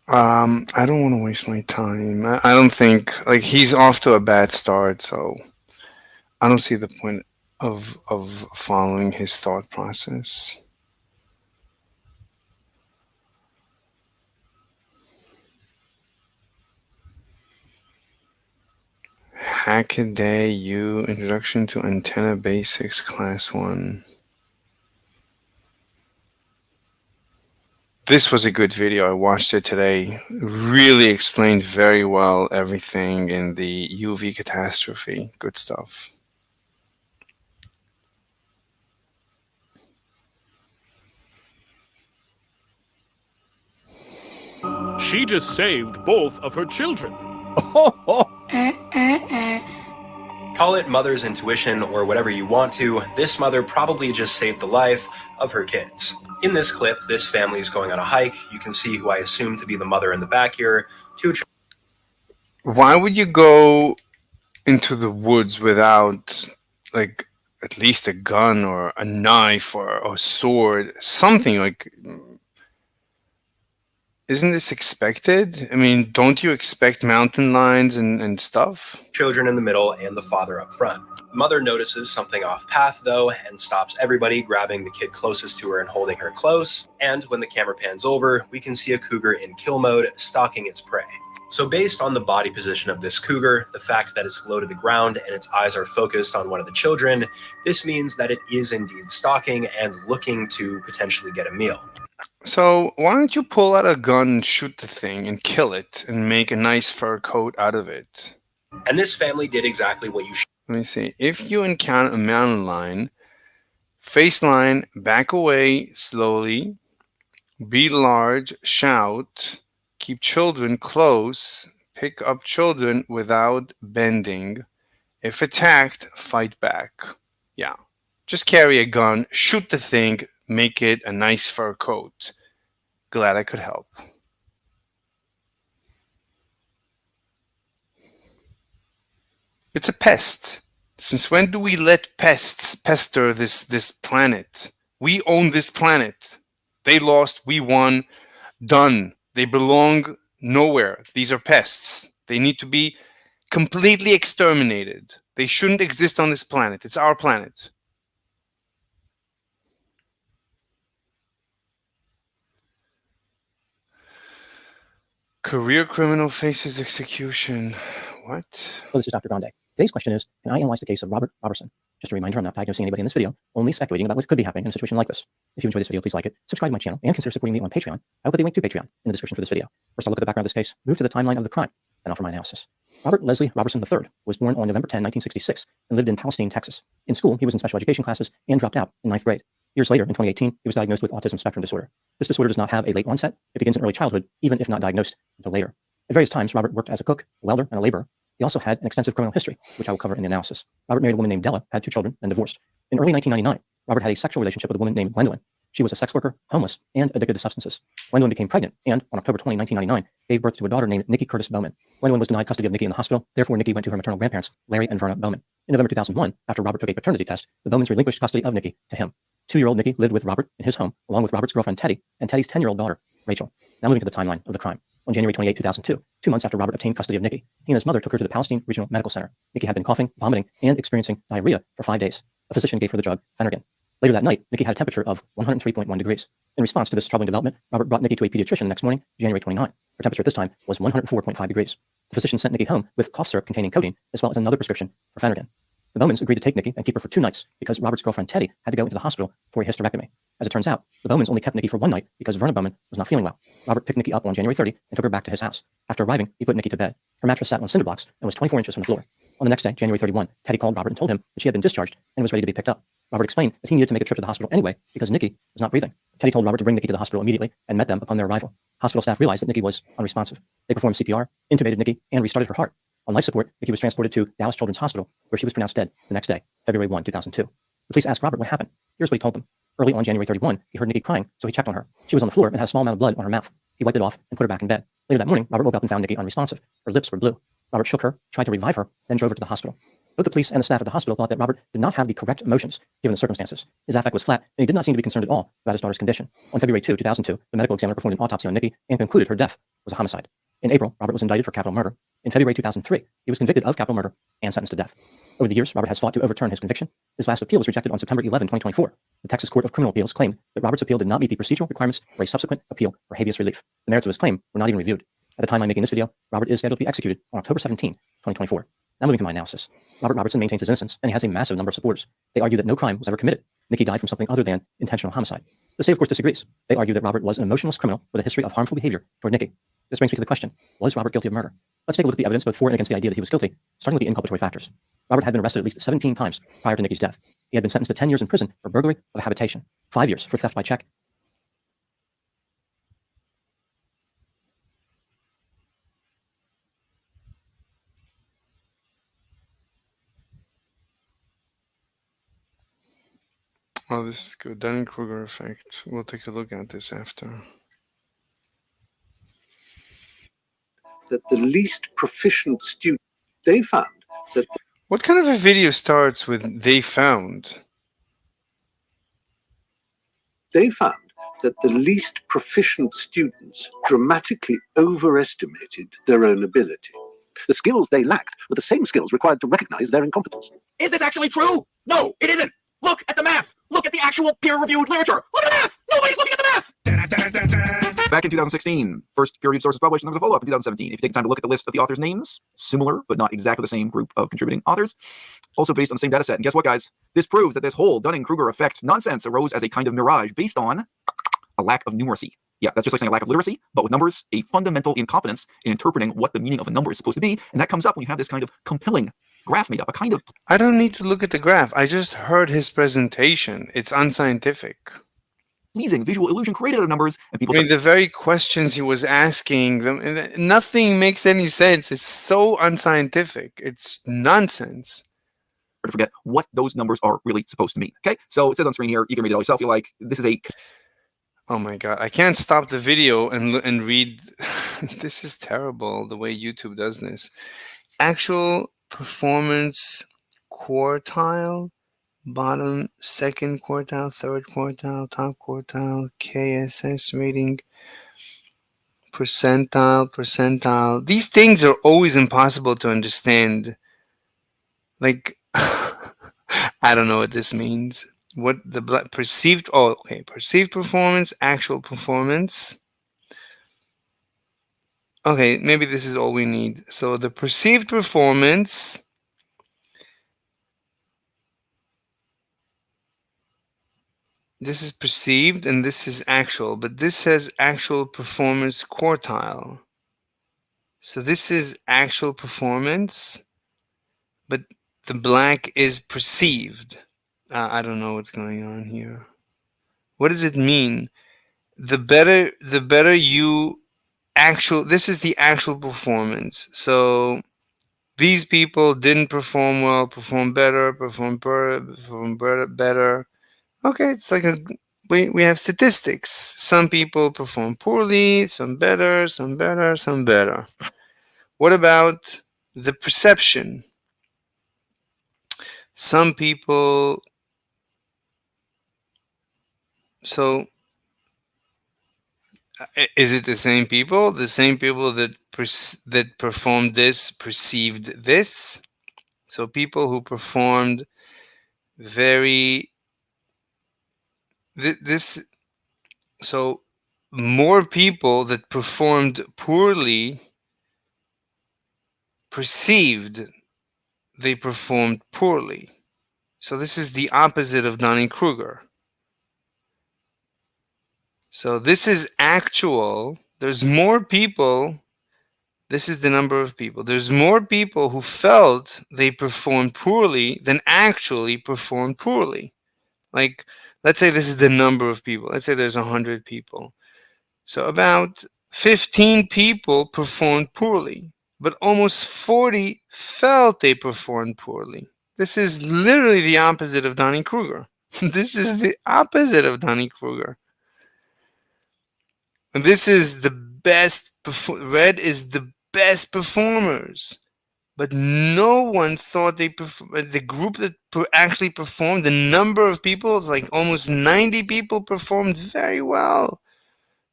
I don't want to waste my time. I don't think, he's off to a bad start, so I don't see the point of following his thought process. Hackaday U, Introduction to Antenna Basics, Class 1. This was a good video. I watched it today. Really explained very well everything in the UV catastrophe. Good stuff. She just saved both of her children. Call it mother's intuition or whatever you want to, this mother probably just saved the life of her kids. In this clip, this family is going on a hike. You can see who I assume to be the mother in the back here. Why would you go into the woods without, like, at least a gun or a knife or a sword, something like? Isn't this expected? I mean, don't you expect mountain lions and stuff? Children in the middle and the father up front. Mother notices something off path though and stops everybody, grabbing the kid closest to her and holding her close. And when the camera pans over, we can see a cougar in kill mode stalking its prey. So based on the body position of this cougar, the fact that it's low to the ground and its eyes are focused on one of the children, this means that it is indeed stalking and looking to potentially get a meal. So why don't you pull out a gun and shoot the thing and kill it and make a nice fur coat out of it? And this family did exactly what you should. Let me see. If you encounter a mountain lion, face line, back away slowly, be large, shout, keep children close, pick up children without bending. If attacked, fight back. Yeah. Just carry a gun, shoot the thing, make it a nice fur coat. Glad I could help. It's a pest. Since when do we let pests pester this planet? We own this planet. They lost, we won. Done. They belong nowhere. These are pests. They need to be completely exterminated. They shouldn't exist on this planet. It's our planet. Career criminal faces execution. What? Hello, this is Dr. Grande. Today's question is, can I analyze the case of Robert Robertson? Just a reminder, I'm not diagnosing anybody in this video, only speculating about what could be happening in a situation like this. If you enjoyed this video, please like it, subscribe to my channel, and consider supporting me on Patreon. I will put the link to Patreon in the description for this video. First, I'll look at the background of this case, move to the timeline of the crime, then offer my analysis. Robert Leslie Robertson III was born on November 10, 1966, and lived in Palestine, Texas. In school, he was in special education classes and dropped out in 9th grade. Years later, in 2018, he was diagnosed with autism spectrum disorder. This disorder does not have a late onset. It begins in early childhood, even if not diagnosed until later. At various times, Robert worked as a cook, a welder, and a laborer. He also had an extensive criminal history, which I will cover in the analysis. Robert married a woman named Della, had 2 children, then divorced. In early 1999, Robert had a sexual relationship with a woman named Gwendolyn. She was a sex worker, homeless, and addicted to substances. Gwendolyn became pregnant and, on October 20, 1999, gave birth to a daughter named Nikki Curtis Bowman. Gwendolyn was denied custody of Nikki in the hospital, therefore Nikki went to her maternal grandparents, Larry and Verna Bowman. In November 2001, after Robert took a paternity test, the Bowmans relinquished custody of Nikki to him. 2-year-old Nikki lived with Robert in his home, along with Robert's girlfriend Teddy and Teddy's 10-year-old daughter, Rachel. Now moving to the timeline of the crime. On January 28, 2002, 2 months after Robert obtained custody of Nikki, he and his mother took her to the Palestine Regional Medical Center. Nikki had been coughing, vomiting, and experiencing diarrhea for 5 days. A physician gave her the drug Phenergan. Later that night, Nikki had a temperature of 103.1 degrees. In response to this troubling development, Robert brought Nikki to a pediatrician the next morning, January 29. Her temperature at this time was 104.5 degrees. The physician sent Nikki home with cough syrup containing codeine, as well as another prescription for Phenergan. The Bowmans agreed to take Nikki and keep her for 2 nights because Robert's girlfriend Teddy had to go into the hospital for a hysterectomy. As it turns out, the Bowmans only kept Nikki for 1 night because Verna Bowman was not feeling well. Robert picked Nikki up on January 30 and took her back to his house. After arriving, he put Nikki to bed. Her mattress sat on cinder blocks and was 24 inches from the floor. On the next day, January 31, Teddy called Robert and told him that she had been discharged and was ready to be picked up. Robert explained that he needed to make a trip to the hospital anyway because Nikki was not breathing. Teddy told Robert to bring Nikki to the hospital immediately and met them upon their arrival. Hospital staff realized that Nikki was unresponsive. They performed CPR, intubated Nikki, and restarted her heart. On life support, Nikki was transported to Dallas Children's Hospital, where she was pronounced dead the next day, February 1, 2002. The police asked Robert what happened. Here's what he told them. Early on January 31, he heard Nikki crying, so he checked on her. She was on the floor and had a small amount of blood on her mouth. He wiped it off and put her back in bed. Later that morning, Robert woke up and found Nikki unresponsive. Her lips were blue. Robert shook her, tried to revive her, then drove her to the hospital. Both the police and the staff at the hospital thought that Robert did not have the correct emotions, given the circumstances. His affect was flat, and he did not seem to be concerned at all about his daughter's condition. On February 2, 2002, the medical examiner performed an autopsy on Nikki and concluded her death was a homicide. In April, Robert was indicted for capital murder. In February 2003, he was convicted of capital murder and sentenced to death. Over the years, Robert has fought to overturn his conviction. His last appeal was rejected on September 11, 2024. The Texas Court of Criminal Appeals claimed that Robert's appeal did not meet the procedural requirements for a subsequent appeal for habeas relief. The merits of his claim were not even reviewed. At the time I'm making this video, Robert is scheduled to be executed on October 17, 2024. Now moving to my analysis. Robert Robertson maintains his innocence, and he has a massive number of supporters. They argue that no crime was ever committed. Nikki died from something other than intentional homicide. The state, of course, disagrees. They argue that Robert was an emotionless criminal with a history of harmful behavior toward Nikki. This brings me to the question, was Robert guilty of murder? Let's take a look at the evidence both for and against the idea that he was guilty, starting with the inculpatory factors. Robert had been arrested at least 17 times prior to Nikki's death. He had been sentenced to 10 years in prison for burglary of a habitation, 5 years for theft by check, Oh, this is good. Dunning-Kruger effect. We'll take a look at this after. That the least proficient student, they found that What kind of a video starts with "they found"? that the least proficient students dramatically overestimated their own ability. The skills they lacked were the same skills required to recognize their incompetence. Is this actually true? No, it isn't. Look at the math. Look at the actual peer-reviewed literature. Look at the math. Nobody's looking at the math. Back in 2016, first peer-reviewed sources published, and there was a follow-up in 2017. If you take the time to look at the list of the authors' names, similar but not exactly the same group of contributing authors, also based on the same data set. And guess what, guys? This proves that this whole Dunning-Kruger effect nonsense arose as a kind of mirage based on a lack of numeracy. Yeah, that's just like saying a lack of literacy, but with numbers, a fundamental incompetence in interpreting what the meaning of a number is supposed to be. And that comes up when you have this kind of compelling graph made up, a kind of... I don't need to look at the graph. I just heard his presentation. It's unscientific. pleasing visual illusion created out of numbers, and people... I mean, the very questions he was asking, them, nothing makes any sense. It's so unscientific. It's nonsense. To forget what those numbers are really supposed to mean. Okay, so it says on screen here, you can read it all yourself. You're like, this is a... Oh my god, I can't stop the video and read. This is terrible, the way YouTube does this. Actual performance quartile, bottom, second quartile, third quartile, top quartile, KSS rating, percentile. These things are always impossible to understand. Like, I don't know what this means. What the perceived, perceived performance, actual performance. Okay, maybe this is all we need. So the perceived performance this is perceived and this is actual, but this has actual performance quartile. So this is actual performance, but the black is perceived. I don't know what's going on here. What does it mean? The better you this is the actual performance. So these people didn't perform well, perform better, perform better. Okay, it's like we have statistics. Some people perform poorly, some better, some better, some better. What about the perception? Some people... So, is it the same people? The same people that performed this perceived this? So people who performed so more people that performed poorly perceived they performed poorly. So this is the opposite of Dunning-Kruger. So this is actual. There's more people. This is the number of people. There's more people who felt they performed poorly than actually performed poorly. Like, let's say this is the number of people. Let's say there's 100 people. So about 15 people performed poorly, but almost 40 felt they performed poorly. This is literally the opposite of Dunning-Kruger. This is the opposite of Dunning-Kruger. And this is the best, red is the best performers. But no one thought the group that actually performed, the number of people, like almost 90 people performed very well.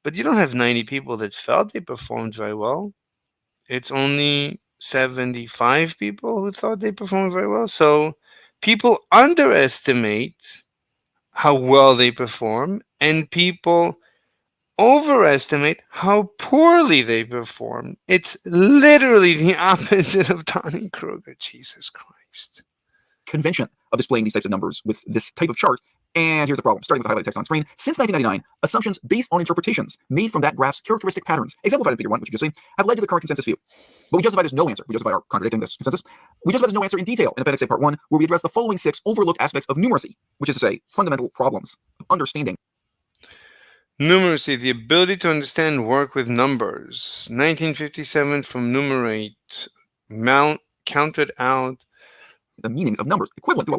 But you don't have 90 people that felt they performed very well. It's only 75 people who thought they performed very well. So people underestimate how well they perform, and people overestimate how poorly they perform. It's literally the opposite of Dunning-Kruger. Jesus Christ. Convention of displaying these types of numbers with this type of chart. And here's the problem, starting with the highlighted text on screen. Since 1999, assumptions based on interpretations made from that graph's characteristic patterns, exemplified in figure 1, which you just seen, have led to the current consensus view. But we justify there's no answer. We justify our contradicting this consensus. We justify there's no answer in detail in Appendix A Part 1, where we address the following 6 overlooked aspects of numeracy, which is to say, fundamental problems of understanding. Numeracy, the ability to understand and work with numbers. 1957 from Numerate, counted out. The meanings of numbers, equivalent to a...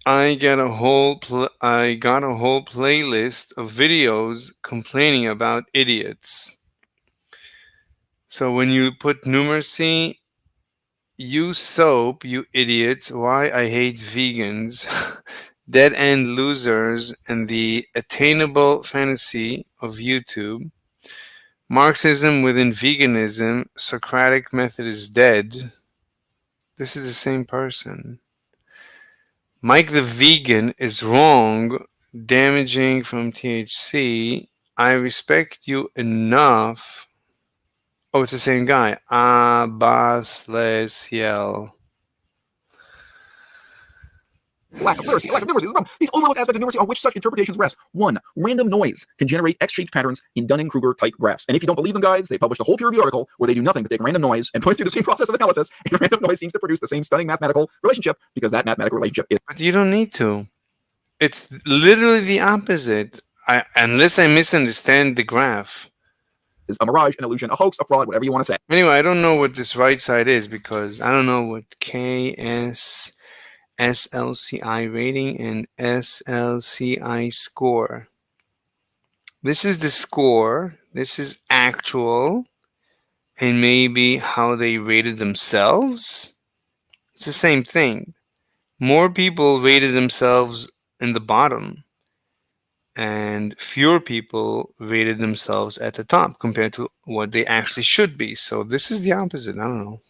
I got a whole playlist of videos complaining about idiots. So when you put numeracy, you soap, you idiots, why I hate vegans, dead end losers, and the attainable fantasy of YouTube, Marxism within veganism, Socratic method is dead. This is the same person. Mike the vegan is wrong, damaging from THC. I respect you enough. Oh, it's the same guy. Abbas Lesiel. Lack of literacy. Lack of numeracy is the problem. These overlooked aspects of numeracy on which such interpretations rest. 1. Random noise can generate X-shaped patterns in Dunning-Kruger type graphs. And if you don't believe them, guys, they published a whole peer-reviewed article where they do nothing but take random noise and put it through the same process of analysis, and random noise seems to produce the same stunning mathematical relationship because that mathematical relationship is... But you don't need to. It's literally the opposite. Unless I misunderstand the graph. Is a mirage, an illusion, a hoax, a fraud, whatever you want to say. Anyway, I don't know what this right side is because I don't know what SLCI rating and SLCI score. This is the score. This is actual. And maybe how they rated themselves. It's the same thing. More people rated themselves in the bottom. And fewer people rated themselves at the top compared to what they actually should be. So this is the opposite. I don't know.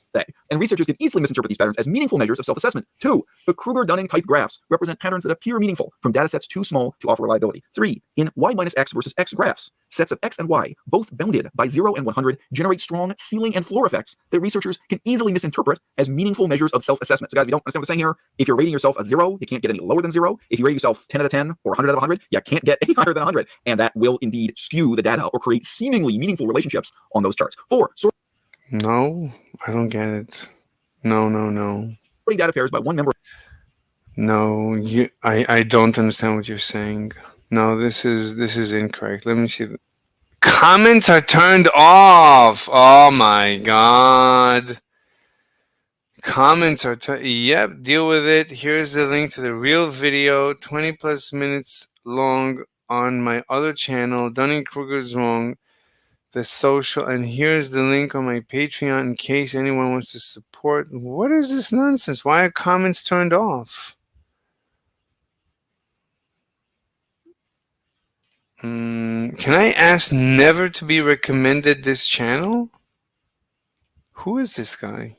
And researchers can easily misinterpret these patterns as meaningful measures of self-assessment. 2. The Kruger-Dunning type graphs represent patterns that appear meaningful from datasets too small to offer reliability. 3. In y minus x versus x graphs, sets of x and y, both bounded by 0 and 100, generate strong ceiling and floor effects that researchers can easily misinterpret as meaningful measures of self-assessment. So guys, if you don't understand what I'm saying here, if you're rating yourself a 0, you can't get any lower than 0. If you rate yourself 10 out of 10 or 100 out of 100, you can't get any higher than 100. And that will indeed skew the data or create seemingly meaningful relationships on those charts. 4. No, I don't get it. No. Sorting data pairs by one member. No, I don't understand what you're saying. No, this is incorrect. Let me see. Comments are turned off. Oh my god. Comments are yep, deal with it. Here's the link to the real video, 20 plus minutes long on my other channel, Dunning-Kruger's Wrong. The social, and here's the link on my Patreon in case anyone wants to support. What is this nonsense? Why are comments turned off? Can I ask never to be recommended this channel? Who is this guy?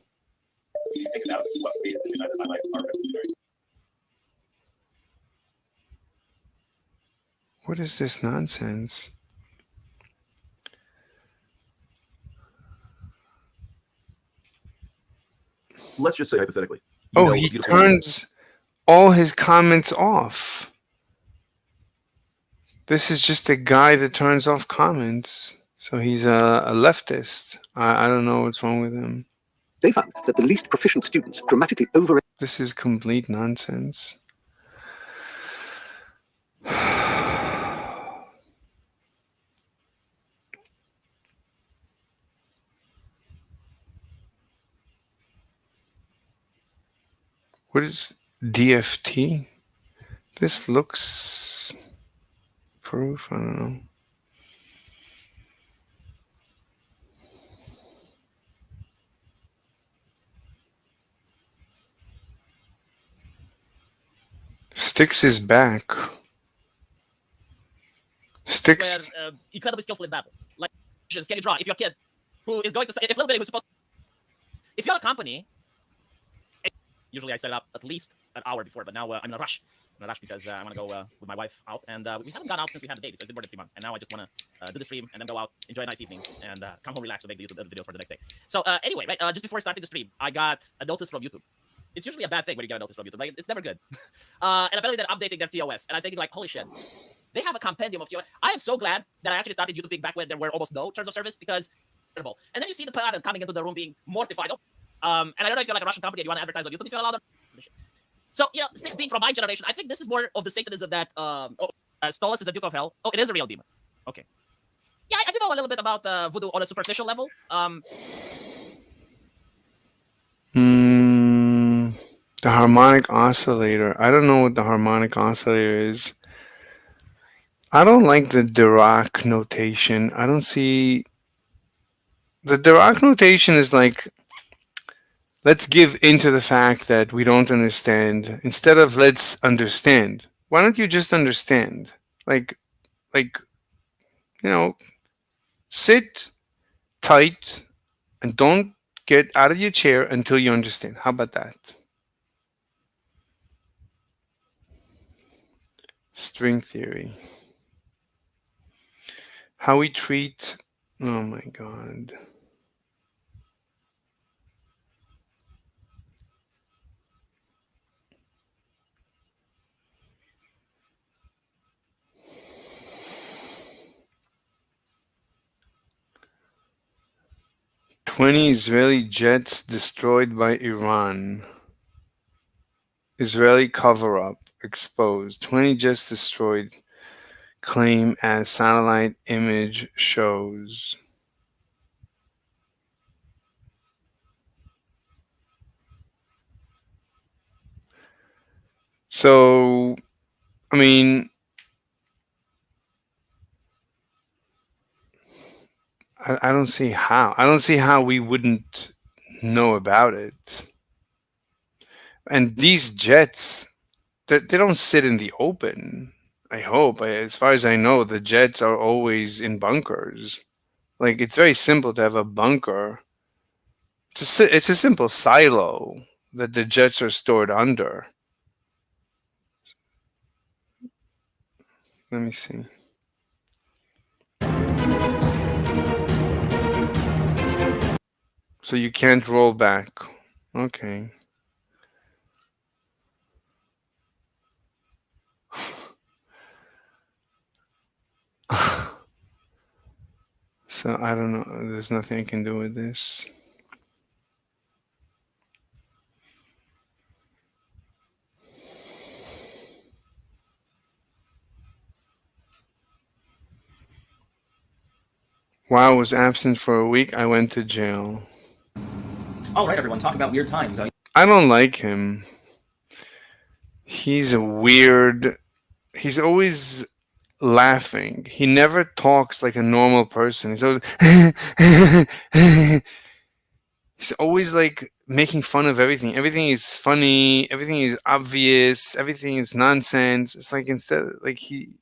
What is this nonsense? Let's just say hypothetically. Oh, he turns all his comments off. This is just a guy that turns off comments. So he's a leftist. I don't know what's wrong with him. They found that the least proficient students dramatically This is complete nonsense. What is DFT? This looks proof. I don't know. Sticks is back. Sticks. Where incredibly skillful in battle. Like, can you draw? If your kid who is going to say, if Little Bitty who's supposed to, if you're a company, usually I set it up at least an hour before, but now I'm in a rush. I'm in a rush because I want to go with my wife out, and we haven't gone out since we had the baby, so it's been more than 3 months. And now I just want to do the stream and then go out, enjoy a nice evening, and come home, relax, and make the YouTube videos for the next day. So anyway, right, just before starting the stream, I got a notice from YouTube. It's usually a bad thing when you get a notice from YouTube. Like, it's never good. And apparently they're updating their TOS, and I'm thinking like, holy shit. They have a compendium of TOS. I am so glad that I actually started YouTube being back when there were almost no terms of service because and then you see the pattern coming into the room being mortified. And I don't know if you're like a Russian company and you want to advertise on YouTube if you're allowed. So, you know, Sticks being from my generation, I think this is more of the Satanism that Stolas is a Duke of Hell. Oh, it is a real demon. Okay. Yeah, I do know a little bit about voodoo on a superficial level. The harmonic oscillator. I don't know what the harmonic oscillator is. I don't like the Dirac notation. I don't see... The Dirac notation is like, let's give into the fact that we don't understand, instead of let's understand. Why don't you just understand? Like, sit tight and don't get out of your chair until you understand. How about that? String theory. How we treat... Oh my God. "20 Israeli jets destroyed by Iran. Israeli cover-up exposed. 20 jets destroyed. Claim as satellite image shows." So, I mean, I don't see how. I don't see how we wouldn't know about it. And these jets, they don't sit in the open. I hope. As far as I know, the jets are always in bunkers. Like, it's very simple to have a bunker. It's a simple silo that the jets are stored under. Let me see. So you can't roll back. Okay. So I don't know. There's nothing I can do with this. While I was absent for a week, I went to jail. All right, everyone, talk about weird times. I don't like him. He's a weird... He's always laughing. He never talks like a normal person. He's always... He's always like making fun of everything. Everything is funny. Everything is obvious. Everything is nonsense. It's like instead... Like he...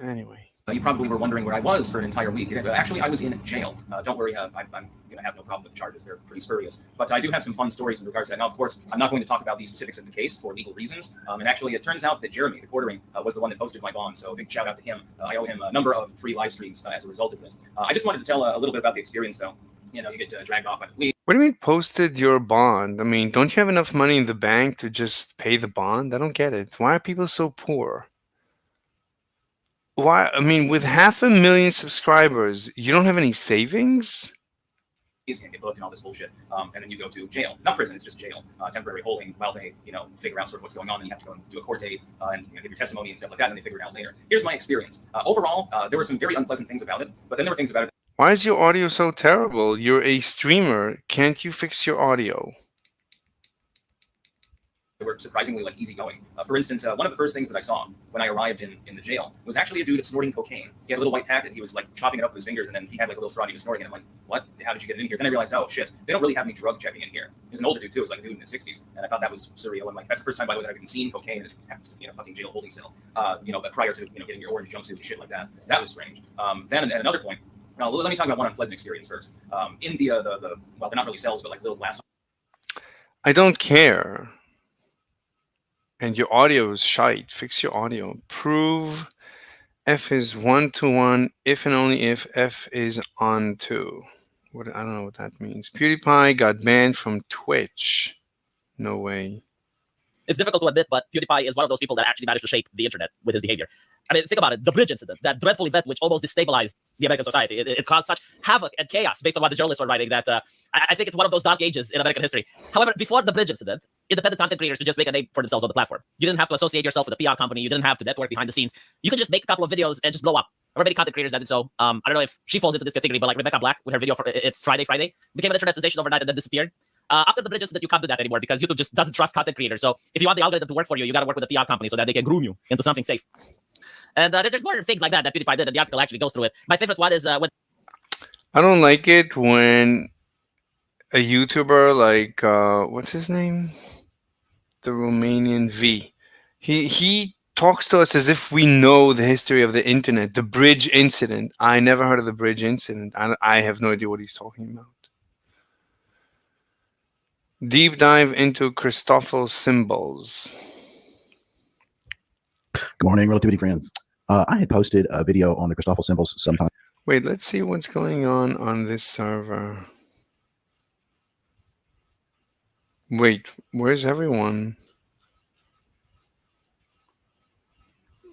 Anyway. You probably were wondering where I was for an entire week. Actually, I was in jail. Don't worry, I'm going to have no problem with the charges. They're pretty spurious. But I do have some fun stories in regards to that. Now, of course, I'm not going to talk about the specifics of the case for legal reasons. And actually, it turns out that Jeremy, the quartering, was the one that posted my bond. So big shout out to him. I owe him a number of free live streams as a result of this. I just wanted to tell a little bit about the experience, though. You get dragged off on a week. What do you mean posted your bond? I mean, don't you have enough money in the bank to just pay the bond? I don't get it. Why are people so poor? Why? I mean, with 500,000 subscribers, you don't have any savings? He's going to get booked and all this bullshit. And then you go to jail. Not prison, it's just jail. Temporary holding while they, figure out sort of what's going on. And you have to go and do a court date and give your testimony and stuff like that. And they figure it out later. Here's my experience. Overall, there were some very unpleasant things about it. But then there were things about it. Why is your audio so terrible? You're a streamer. Can't you fix your audio? They were surprisingly easygoing. For instance, one of the first things that I saw when I arrived in the jail was actually a dude snorting cocaine. He had a little white packet. He was chopping it up with his fingers, and then he had a little straw. And he was snorting it. I'm like, what? How did you get it in here? Then I realized, oh shit, they don't really have any drug checking in here. He was an older dude too. It was like a dude in his 60s, and I thought that was surreal. And that's the first time, by the way, that I've even seen cocaine. And it happens to be in a fucking jail holding cell. But prior to getting your orange jumpsuit and shit like that, that was strange. Then at another point, let me talk about one unpleasant experience first. In the well, they're not really cells, but little glass. I don't care. And your audio is shite. Fix your audio. Prove F is 1 to 1 if and only if F is on 2. I don't know what that means. PewDiePie got banned from Twitch. No way. It's difficult to admit, but PewDiePie is one of those people that actually managed to shape the internet with his behavior. I mean, think about it. The bridge incident, that dreadful event which almost destabilized the American society. It caused such havoc and chaos based on what the journalists were writing that I think it's one of those dark ages in American history. However, before the bridge incident, independent content creators could just make a name for themselves on the platform. You didn't have to associate yourself with a PR company. You didn't have to network behind the scenes. You could just make a couple of videos and just blow up. There were many content creators that did so. I don't know if she falls into this category, but Rebecca Black with her video for It's Friday became an internet sensation overnight and then disappeared. After the bridges that you can't do that anymore because YouTube just doesn't trust content creators. So if you want the algorithm to work for you, you got to work with a PR company so that they can groom you into something safe. And there's more things like that PewDiePie did, and the article actually goes through it. My favorite one is when I don't like it when a YouTuber like what's his name, the Romanian V, he talks to us as if we know the history of the internet. The bridge incident. I never heard of the bridge incident. I have no idea what he's talking about. Deep dive into Christoffel symbols. Good morning, Relativity friends. I had posted a video on the Christoffel symbols sometime. Wait, let's see what's going on this server. Wait, where's everyone?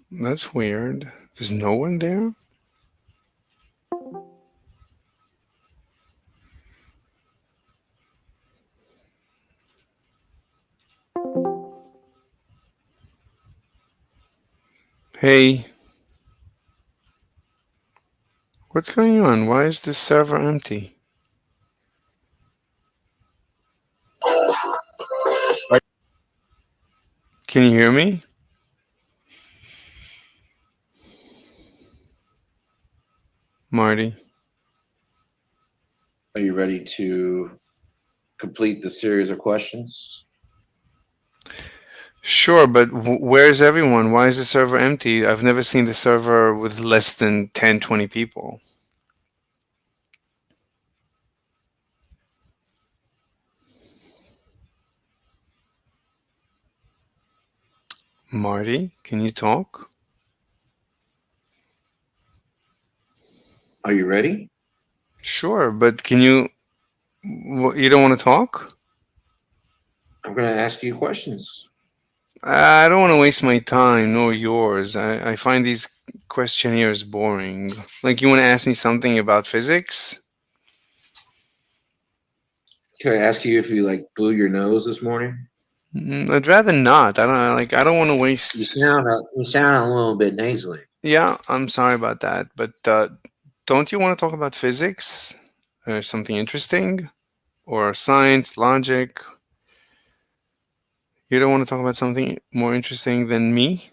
That's weird. There's no one there? Hey. What's going on? Why is this server empty? Can you hear me? Marty. Are you ready to complete the series of questions? Sure, but where's everyone? Why is the server empty? I've never seen the server with less than 10, 20 people. Marty, can you talk? Are you ready? Sure, but can you... You don't want to talk? I'm going to ask you questions. I don't want to waste my time, nor yours. I find these questionnaires boring. Like, you want to ask me something about physics? Can I ask you if you like blew your nose this morning? I'd rather not. I don't want to waste. You sound a little bit nasally. Yeah, I'm sorry about that. But don't you want to talk about physics or something interesting, or science, logic? You don't want to talk about something more interesting than me?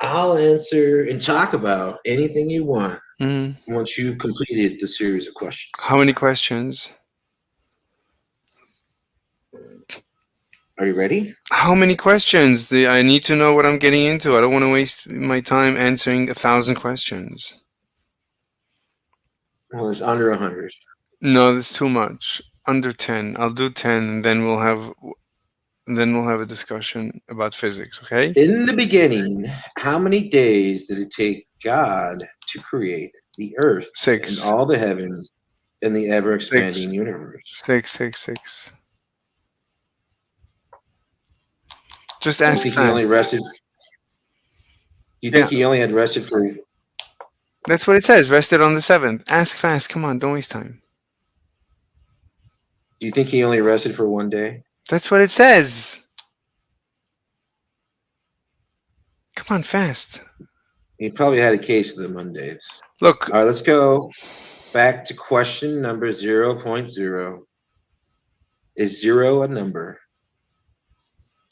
I'll answer and talk about anything you want Mm-hmm. once you've completed the series of questions. How many questions? Are you ready? How many questions? I need to know what I'm getting into. I don't want to waste my time answering 1,000 questions. Well, it's under 100. No, that's too much. Under 10. I'll do 10, and then we'll have a discussion about physics, okay? In the beginning, how many days did it take God to create the earth 6. and all the heavens and the ever-expanding 6. universe? 6. Just Do you ask think he only fast. rested? Do you think he only had rested for? That's what it says. Rested on the 7th. Ask fast. Come on, don't waste time. Do you think he only rested for one day? That's what it says. Come on, fast. He probably had a case of the Mondays. Look. All right, let's go back to question number 0.0. Is 0 a number?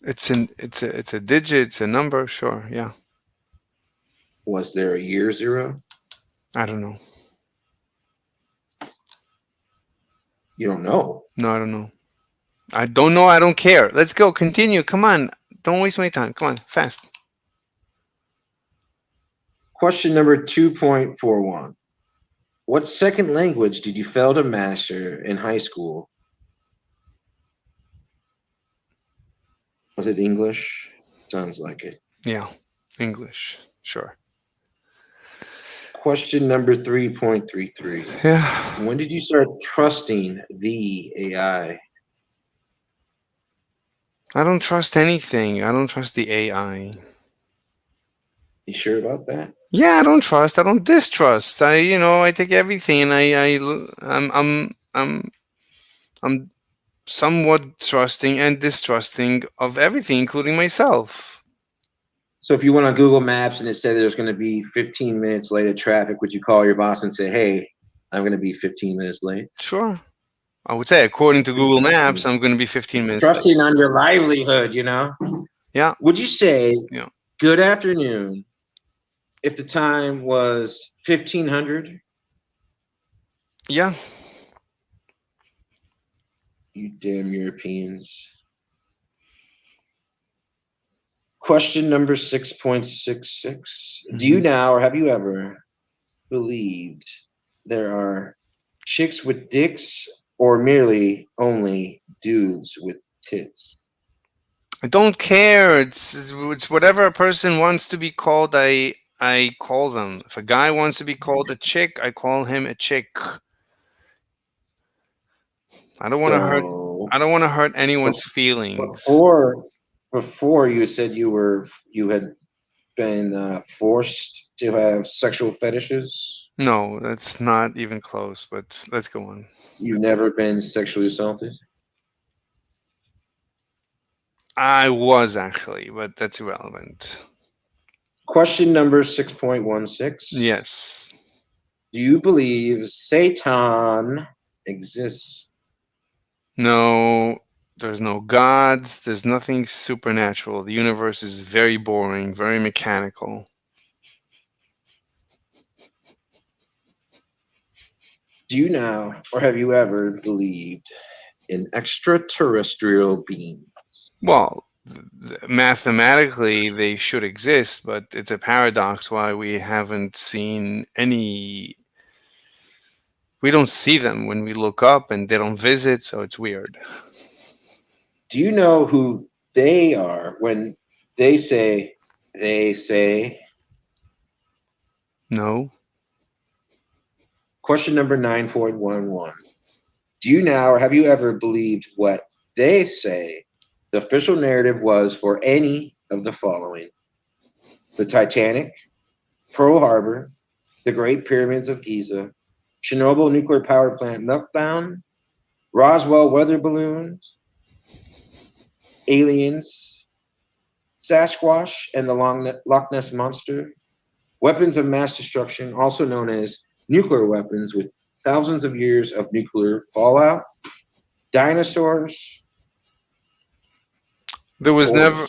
It's a digit. It's a number. Sure. Yeah. Was there a year 0? I don't know. You don't know? No, I don't know. I don't know. I don't care. Let's go. Continue. Come on. Don't waste my time. Come on. Fast. Question number 2.41. What second language did you fail to master in high school? Was it English? Sounds like it. Yeah. English. Sure. Question number 3.33. Yeah. When did you start trusting the AI? I don't trust anything. I don't trust the AI. You sure about that? Yeah, I don't trust. I don't distrust. I take everything and I'm somewhat trusting and distrusting of everything, including myself. So if you went on Google Maps and it said there's going to be 15 minutes late at traffic, would you call your boss and say, hey, I'm going to be 15 minutes late? Sure. I would say, according to Google Maps, I'm going to be 15 minutes late. Trusting on your livelihood, you know? Yeah. Would you say Yeah. good afternoon if the time was 1500? Yeah. You damn Europeans. Question number 6.66. Do you now or have you ever believed there are chicks with dicks or merely only dudes with tits? I don't care. It's whatever a person wants to be called. I call them. If a guy wants to be called a chick, I call him a chick. I don't want to hurt. So, I don't want to hurt anyone's feelings. before you said you had been forced to have sexual fetishes. No, that's not even close. But let's go on. You've never been sexually assaulted? I was actually, but that's irrelevant. Question number 6.16. Yes. Do you believe Satan exists? No, there's no gods. There's nothing supernatural. The universe is very boring, very mechanical. Do you now or have you ever believed in extraterrestrial beings? Well, mathematically they should exist, but it's a paradox why we haven't seen any. We don't see them when we look up, and they don't visit, so it's weird. Do you know who they are when they say they say? No. Question number 9.11. Do you now or have you ever believed what they say the official narrative was for any of the following? The Titanic, Pearl Harbor, the Great Pyramids of Giza, Chernobyl nuclear power plant meltdown, Roswell weather balloons, aliens, Sasquatch and the Loch Ness Monster, weapons of mass destruction, also known as nuclear weapons with thousands of years of nuclear fallout, dinosaurs. There was never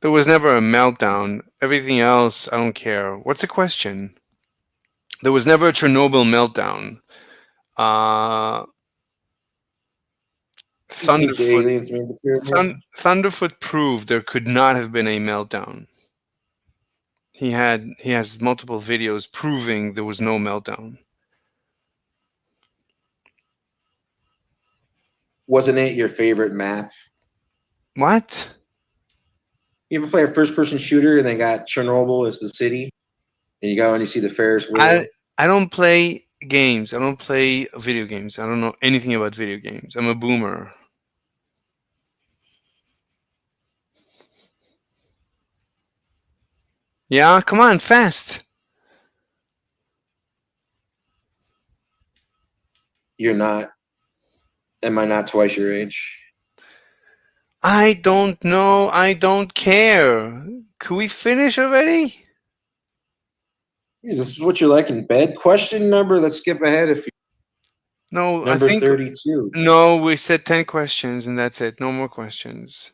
a meltdown. Everything else, I don't care. What's the question? There was never a Chernobyl meltdown. Thunderfoot proved there could not have been a meltdown. He has multiple videos proving there was no meltdown. Wasn't it your favorite map? What? You ever play a first-person shooter and they got Chernobyl as the city, and you go and you see the Ferris wheel? I don't play games. I don't play video games. I don't know anything about video games. I'm a boomer. Yeah, come on, fast. You're not. Am I not twice your age? I don't know. I don't care. Can we finish already? This is what you like in bed. Question number. Let's skip ahead. If you No, number I think 32. No, we said 10 questions and that's it. No more questions.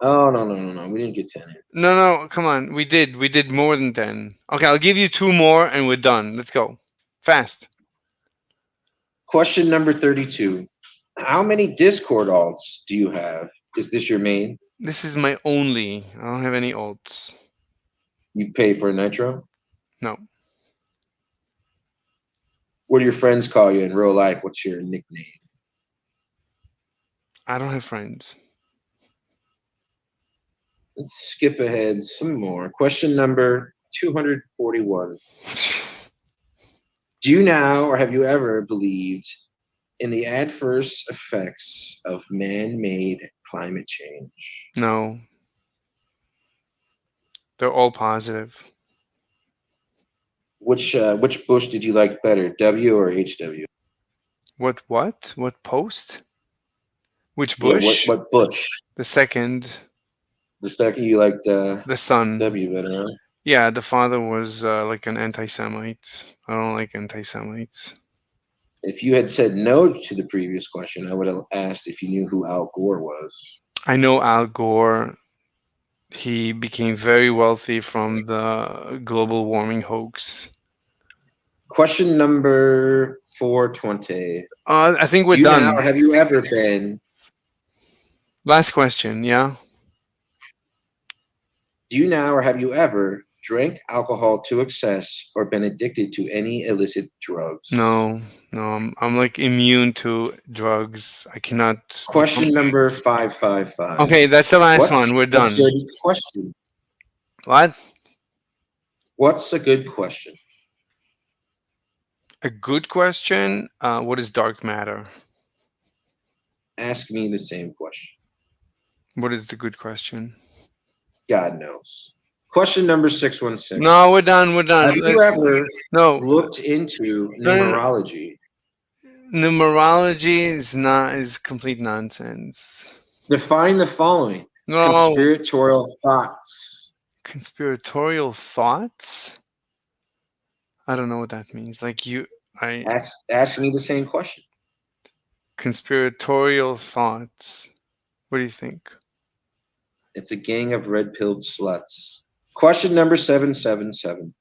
Oh no. We didn't get 10. No, come on. We did more than 10. Okay, I'll give you 2 more and we're done. Let's go. Fast. Question number 32. How many Discord alts do you have? Is this your main? This is my only. I don't have any alts. You pay for a Nitro? No. What do your friends call you in real life? What's your nickname? I don't have friends. Let's skip ahead some more. Question number 241. Do you now or have you ever believed in the adverse effects of man-made climate change? No. They're all positive. Which Bush did you like better, W or HW? What? What post? Which Yeah, Bush? what Bush? The second. The second you liked the son. W better, huh? Yeah, the father was like an anti-Semite. I don't like anti-Semites. If you had said no to the previous question, I would have asked if you knew who Al Gore was. I know Al Gore. He became very wealthy from the global warming hoax. Question number 420. I think Do we're you done. now, or have you ever been? Last question, yeah? Do you now or have you ever drank alcohol to excess or been addicted to any illicit drugs? No, I'm like immune to drugs. I cannot. Question number 555. Okay, that's the last one. We're done. A good question. What? What's a good question? A good question. What is dark matter? Ask me the same question. What is the good question? God knows. Question number 616. No, we're done. We're done. Have you ever looked into No, no, no. numerology? Numerology is complete nonsense. Define the following. No. Conspiratorial thoughts. Conspiratorial thoughts? I don't know what that means. Like ask me the same question. Conspiratorial thoughts. What do you think? It's a gang of red-pilled sluts. Question number 777.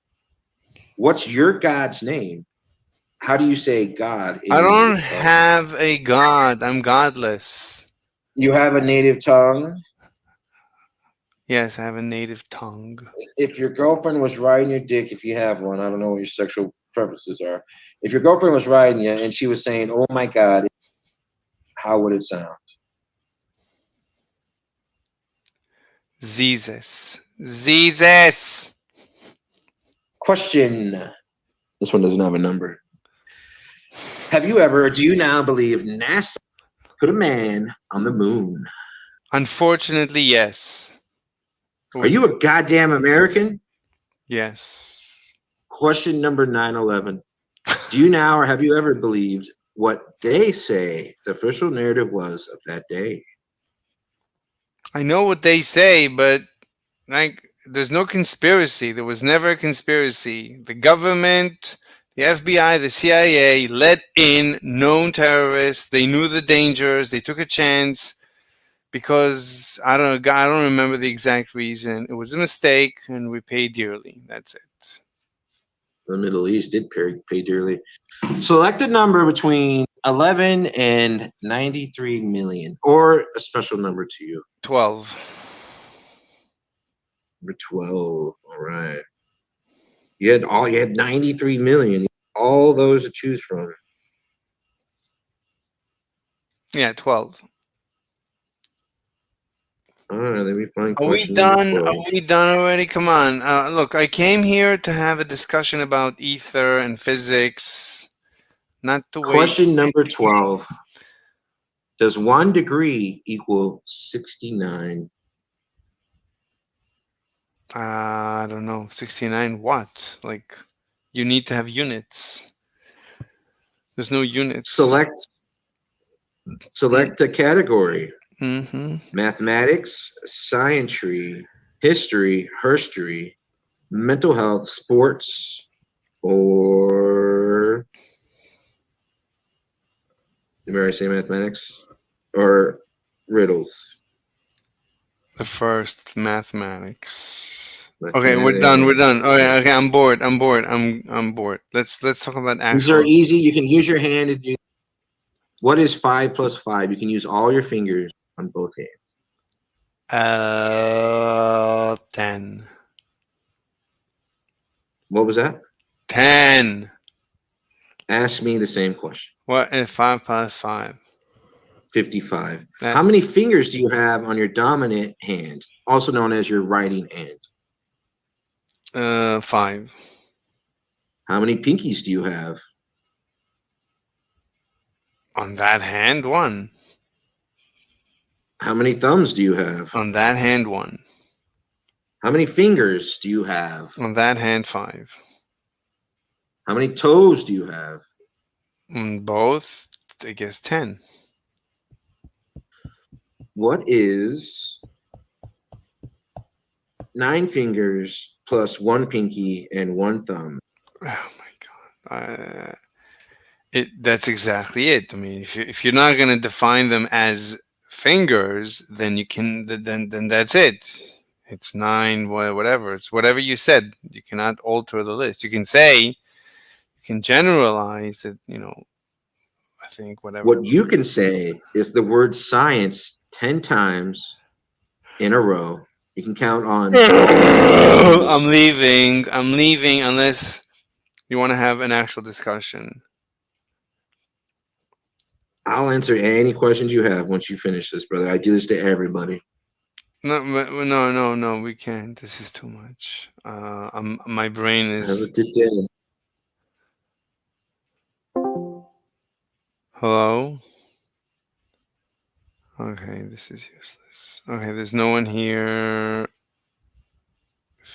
What's your God's name? How do you say God? I don't have a god. I'm godless. You have a native tongue? Yes, I have a native tongue. If your girlfriend was riding your dick, if you have one, I don't know what your sexual preferences are. If your girlfriend was riding you and she was saying, "Oh my God," how would it sound? Jesus. Jesus. Question. This one doesn't have a number. Have you ever, or do you now believe NASA put a man on the moon? Unfortunately, yes. Are you a goddamn American? Yes. Question number 911. Do you now or have you ever believed what they say the official narrative was of that day? I know what they say, but like there's no conspiracy. There was never a conspiracy. The government, the FBI, the CIA let in known terrorists. They knew the dangers. They took a chance because I don't remember the exact reason. It was a mistake, and we paid dearly. That's it. The Middle East did pay dearly. Select a number between 11 and 93 million, or a special number to you. 12. Number 12. All right. You had 93 million. All those to choose from. Yeah, 12. All right, let me find Are we question number done? 12. Are we done already? Come on. Look, I came here to have a discussion about ether and physics, not to Question waste. number 12. Does 1 degree equal 69? I don't know. 69 what? Like, you need to have units. There's no units. Select a category. Mm-hmm. Mathematics, science, history, herstory, mental health, sports, or did I say mathematics? Or riddles? The first, mathematics. Okay, we're done. We're done. Okay, I'm bored. I'm bored. I'm bored. Let's talk about These are actual. easy. You can use your hand to do. What is 5 plus 5? You can use all your fingers on both hands. 10. What was that? 10. Ask me the same question. What is 5 plus 5? 55. How many fingers do you have on your dominant hand, also known as your writing hand? 5. How many pinkies do you have? On that hand, 1. How many thumbs do you have? On that hand, 1. How many fingers do you have? On that hand, 5. How many toes do you have? On both, I guess 10. What is 9 fingers plus 1 pinky and 1 thumb? Oh my god. That's exactly it. I mean, if you're not going to define them as fingers, then you can then that's it. It's 9, whatever. It's whatever you said. You cannot alter the list. You can say, you can generalize that. I think whatever. What you can say is the word science 10 times in a row. You can count on. I'm leaving unless you want to have an actual discussion. I'll answer any questions you have once you finish this, brother. I do this to everybody. No, we can't. This is too much. My brain is. Have a good day. Hello? Okay, this is useless. Okay, there's no one here.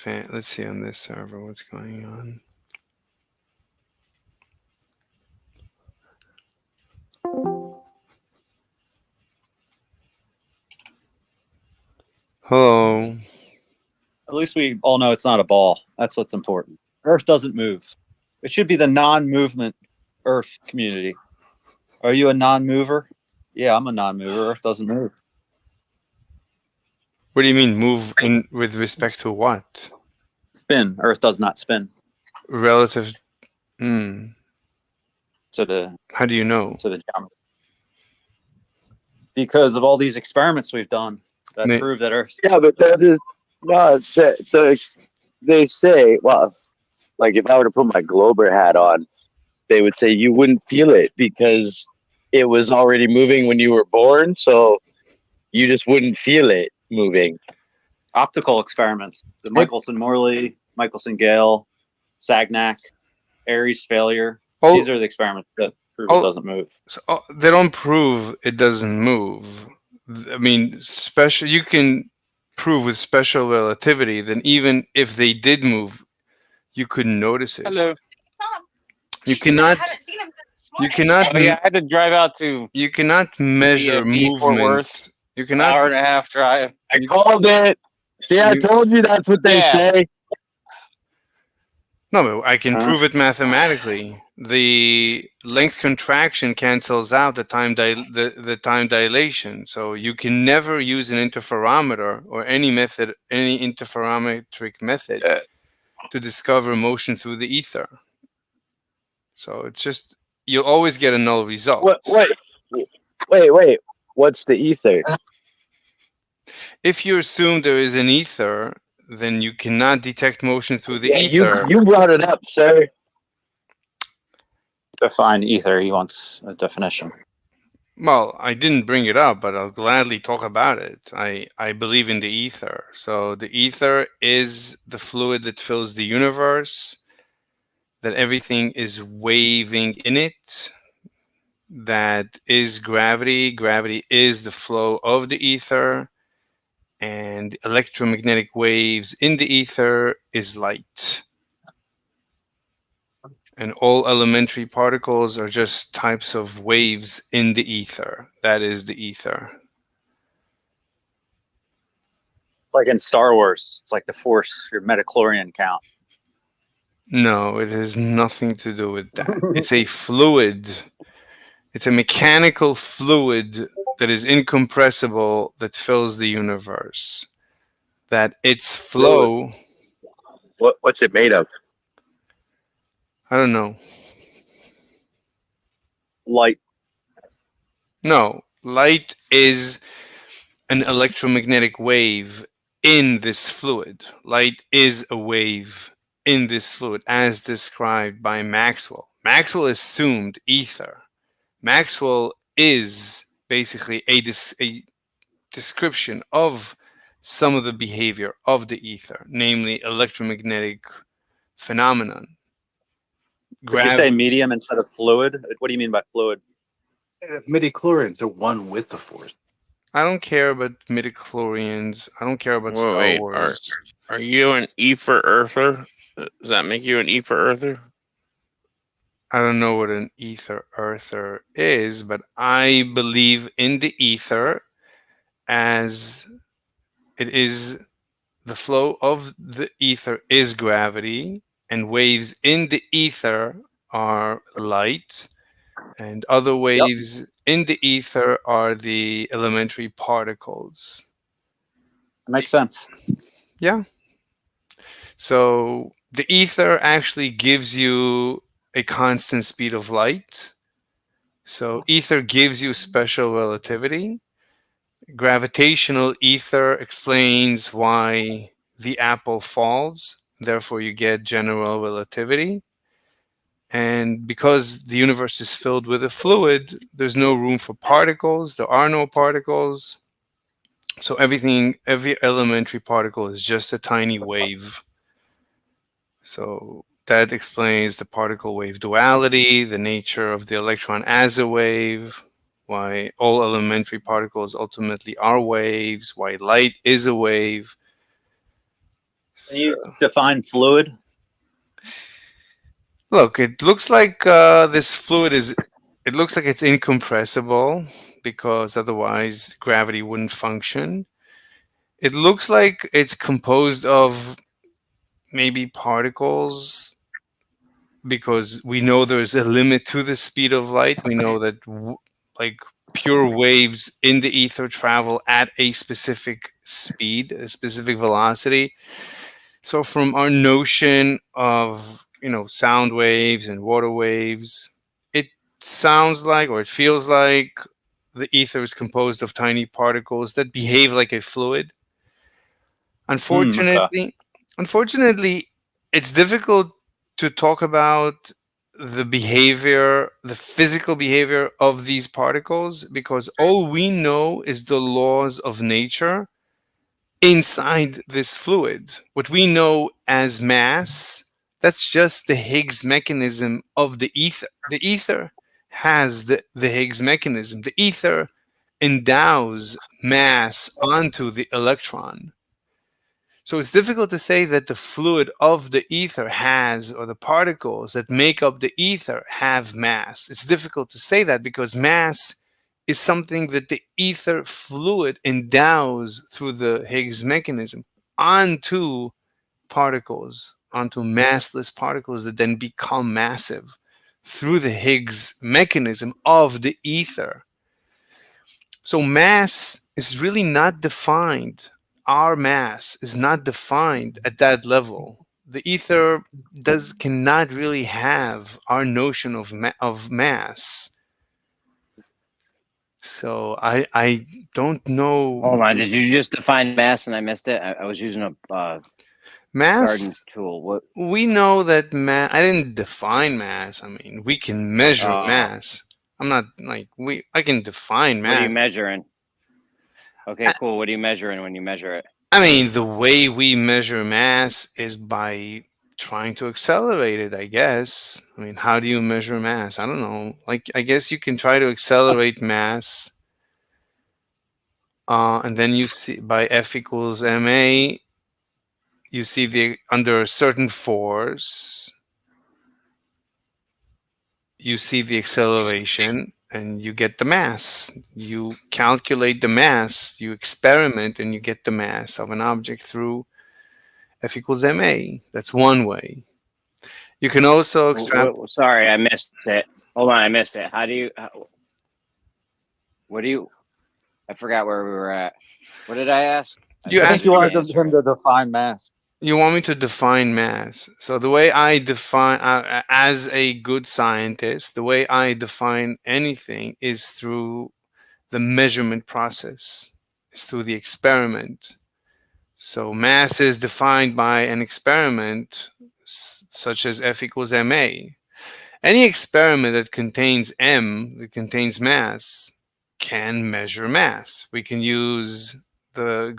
Let's see on this server what's going on. Hello. At least we all know it's not a ball. That's what's important. Earth doesn't move. It should be the non-movement Earth community. Are you a non-mover? Yeah, I'm a non-mover. Earth doesn't move. What do you mean move in with respect to what? Spin. Earth does not spin. Relative. To the. How do you know? To the geometry. Because of all these experiments we've done that prove that Earth. Yeah, but that is no. So they say, well, like if I were to put my Glober hat on, they would say you wouldn't feel it because it was already moving when you were born, so you just wouldn't feel it moving. Optical experiments. The Michelson-Morley, Michelson-Gale, Sagnac, Aries failure. These are the experiments that prove it doesn't move. So, they don't prove it doesn't move. I mean, you can prove with special relativity that even if they did move, you couldn't notice it. Hello. You cannot. You cannot. Oh, yeah, I had to drive out to. You cannot measure movement. You cannot. Hour and a half drive. I called it. See, I told you that's what they say. No, but I can prove it mathematically. The length contraction cancels out the time the time dilation. So you can never use an interferometer or any interferometric method to discover motion through the ether. So it's just you'll always get a null result. Wait. What's the ether? If you assume there is an ether, then you cannot detect motion through the ether. You brought it up, sir. Define ether. He wants a definition. Well, I didn't bring it up, but I'll gladly talk about it. I believe in the ether. So the ether is the fluid that fills the universe, that everything is waving in it. That is gravity. Gravity is the flow of the ether. And electromagnetic waves in the ether is light. And all elementary particles are just types of waves in the ether. That is the ether. It's like in Star Wars. It's like the Force, your metachlorian count. No, it has nothing to do with that. It's a fluid. It's a mechanical fluid that is incompressible that fills the universe. That its flow. What's it made of? I don't know. Light. No, light is an electromagnetic wave in this fluid. Light is a wave in this fluid as described by Maxwell. Maxwell assumed ether. Maxwell is basically a description of some of the behavior of the ether, namely electromagnetic phenomenon. Did you say medium instead of fluid? What do you mean by fluid? Midichlorians are one with the Force. I don't care about midichlorians. I don't care about Star Wars. Are you an ether earther? Does that make you an ether earther? I don't know what an ether earther is, but I believe in the ether as it is the flow of the ether is gravity, and waves in the ether are light, And other waves in the ether are the elementary particles. Makes sense. Yeah. So the ether actually gives you a constant speed of light. So ether gives you special relativity. Gravitational ether explains why the apple falls. Therefore, you get general relativity. And because the universe is filled with a fluid, there's no room for particles. There are no particles. So every elementary particle is just a tiny wave. So that explains the particle wave duality, the nature of the electron as a wave, why all elementary particles ultimately are waves, why light is a wave. Can you define fluid? Look, it looks like this fluid it looks like it's incompressible because otherwise gravity wouldn't function. It looks like it's composed of maybe particles because we know there's a limit to the speed of light. We know that like pure waves in the ether travel at a specific speed, a specific velocity. So from our notion of, sound waves and water waves, it sounds like, or it feels like, the ether is composed of tiny particles that behave like a fluid. Unfortunately, it's difficult to talk about the behavior, the physical behavior of these particles, because all we know is the laws of nature inside this fluid. What we know as mass, that's just the Higgs mechanism of the ether. The ether has the Higgs mechanism. The ether endows mass onto the electron. So it's difficult to say that the fluid of the ether has, or the particles that make up the ether have mass. It's difficult to say that because mass is something that the ether fluid endows through the Higgs mechanism onto particles, onto massless particles that then become massive through the Higgs mechanism of the ether. So mass is really not defined. Our mass is not defined at that level. The ether cannot really have our notion of mass. So I don't know. Hold on, did you just define mass and I missed it? I was using a garden Mass. tool. What? We know that mass. I didn't define mass. I mean, we can measure mass. I'm not like I can define mass. What are you measuring? Okay, cool. What are you measuring when you measure it? I mean, the way we measure mass is by trying to accelerate it, I guess. I mean, how do you measure mass? I don't know. Like, I guess you can try to accelerate mass. And then you see by F equals ma, you see under a certain force, you see the acceleration and you get the mass. You calculate the mass, you experiment, and you get the mass of an object through F equals ma. That's one way. You can also extrapolate. Sorry, I missed it. Hold on, I missed it. I forgot where we were at. What did I ask? I think you wanted him to define mass. You want me to define mass. So the way I define, as a good scientist, the way I define anything is through the measurement process. It's through the experiment. So mass is defined by an experiment such as F equals ma. Any experiment that contains m, that contains mass, can measure mass. We can use the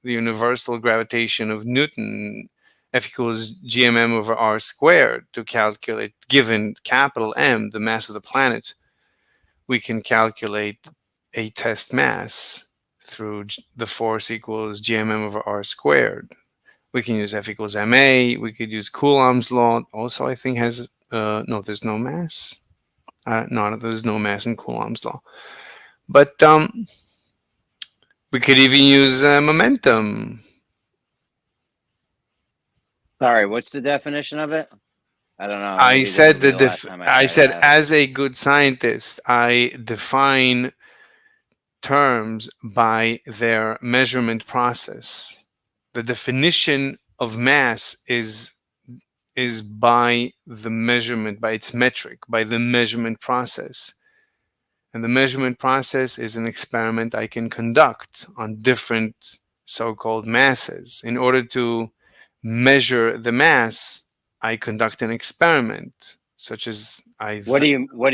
the universal gravitation of Newton, F equals gmm over r squared, to calculate, given capital M, the mass of the planet, we can calculate a test mass through the force equals gmm over r squared. We can use F equals ma. We could use Coulomb's law. Also, I think has no, there's no mass. No, there's no mass in Coulomb's law. But we could even use momentum. Sorry, what's the definition of it? I don't know. I maybe this said will be the the last time I try said that. as a good scientist, I define terms by their measurement process. The definition of mass is by the measurement, by its metric, by the measurement process. And the measurement process is an experiment I can conduct on different so-called masses. In order to measure the mass, I conduct an experiment, such as I've... What are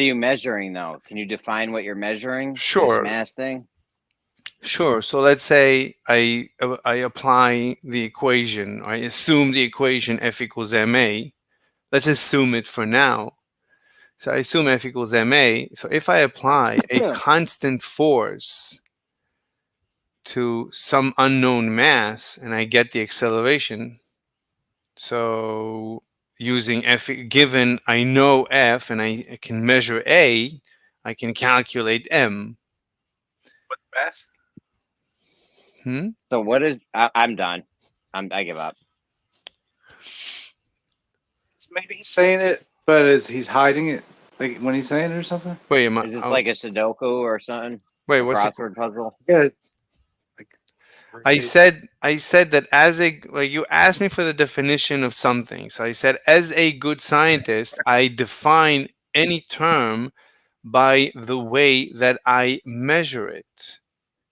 you measuring though? Can you define what you're measuring? Sure. This mass thing? Sure. So let's say I apply the equation. I assume the equation F equals ma. Let's assume it for now. So I assume F equals ma. So if I apply a constant force to some unknown mass and I get the acceleration, so using F, given I know F and I can measure a, I can calculate m. What mass? So what is? I'm done. I give up. Maybe he's saying it, but he's hiding it, like when he's saying it or something. Wait, Is this like a Sudoku or something? Wait, A what's the crossword puzzle? Yeah. I said that as a, like, you asked me for the definition of something. So I said, as a good scientist, I define any term by the way that I measure it.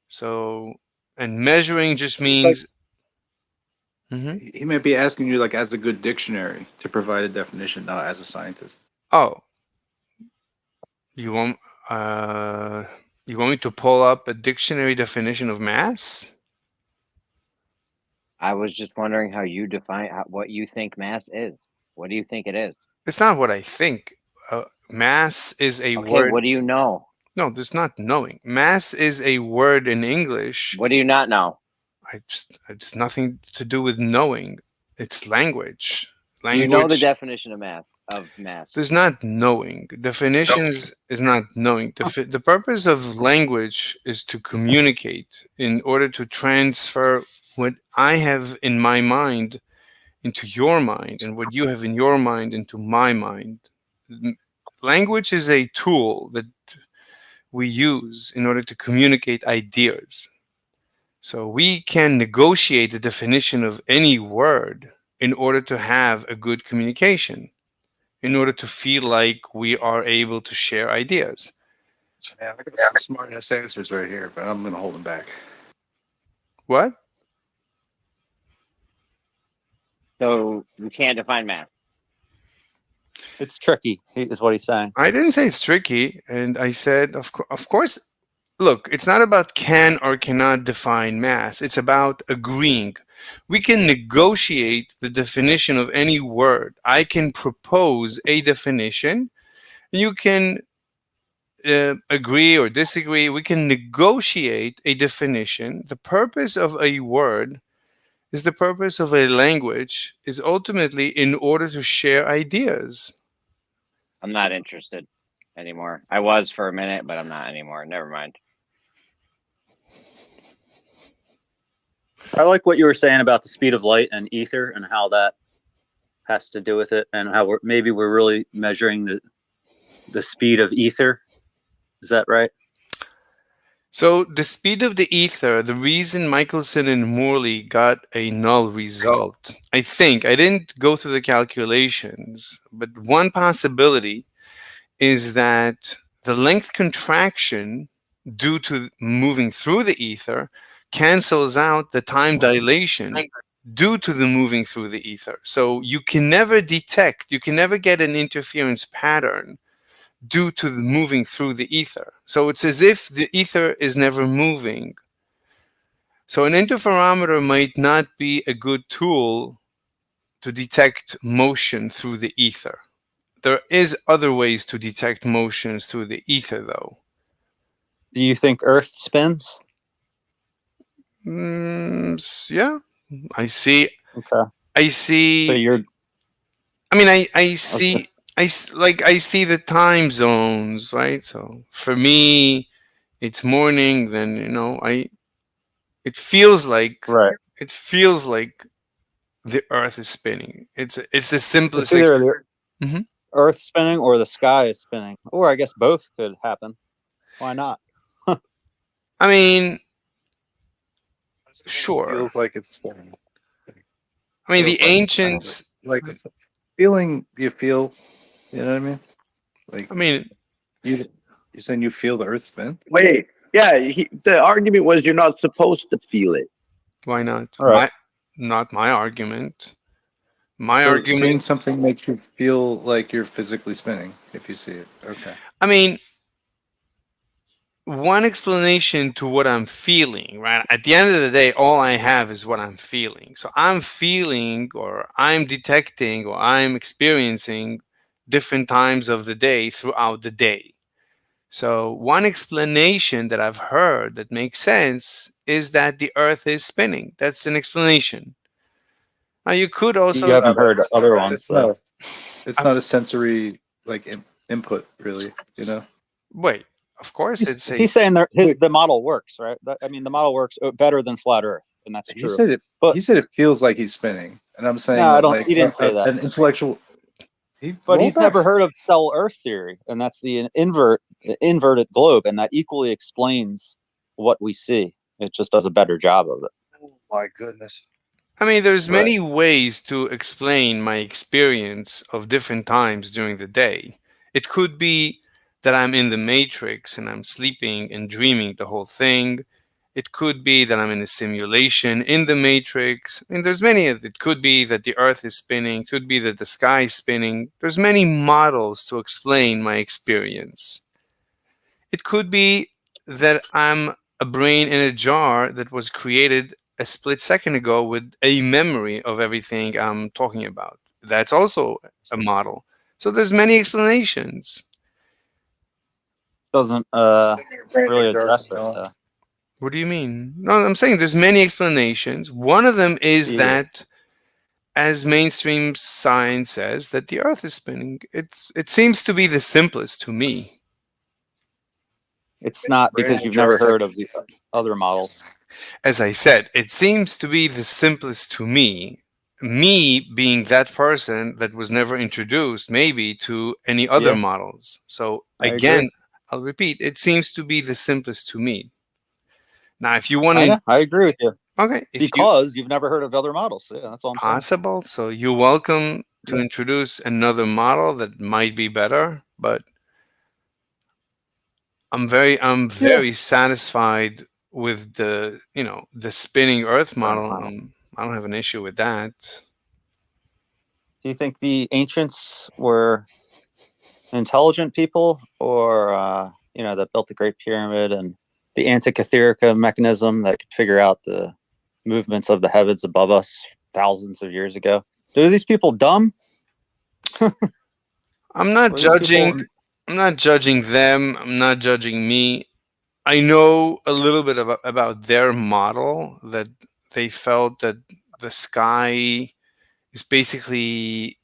So, and measuring just means... He may be asking you like as a good dictionary to provide a definition, not as a scientist. Oh, you want me to pull up a dictionary definition of mass? I was just wondering how you define what you think mass is. What do you think it is? It's not what I think. Mass is a Okay, word. what do you know? No, there's not knowing. Mass is a word in English. What do you not know? It's nothing to do with knowing. It's language. You know the definition of mass. There's not knowing. Definitions is not knowing. The purpose of language is to communicate in order to transfer what I have in my mind into your mind and what you have in your mind into my mind. Language is a tool that we use in order to communicate ideas. So we can negotiate the definition of any word in order to have a good communication, in order to feel like we are able to share ideas. Yeah, I got some smart ass answers right here, but I'm gonna hold them back. What? So you can't define mass. It's tricky, is what he's saying. I didn't say it's tricky, and I said, of course, look, it's not about can or cannot define mass. It's about agreeing. We can negotiate the definition of any word. I can propose a definition. You can agree or disagree. We can negotiate a definition. The purpose of a word is the purpose of a language is ultimately in order to share ideas. I'm not interested anymore. I was for a minute, but I'm not anymore. Never mind. I like what you were saying about the speed of light and ether and how that has to do with it, and how maybe we're really measuring the speed of ether. Is that right? So the speed of the ether, the reason Michelson and Morley got a null result, I think, I didn't go through the calculations, but one possibility is that the length contraction due to moving through the ether cancels out the time dilation due to the moving through the ether. So you can never detect, you can never get an interference pattern due to the moving through the ether. So it's as if the ether is never moving. So an interferometer might not be a good tool to detect motion through the ether. There is other ways to detect motions through the ether, though. Do you think Earth spins? Yeah, I see. Okay. I see. So you're. I mean, I see. I see the time zones, right? So for me, it's morning. Then it feels like It feels like the Earth is spinning. It's the simplest. Mhm. Earth spinning or the sky is spinning, or I guess both could happen. Why not? I mean, It sure. feels like it's spinning. I mean, the Feels like it's ancients. like it's a feeling. You feel, you know what I mean? Like I mean, you're saying you feel the Earth spin. Wait, yeah. The argument was you're not supposed to feel it. why not? All right. Not my argument. My So argument. seeing something makes you feel like you're physically spinning if you see it. Okay. I mean, one explanation to what I'm feeling, right? At the end of the day, all I have is what I'm feeling. So I'm feeling, or I'm detecting, or I'm experiencing different times of the day throughout the day. So one explanation that I've heard that makes sense is that the Earth is spinning. That's an explanation. Now you could also. You haven't heard other ones, It's not. though. It's not a sensory like input, really. You know. Wait. Of course, it's He's saying the model works, right? I mean, the model works better than flat Earth, and that's He true. said it. But He said it feels like he's spinning, and I'm saying No, I that, don't- like he didn't say that. an intellectual. But he's never heard of cell Earth theory, and that's the inverted globe, and that equally explains what we see. It just does a better job of it. Oh my goodness. I mean, there's Right. many ways to explain my experience of different times during the day. It could be that I'm in the Matrix and I'm sleeping and dreaming the whole thing. It could be that I'm in a simulation in the Matrix. And there's many of it. It could be that the Earth is spinning. Could be that the sky is spinning. There's many models to explain my experience. It could be that I'm a brain in a jar that was created a split second ago with a memory of everything I'm talking about. That's also a model. So there's many explanations. Doesn't really address it. What do you mean? No, I'm saying there's many explanations. One of them is Yeah. that, as mainstream science says, that the Earth is spinning. It seems to be the simplest to me. It's not because you've never heard of the other models. As I said, it seems to be the simplest to me. Me being that person that was never introduced, maybe, to any other Yeah. models. So I again, agree. I'll repeat, it seems to be the simplest to me. Now, if you I want know, to, I agree with you. okay, if you Because you've never heard of other models. Yeah, that's all I'm saying. possible, so you're welcome to introduce another model that might be better, but I'm very satisfied with the the spinning Earth model. I don't have an issue with that. Do you think the ancients were intelligent people, or that built the Great Pyramid and the Antikythera mechanism that could figure out the movements of the heavens above us thousands of years ago? Are these people dumb? I'm not Were these judging. people- I'm not judging them. I'm not judging me. I know a little bit about their model, that they felt that the sky is basically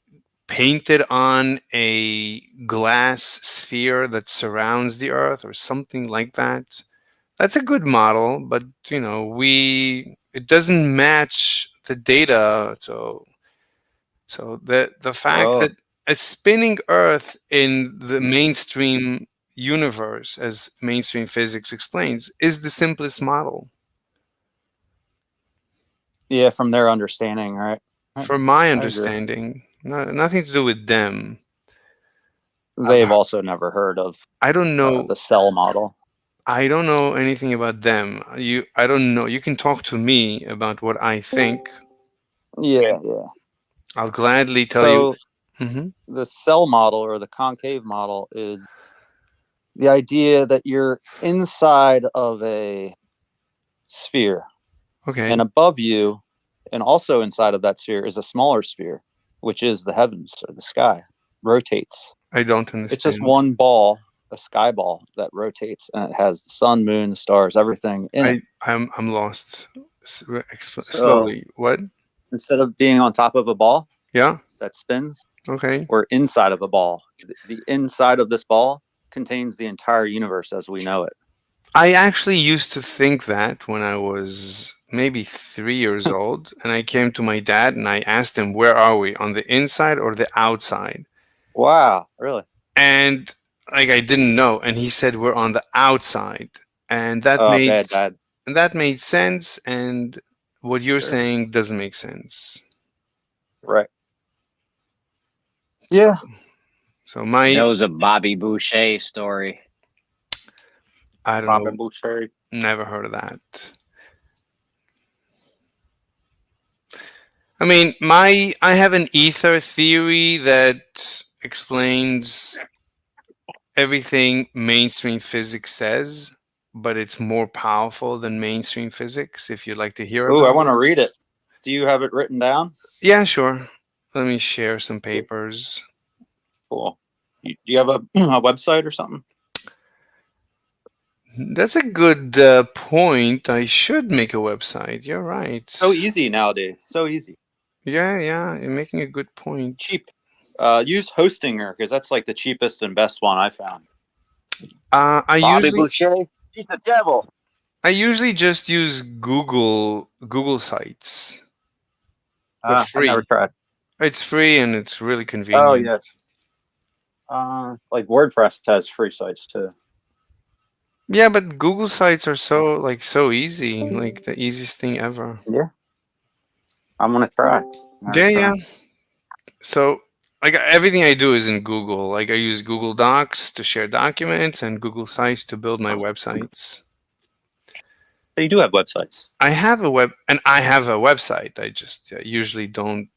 painted on a glass sphere that surrounds the Earth or something like that. That's a good model, but it doesn't match the data. So the fact Oh. that a spinning Earth in the mainstream universe, as mainstream physics explains, is the simplest model. Yeah, from their understanding, right? From my I agree. understanding, nothing to do with them. They've also never heard of I don't know. the cell model. I don't know anything about them. I don't know. You can talk to me about what I think. Yeah. I'll gladly tell So you. Mhm. the cell model or the concave model is the idea that you're inside of a sphere. Okay. And above you, and also inside of that sphere, is a smaller sphere, which is the heavens or the sky, rotates. I don't understand. It's just one ball, a sky ball that rotates, and it has the sun, moon, the stars, everything in it. I'm lost. Slowly. What? Instead of being on top of a ball, Yeah. that spins, Okay. we're inside of a ball. The inside of this ball contains the entire universe as we know it. I actually used to think that when I was maybe 3 years old, and I came to my dad and I asked him, "Where are we? On the inside or the outside?" Wow, really? And like I didn't know, and he said we're on the outside, and that made bad. and that made sense. And what you're Sure. saying doesn't make sense. Right. Yeah. So my knows a Bobby Boucher story. I don't Robin know. Boucher. Never heard of that. I mean, I have an ether theory that explains everything mainstream physics says, but it's more powerful than mainstream physics. If you'd like to hear Ooh, I about want to it. read it. Do you have it written down? Yeah, sure. Let me share some papers. Cool. Do you have a website or something? That's a good point. I should make a website. You're right. So easy nowadays. So easy. Yeah, you're making a good point. Cheap. Use Hostinger because that's like the cheapest and best one I found. I Bobby usually Boucher, he's the devil. I usually just use Google sites. They're I've free. never tried. It's free and it's really convenient. Oh yes. Like WordPress has free sites too. Yeah, but Google sites are so easy, like the easiest thing ever. Yeah. I'm gonna try. Yeah. So like everything I do is in Google. Like I use Google Docs to share documents and Google Sites to build my websites. So you do have websites. I have a website. I just usually don't.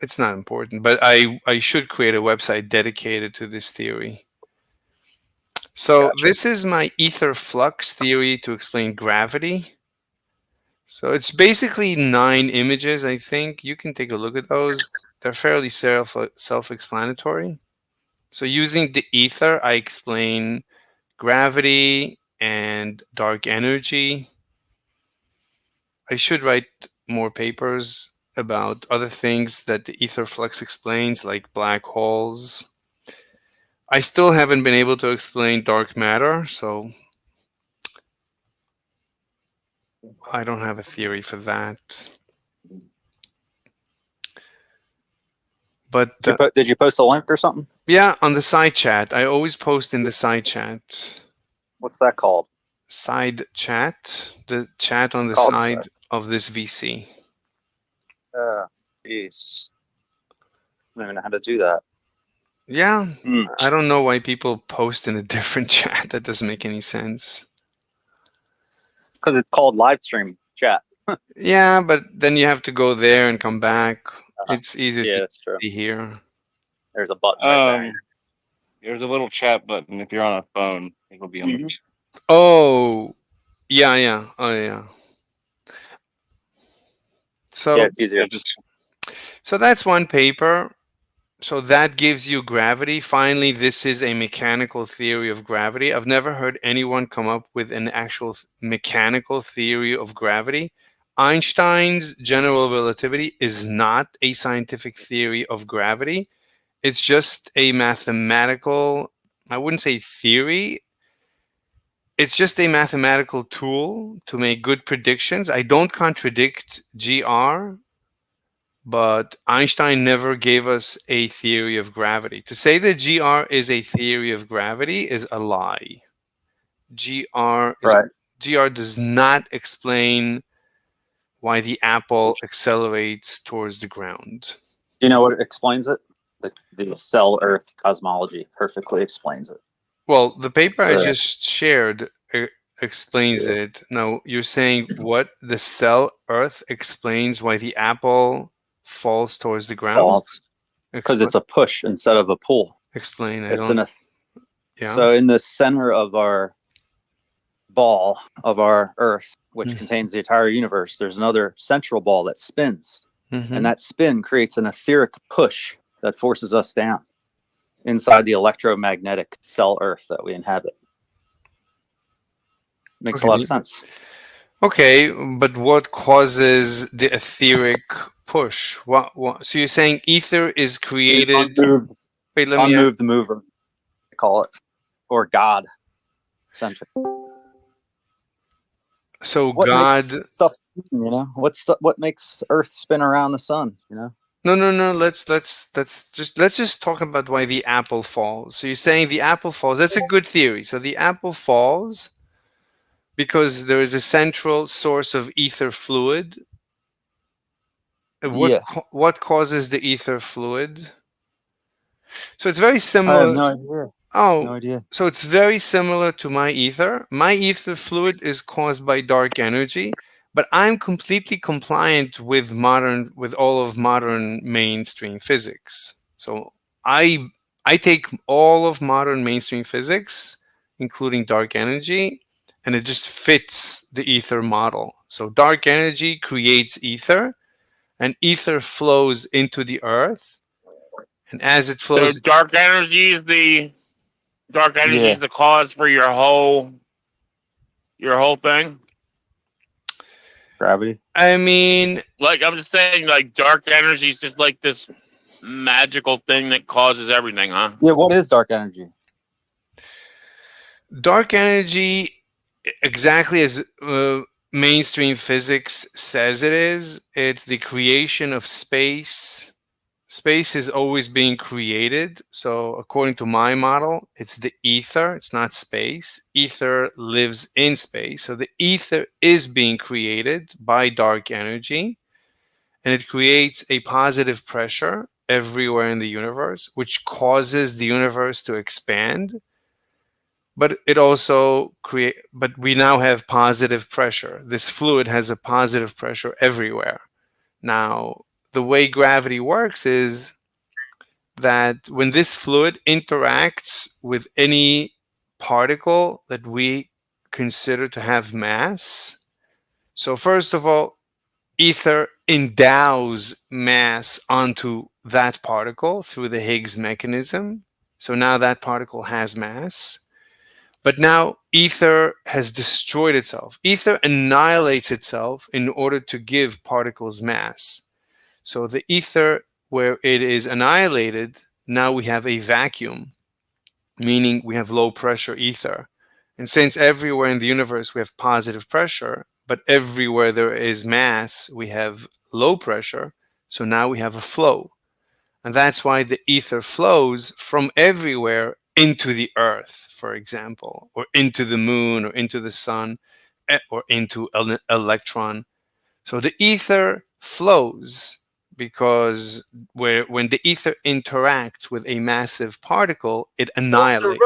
It's not important, but I should create a website dedicated to this theory. So this is my ether flux theory to explain gravity. So it's basically 9 images, I think. You can take a look at those. They're fairly self-explanatory. So using the ether, I explain gravity and dark energy. I should write more papers about other things that the ether flux explains, like black holes. I still haven't been able to explain dark matter, so I don't have a theory for that. But Did you post a link or something? yeah, on the side chat. I always post in the side chat. What's that called? Side chat. The chat on the Called side side. of this VC. Jeez. I don't even know how to do that. Yeah, I don't know why people post in a different chat. That doesn't make any sense. Because it's called live stream chat. Yeah, but then you have to go there and come back. It's easier Yeah, to that's true. be here. There's a button right there. There's a little chat button. If you're on a phone, it will be on the Oh, yeah. Oh, yeah. So Yeah, it's easier. So that's one paper. So that gives you gravity. Finally, this is a mechanical theory of gravity. I've never heard anyone come up with an actual mechanical theory of gravity. Einstein's general relativity is not a scientific theory of gravity. It's just a mathematical, I wouldn't say theory. It's just a mathematical tool to make good predictions. I don't contradict GR, but Einstein never gave us a theory of gravity. To say that GR is a theory of gravity is a lie. GR does not explain why the apple accelerates towards the ground. Do you know what explains it? The cell Earth cosmology perfectly explains it. Well, the paper I So- just shared explains it. Now, you're saying what? The cell Earth explains why the apple falls towards the ground? Because it's a push instead of a pull. Explain. It's in a Yeah. So in the center of our ball of our Earth, which contains the entire universe, there's another central ball that spins. Mhm. And that spin creates an etheric push that forces us down inside the electromagnetic cell Earth that we inhabit. Makes a lot of sense. Okay, but what causes the etheric push? What? So you're saying ether is created? Wait, let me. Unmoved mover, they call it, or God centric. So What God. makes stuff spin, you know? What makes Earth spin around the sun? You know, No. Let's just talk about why the apple falls. So you're saying the apple falls. That's a good theory. So the apple falls because there is a central source of ether fluid. Yeah. What causes the ether fluid? So it's very I similar. have no idea. Oh, No idea. so it's very similar to my ether. My ether fluid is caused by dark energy, but I'm completely compliant with all of modern mainstream physics. So I take all of modern mainstream physics, including dark energy, and it just fits the ether model. So dark energy creates ether, and ether flows into the earth, and as it So flows, dark energy is the Yeah. cause for your whole thing. Gravity. I mean, Like I'm just saying, like dark energy is just like this magical thing that causes everything, huh? Yeah. What is dark energy? dark energy, exactly as mainstream physics says it is, it's the creation of space. Space is always being created. So according to my model, it's the ether. It's not space. Ether lives in space. So the ether is being created by dark energy, and it creates a positive pressure everywhere in the universe, which causes the universe to expand. But it also but we now have positive pressure. This fluid has a positive pressure everywhere. Now, the way gravity works is that when this fluid interacts with any particle that we consider to have mass, so first of all, ether endows mass onto that particle through the Higgs mechanism. So now that particle has mass. But now ether has destroyed itself. Ether annihilates itself in order to give particles mass. So the ether, where it is annihilated, now we have a vacuum, meaning we have low pressure ether. And since everywhere in the universe we have positive pressure, but everywhere there is mass, we have low pressure. So now we have a flow. And that's why the ether flows from everywhere into the earth, for example, or into the moon, or into the sun, or into an electron. So the ether flows because when the ether interacts with a massive particle, it annihilates.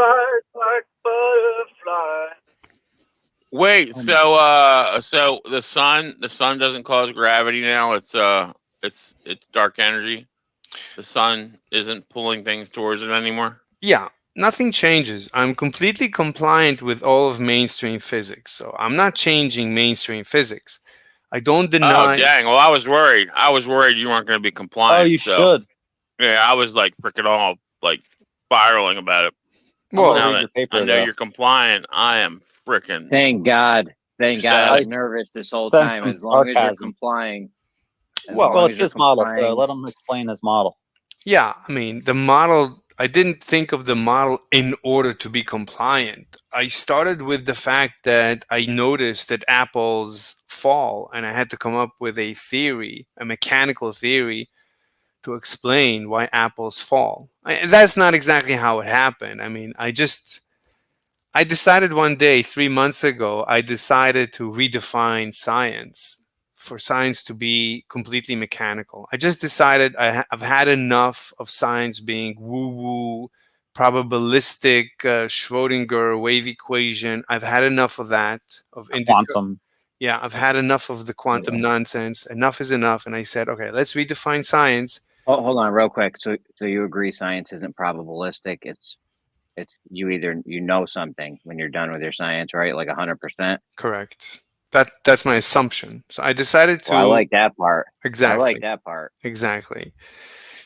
Wait, so the sun doesn't cause gravity now. It's dark energy. The sun isn't pulling things towards it anymore. Yeah, nothing changes. I'm completely compliant with all of mainstream physics, so I'm not changing mainstream physics. I don't deny. Oh dang! Well, I was worried. You weren't going to be compliant. Oh, you should. Yeah, I was like freaking all like spiraling about it. Well, now read that your paper, I know though. you're compliant, I am freaking. Thank God. Thank God. I was nervous this whole Sense time. some As long as you're sarcasm. complying. Well, it's his model, so let him explain his model. Yeah, I mean, the model, I didn't think of the model in order to be compliant. I started with the fact that I noticed that apples fall, and I had to come up with a theory, a mechanical theory, to explain why apples fall. That's not exactly how it happened. I mean, I decided one day, 3 months ago, I decided to redefine science, for science to be completely mechanical. I just decided I've had enough of science being woo-woo, probabilistic, Schrodinger wave equation. I've had enough of that. Quantum. Yeah, I've had enough of the quantum nonsense. Enough is enough. And I said, okay, let's redefine science. Oh, hold on real quick. So you agree science isn't probabilistic. It's you either know something when you're done with your science, right? Like 100%. Correct. That's my assumption. So I decided to. Well, I like that part. Exactly. I like that part. Exactly.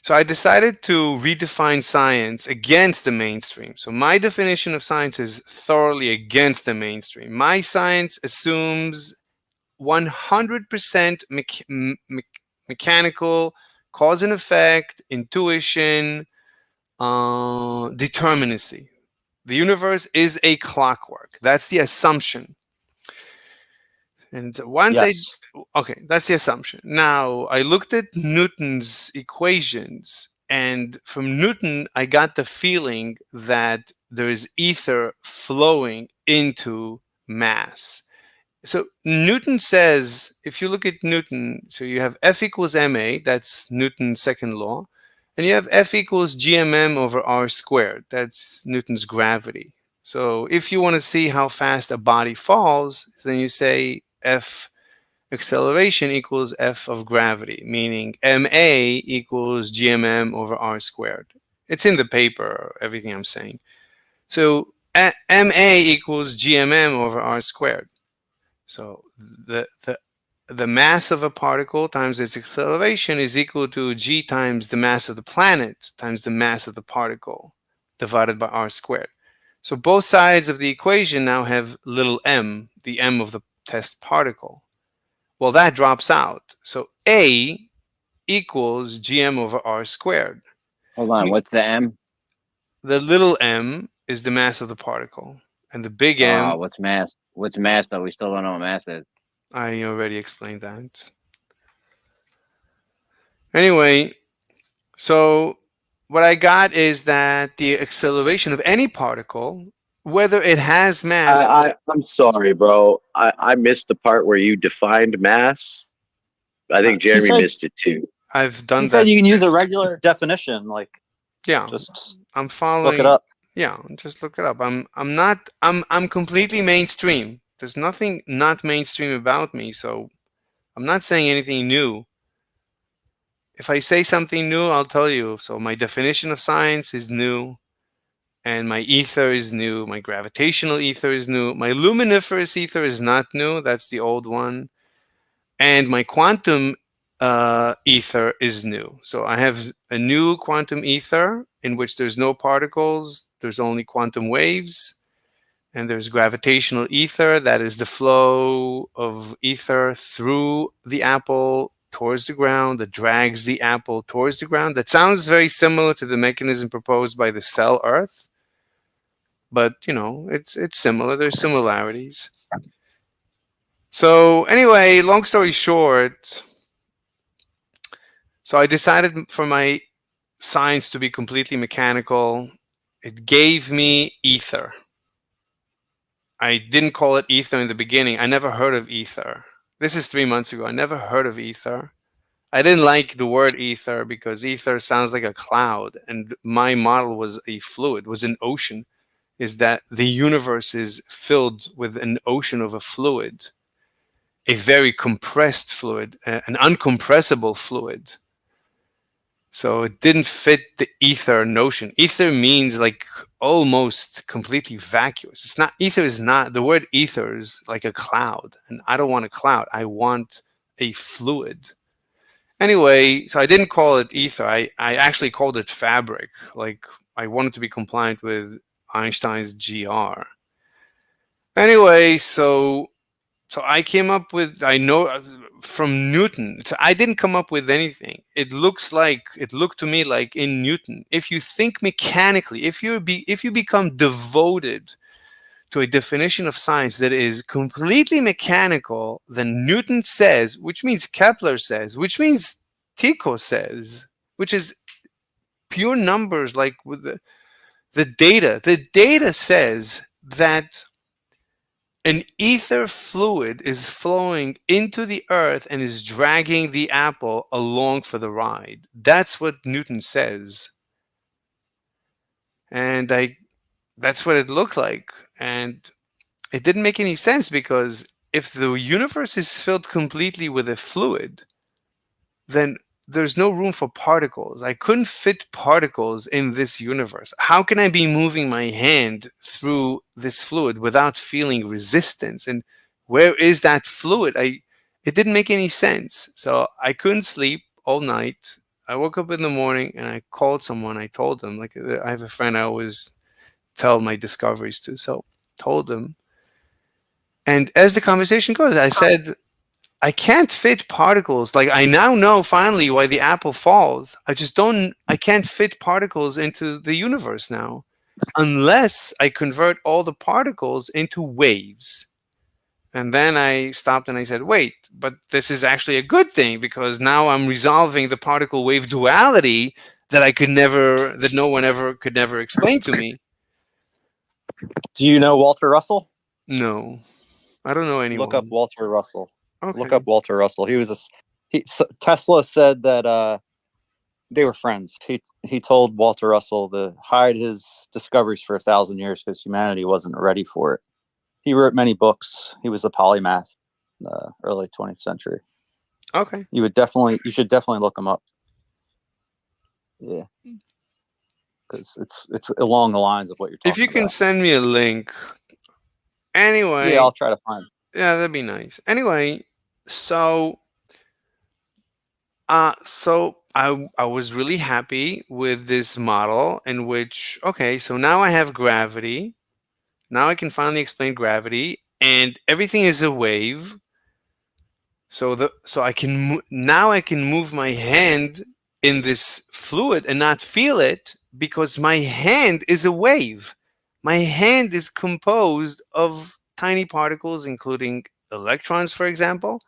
So I decided to redefine science against the mainstream. So my definition of science is thoroughly against the mainstream. My science assumes 100% mechanical cause and effect, intuition, determinacy. The universe is a clockwork. That's the assumption. And once Okay, that's the assumption. Now, I looked at Newton's equations, and from Newton, I got the feeling that there is ether flowing into mass. So Newton says, if you look at Newton, so you have F equals ma, that's Newton's second law, and you have F equals gmm over r squared, that's Newton's gravity. So if you want to see how fast a body falls, then you say F acceleration equals F of gravity, meaning ma equals gmm over r squared. It's in the paper, everything I'm saying. So ma equals gmm over r squared. So the mass of a particle times its acceleration is equal to g times the mass of the planet times the mass of the particle divided by r squared. So both sides of the equation now have little m, the m of the test particle. Well, that drops out. So A equals gm over r squared. Hold on, what's the m? The little m is the mass of the particle, and the big M. What's mass? What's mass though? We still don't know what mass is. I already explained that. Anyway, so what I got is that the acceleration of any particle, whether it has mass. I'm sorry, bro. I missed the part where you defined mass. I think Jeremy missed it too. I've done He that. said you can use a regular definition, like Yeah, just I'm following. look it up. Yeah, just look it up. I'm completely mainstream. There's nothing not mainstream about me, so I'm not saying anything new. If I say something new, I'll tell you. So my definition of science is new, and my ether is new. My gravitational ether is new. My luminiferous ether is not new. That's the old one. And my quantum ether is new. So I have a new quantum ether in which there's no particles, there's only quantum waves, and there's gravitational ether, that is the flow of ether through the apple towards the ground, that drags the apple towards the ground. That sounds very similar to the mechanism proposed by the cell Earth, but you know, it's similar. There's similarities. So anyway, long story short, so I decided for my science to be completely mechanical. It gave me ether. I didn't call it ether in the beginning. I never heard of ether. This is 3 months ago. I never heard of ether. I didn't like the word ether because ether sounds like a cloud, and my model was a fluid, was an ocean, is that the universe is filled with an ocean of a fluid, a very compressed fluid, an uncompressible fluid. So it didn't fit the ether notion. Ether means like almost completely vacuous. It's not, ether is not, the word ether is like a cloud, and I don't want a cloud. I want a fluid. Anyway, so I didn't call it ether. I actually called it fabric. Like I wanted to be compliant with Einstein's GR. Anyway, so I came up with, I know from Newton. I didn't come up with anything. It looked to me like in Newton, if you think mechanically, if you become devoted to a definition of science that is completely mechanical, then Newton says, which means Kepler says, which means Tycho says, which is pure numbers, like with the data. The data says that an ether fluid is flowing into the earth and is dragging the apple along for the ride. That's what Newton says. And that's what it looked like. And it didn't make any sense, because if the universe is filled completely with a fluid, then there's no room for particles. I couldn't fit particles in this universe. How can I be moving my hand through this fluid without feeling resistance? And where is that fluid? It didn't make any sense. So I couldn't sleep all night. I woke up in the morning and I called someone. I told them, like, I have a friend I always tell my discoveries to. So told them. And as the conversation goes, I said, I can't fit particles. Like, I now know finally why the apple falls. I can't fit particles into the universe now, unless I convert all the particles into waves. And then I stopped and I said, wait, but this is actually a good thing, because now I'm resolving the particle wave duality that no one ever could never explain to me. Do you know Walter Russell? No, I don't know anyone. Look up Walter Russell. Okay. Look up Walter Russell. Tesla said that they were friends. He told Walter Russell to hide his discoveries for 1,000 years because humanity wasn't ready for it. He wrote many books. He was a polymath in the early 20th century. Okay. You should definitely look him up. Yeah. Because it's along the lines of what you're talking about. If you can send me a link. Anyway. Yeah, I'll try to find it. Yeah, that'd be nice. Anyway, so I was really happy with this model in which, okay, so now I have gravity. Now I can finally explain gravity, and everything is a wave. So I can now I can move my hand in this fluid and not feel it, because my hand is a wave. My hand is composed of tiny particles, including electrons, for example.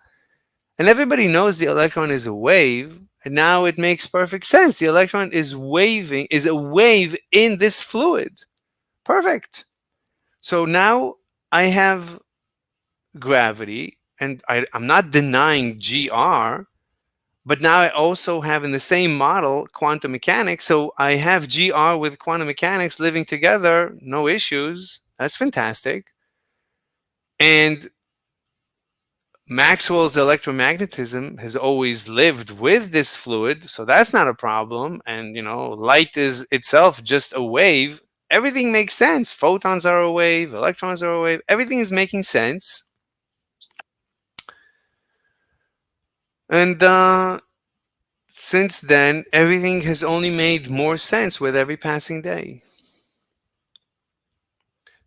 And everybody knows the electron is a wave, and now it makes perfect sense. The electron is a wave in this fluid. Perfect. So now I have gravity, and I'm not denying GR, but now I also have in the same model quantum mechanics. So I have GR with quantum mechanics living together, no issues. That's fantastic. And Maxwell's electromagnetism has always lived with this fluid, so that's not a problem. And, light is itself just a wave. Everything makes sense. Photons are a wave, electrons are a wave. Everything is making sense. And since then, everything has only made more sense with every passing day.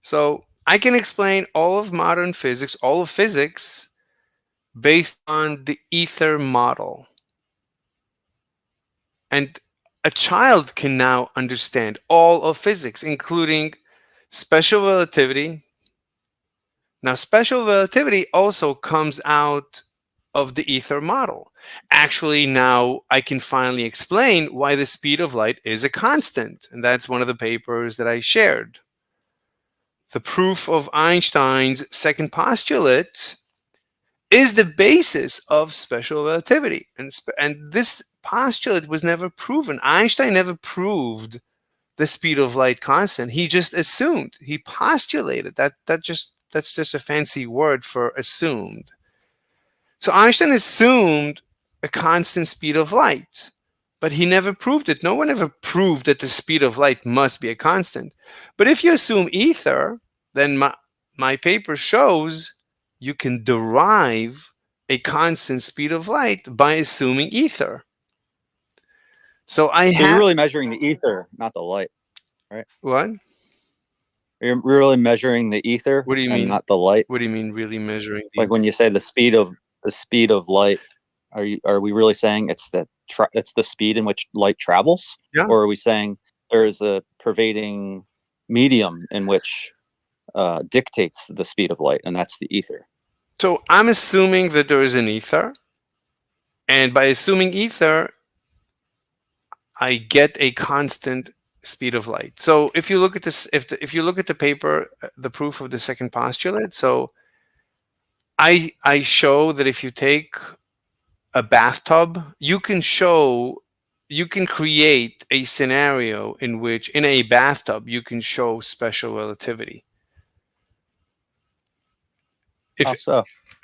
So I can explain all of modern physics, all of physics, based on the ether model. And a child can now understand all of physics, including special relativity. Now, special relativity also comes out of the ether model. Actually, now I can finally explain why the speed of light is a constant. And that's one of the papers that I shared. The proof of Einstein's second postulate is the basis of special relativity. And this postulate was never proven. Einstein never proved the speed of light constant. He just assumed. He postulated. That's just a fancy word for assumed. So Einstein assumed a constant speed of light, but he never proved it. No one ever proved that the speed of light must be a constant. But if you assume ether, then my paper shows you can derive a constant speed of light by assuming ether. So you're really measuring the ether, not the light, right? What? You're really measuring the ether. What do you mean? Not the light. What do you mean, really measuring? Like when you say the speed of light, are we really saying it's the speed in which light travels? Yeah. Or are we saying there is a pervading medium in which dictates the speed of light, and that's the ether? So I'm assuming that there is an ether, and by assuming ether, I get a constant speed of light. So if you look at this, if you look at the paper, the proof of the second postulate, so I show that if you take a bathtub, you can create a scenario in which in a bathtub you can show special relativity.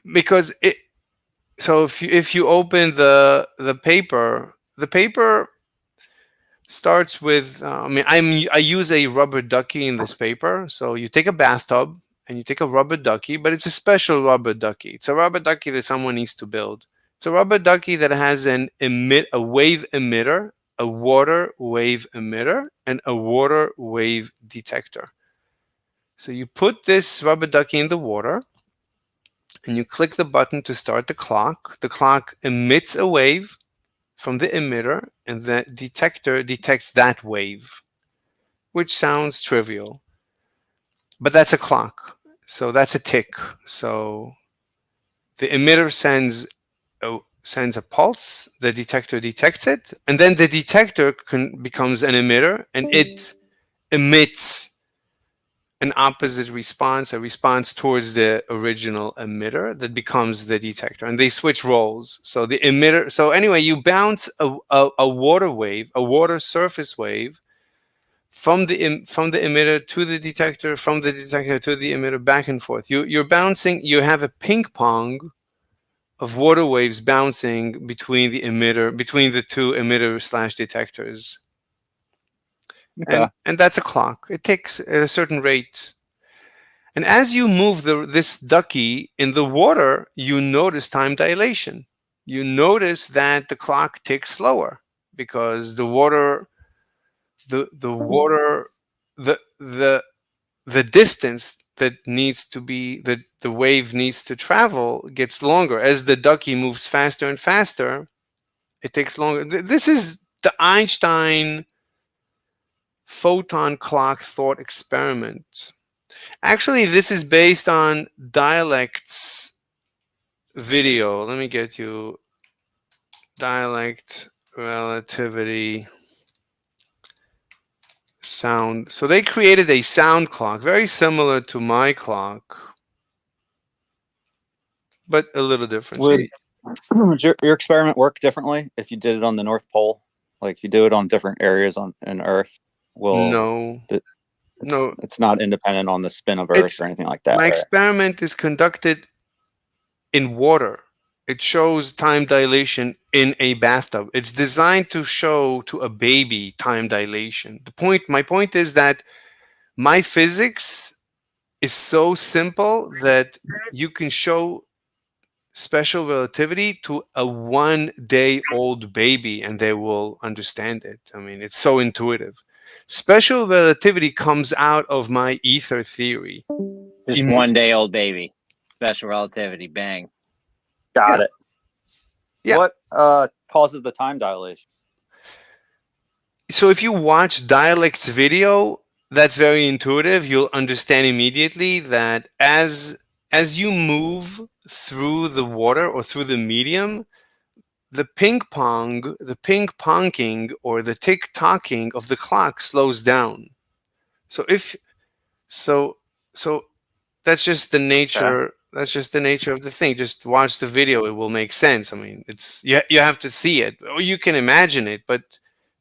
Because if you open the paper, starts with I use a rubber ducky in this paper. So you take a bathtub and you take a rubber ducky, but it's a special rubber ducky. It's a rubber ducky that someone needs to build. It's a rubber ducky that has a wave emitter, a water wave emitter, and a water wave detector. So you put this rubber ducky in the water, and you click the button to start the clock. The clock emits a wave from the emitter, and the detector detects that wave, which sounds trivial. But that's a clock. So that's a tick. So the emitter sends a pulse, the detector detects it, and then the detector becomes an emitter, and it emits an opposite response, a response towards the original emitter that becomes the detector, and they switch roles. So the emitter, so anyway, you bounce a water wave, a water surface wave, from the emitter to the detector, from the detector to the emitter, back and forth. You're bouncing. You have a ping pong of water waves bouncing between the two emitter / detectors. Okay. And that's a clock. It ticks at a certain rate. And as you move this ducky in the water, you notice time dilation. You notice that the clock ticks slower because the distance that needs to be the wave needs to travel gets longer. As the ducky moves faster and faster, it takes longer. This is the Einstein photon clock thought experiment. Actually, this is based on Dialect's video. Let me get you Dialect relativity sound. So they created a sound clock very similar to my clock, but a little different. Would your experiment work differently if you did it on the North Pole? Like if you do it on different areas on Earth? No. It's not independent on the spin of Earth or anything like that. My right? experiment is conducted in water. It shows time dilation in a bathtub. It's designed to show to a baby time dilation. My point is that my physics is so simple that you can show special relativity to a 1-day-old baby and they will understand it. I mean, it's so intuitive. Special relativity comes out of my ether theory. Just 1-day-old baby. Special relativity. Bang. Got it. Yeah. What causes the time dilation? So if you watch Dialect's video, that's very intuitive. You'll understand immediately that as you move through the water or through the medium, the ping-ponging or the tick-tocking of the clock slows down. So that's just the nature. Okay. That's just the nature of the thing. Just watch the video; it will make sense. I mean, it's you have to see it, or you can imagine it. But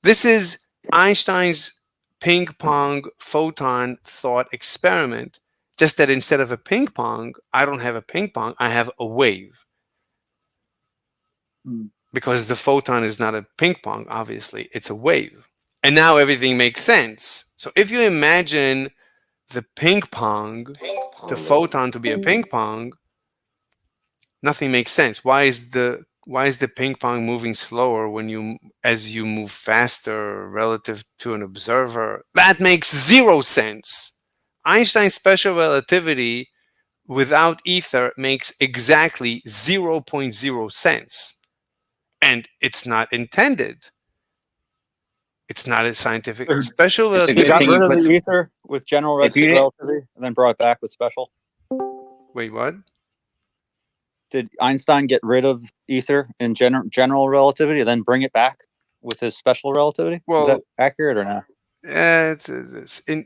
this is Einstein's ping-pong photon thought experiment. Just that instead of a ping pong, I don't have a ping pong. I have a wave. Because the photon is not a ping pong, obviously, it's a wave. And now everything makes sense. So if you imagine the ping pong, the photon to be a ping pong, nothing makes sense. Why is the ping pong moving slower as you move faster relative to an observer? That makes zero sense. Einstein's special relativity without ether makes exactly 0.0 sense. And it's not intended. It's not a scientific special relativity. You got rid of the ether with general relativity and then brought it back with special. Wait, what? Did Einstein get rid of ether in general relativity and then bring it back with his special relativity? Well, is that accurate or not?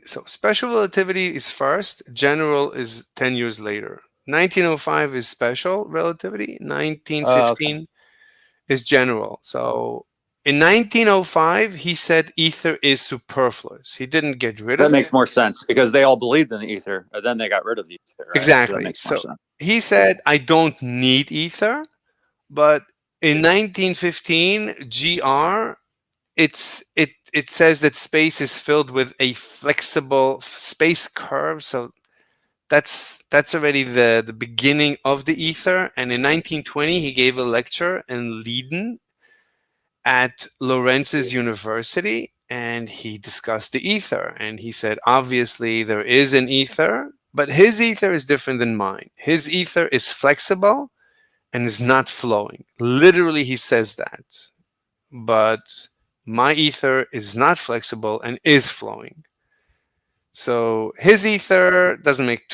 So special relativity is first. General is 10 years later. 1905 is special relativity. 1915 is general. So in 1905, he said ether is superfluous. He didn't get rid of it. That makes more sense because they all believed in the ether, and then they got rid of the ether. Right? Exactly. So that makes more sense. He said, I don't need ether. But in 1915, GR, it says that space is filled with a flexible space curve. So that's already the beginning of the ether. And in 1920, he gave a lecture in Leiden at Lorenz's University, and he discussed the ether. And he said, obviously, there is an ether, but his ether is different than mine. His ether is flexible and is not flowing. Literally, he says that. But my ether is not flexible and is flowing. So his ether doesn't make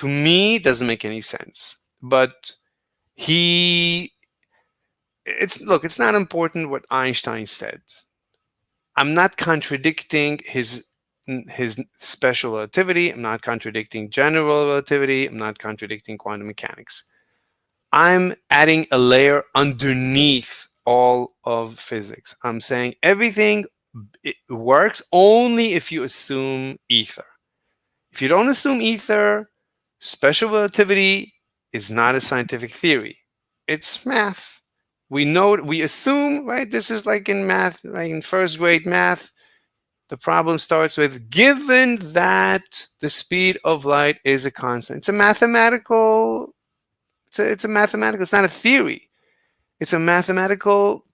any sense. But It's not important what Einstein said. I'm not contradicting his special relativity. I'm not contradicting general relativity. I'm not contradicting quantum mechanics. I'm adding a layer underneath all of physics. I'm saying everything works only if you assume ether. If you don't assume ether, special relativity is not a scientific theory. It's math. We assume, right? This is like in math, like in first grade math. The problem starts with, given that the speed of light is a constant. It's a mathematical, it's not a theory. It's a mathematical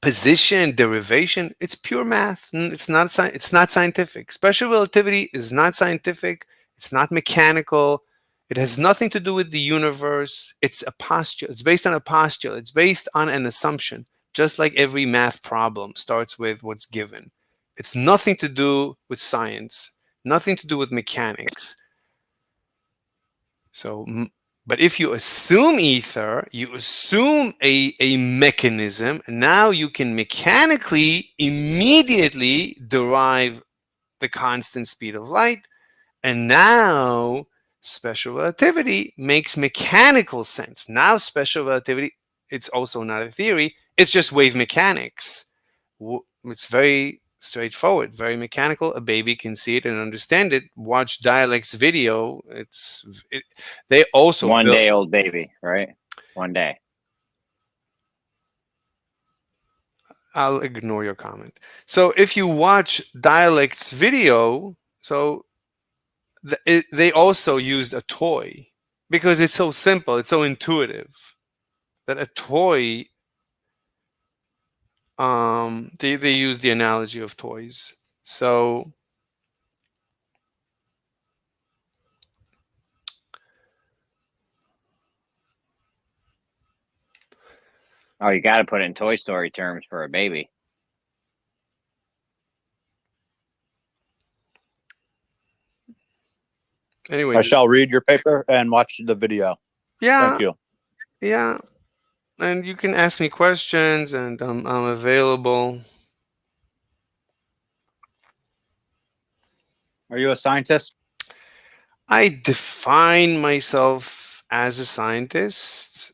position, derivation. It's pure math. It's not scientific. Special relativity is not scientific. It's not mechanical. It has nothing to do with the universe. It's a postulate. It's based on a postulate. It's based on an assumption, just like every math problem starts with what's given. It's nothing to do with science, nothing to do with mechanics. So, but if you assume ether, you assume a mechanism, and now you can mechanically immediately derive the constant speed of light, and now special relativity makes mechanical sense. Now special relativity, it's also not a theory, it's just wave mechanics. It's very straightforward, very mechanical. A baby can see it and understand it. Watch Dialect's video. They also one day old baby, right? One day. I'll ignore your comment. So if you watch Dialect's video, so they also used a toy because it's so simple, it's so intuitive that a toy. They use the analogy of toys. So Oh, you got to put it in Toy Story terms for a baby. anyway, I shall read your paper and watch the video. yeah, Thank you. yeah, and you can ask me questions, and I'm available. Are you a scientist? I define myself as a scientist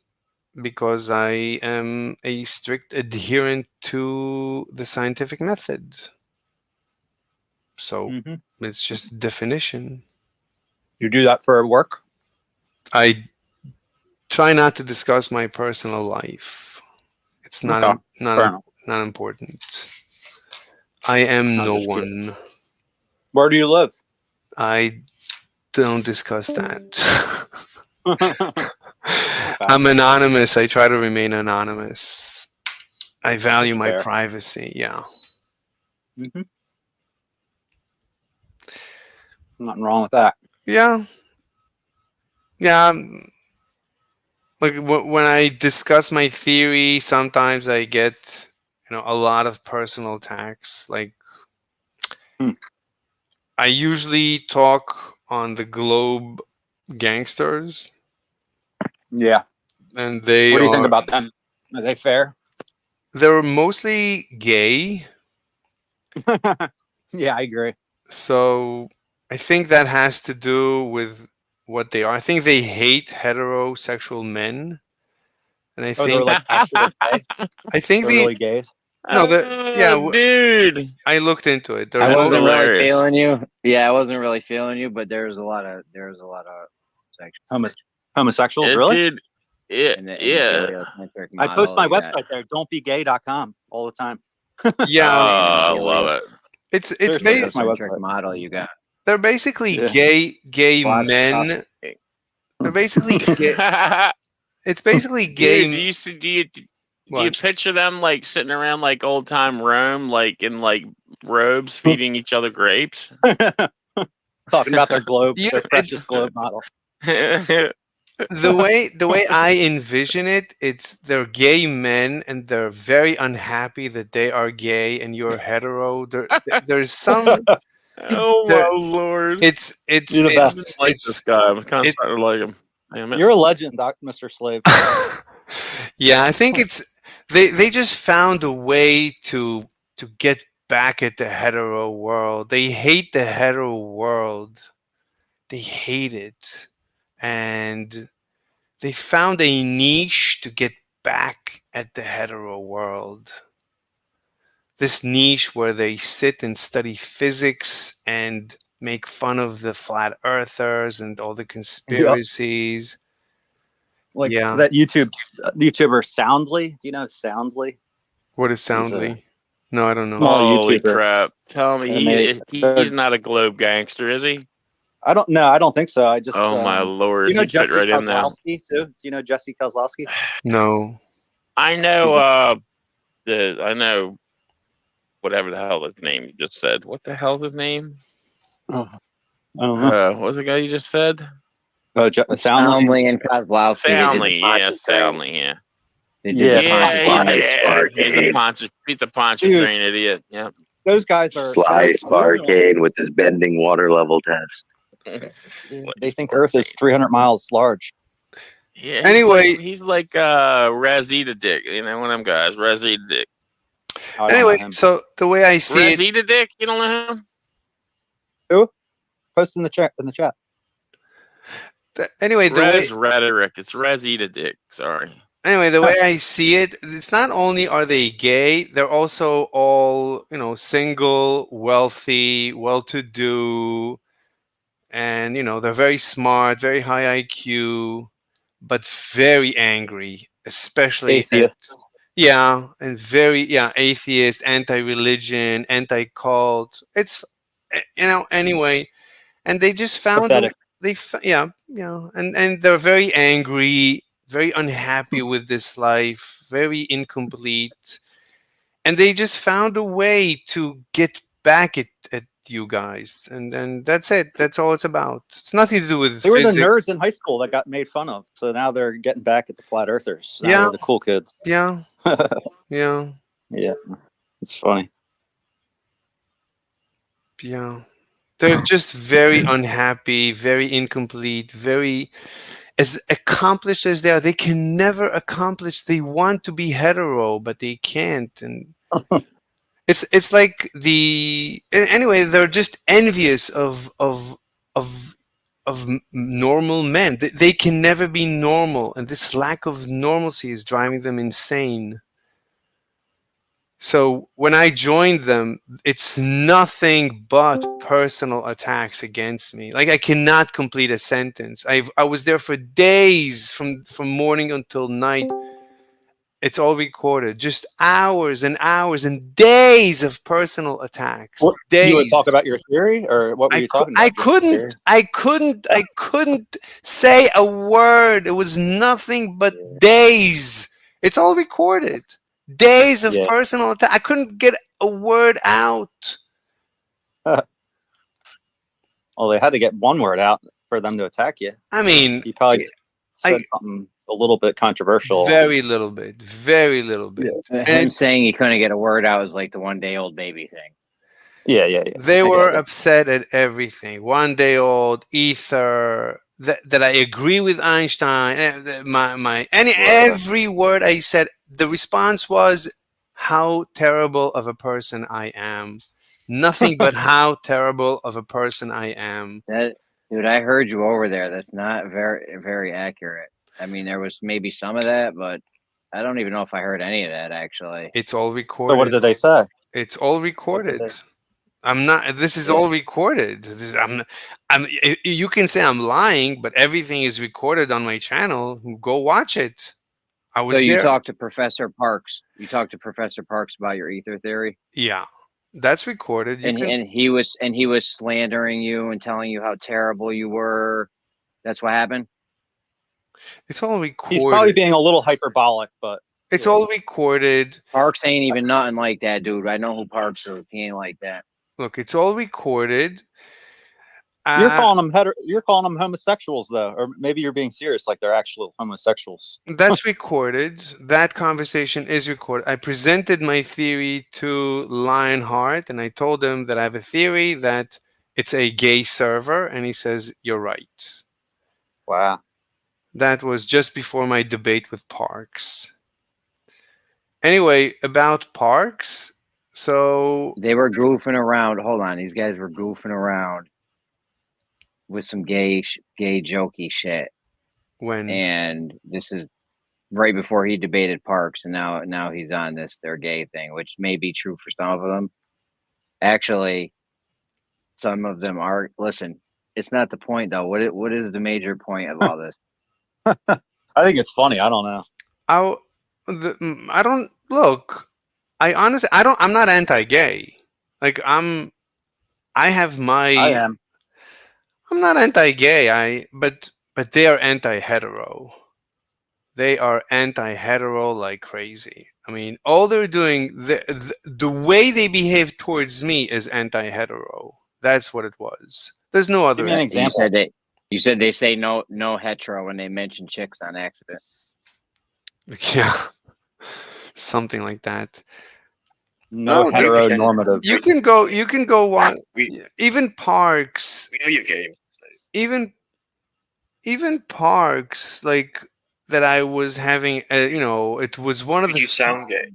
because I am a strict adherent to the scientific method. So it's just definition. You do that for work? I try not to discuss my personal life. It's not not important. I am no one. Where do you live? I don't discuss that. I'm anonymous. I try to remain anonymous. I value my privacy. Yeah. Nothing wrong with that. Yeah. Yeah. Like when I discuss my theory, sometimes I get, a lot of personal attacks. Like, I usually talk on the Globe Gangsters. Yeah. And they What do you think about them? Are they fair? They're mostly gay. Yeah, I agree. So I think that has to do with what they are. I think they hate heterosexual men. And I think they're like actually gay? I think They're really gays? No, dude. I looked into it. I wasn't really feeling you. Yeah, I wasn't really feeling you, but there's a lot of sex. Homosexuals, Yeah, really? dude. Yeah, yeah. I post my model, website there, don'tbegay.com, all the time. Yeah, I love it. It's Seriously, that's my centric website. model you got. They're basically gay men. They're basically gay. It's basically gay. Dude, do you picture them like sitting around like old time Rome, like in like robes, feeding each other grapes? Talking about their globe, Yeah, their precious globe model. The way I envision it, they're gay men and they're very unhappy that they are gay and you're hetero. There's some. Oh my lord! It's I like this guy. I'm kind of starting to like him. Damn it. You're a legend, Mr. Slave. Yeah, I think it's they just found a way to get back at the hetero world. They hate the hetero world. They hate it. And they found a niche to get back at the hetero world. This niche where they sit and study physics and make fun of the flat earthers and all the conspiracies. Like Yeah. that YouTuber Soundly. Do you know Soundly? What is Soundly? No, I don't know. Small Holy YouTuber. crap. Tell me And he's not a globe gangster, is he? I don't know. I don't think so. I just. Oh my lord. Do you know He fit Jesse right in there. Kozlowski too? Do you know Jesse Kozlowski? No. I know I know whatever the hell his name you just said. What the hell's his name? Oh, I don't know. What was the guy you just said? Oh, Soundly and Kozlowski. Soundly, yeah, Soundly, yeah. They did the Beat the Poncho Dude. Train idiot. Yeah. Those guys are Sly Sparkane with his bending water level test. They think Earth is 300 miles large. Yeah. Anyway, he's like Razita Dick, you know, one of them guys, Razita Dick. Anyway, so the way I see it, Razita Dick, you don't know him? Who? Post in the chat. anyway, the way Res Rhetoric. It's Razita Dick. Sorry. Anyway, the way I see it, it's not only are they gay, they're also all, single, wealthy, well-to-do, and, they're very smart, very high IQ, but very angry, especially Atheists. atheist, anti-religion, anti-cult. It's, anyway, and they just found Pathetic. and they're very angry, very unhappy with this life, very incomplete, and they just found a way to get back at you guys, and that's it. That's all it's about. It's nothing to do with They were the physics. nerds in high school that got made fun of. So now they're getting back at the flat earthers. Now they're the cool kids. Yeah. Yeah. Yeah. It's funny. Yeah. They're just very unhappy, very incomplete, very as accomplished as they are. They can never accomplish. They want to be hetero, but they can't. And it's like anyway, they're just envious of normal men. They can never be normal, and this lack of normalcy is driving them insane. So when I joined them, it's nothing but personal attacks against me. Like I cannot complete a sentence. I was there for days, from morning until night. It's all recorded. Just hours and hours and days of personal attacks. Days. You would talk about your theory, or what were you talking about? I couldn't say a word. It was nothing but days. It's all recorded. Days of personal attack. I couldn't get a word out. Well, they had to get one word out for them to attack you. I mean, you probably said something a little bit controversial. Very little bit. Very little bit. Him saying he couldn't get a word out was like the 1 day old baby thing. Yeah. They were upset at everything. 1 day old, ether. That I agree with Einstein. Every word I said. The response was, "How terrible of a person I am." Nothing but how terrible of a person I am. Dude, I heard you over there. That's not very, very accurate. I mean, there was maybe some of that, but I don't even know if I heard any of that actually. It's all recorded. So what did they say? It's all recorded. I'm not. This is all recorded. You can say I'm lying, but everything is recorded on my channel. Go watch it. I was So you there. talked to Professor Parks. You talked to Professor Parks about your ether theory. Yeah, that's recorded. And he was slandering you and telling you how terrible you were. That's what happened. It's all recorded. He's probably being a little hyperbolic, but it's all recorded. Parks ain't even nothing like that, dude. I know who Parks is. He ain't like that. Look, it's all recorded. You're calling them homosexuals, though, or maybe you're being serious, like they're actual homosexuals. That's recorded. That conversation is recorded. I presented my theory to Lionheart, and I told him that I have a theory that it's a gay server, and he says, "You're right." Wow. That was just before my debate with Parks. Anyway, about Parks. So they were goofing around. Hold on, these guys were goofing around with some gay jokey shit. When? And this is right before he debated Parks, and now he's on their gay thing, which may be true for some of them. Actually, some of them are. Listen, it's not the point though. What is the major point of all this? I think it's funny. I don't know. I don't look. I'm not anti-gay. Like I have my. I am. I'm not anti-gay. But they are anti-hetero. They are anti-hetero like crazy. I mean, all they're doing, the way they behave towards me is anti-hetero. That's what it was. There's no other example. You said they say no hetero when they mention chicks on accident. Yeah, something like that. No heteronormative. You can go one. Even Parks. We know you're gay. Even Parks, like that I was having, it was one of the. You sound gay.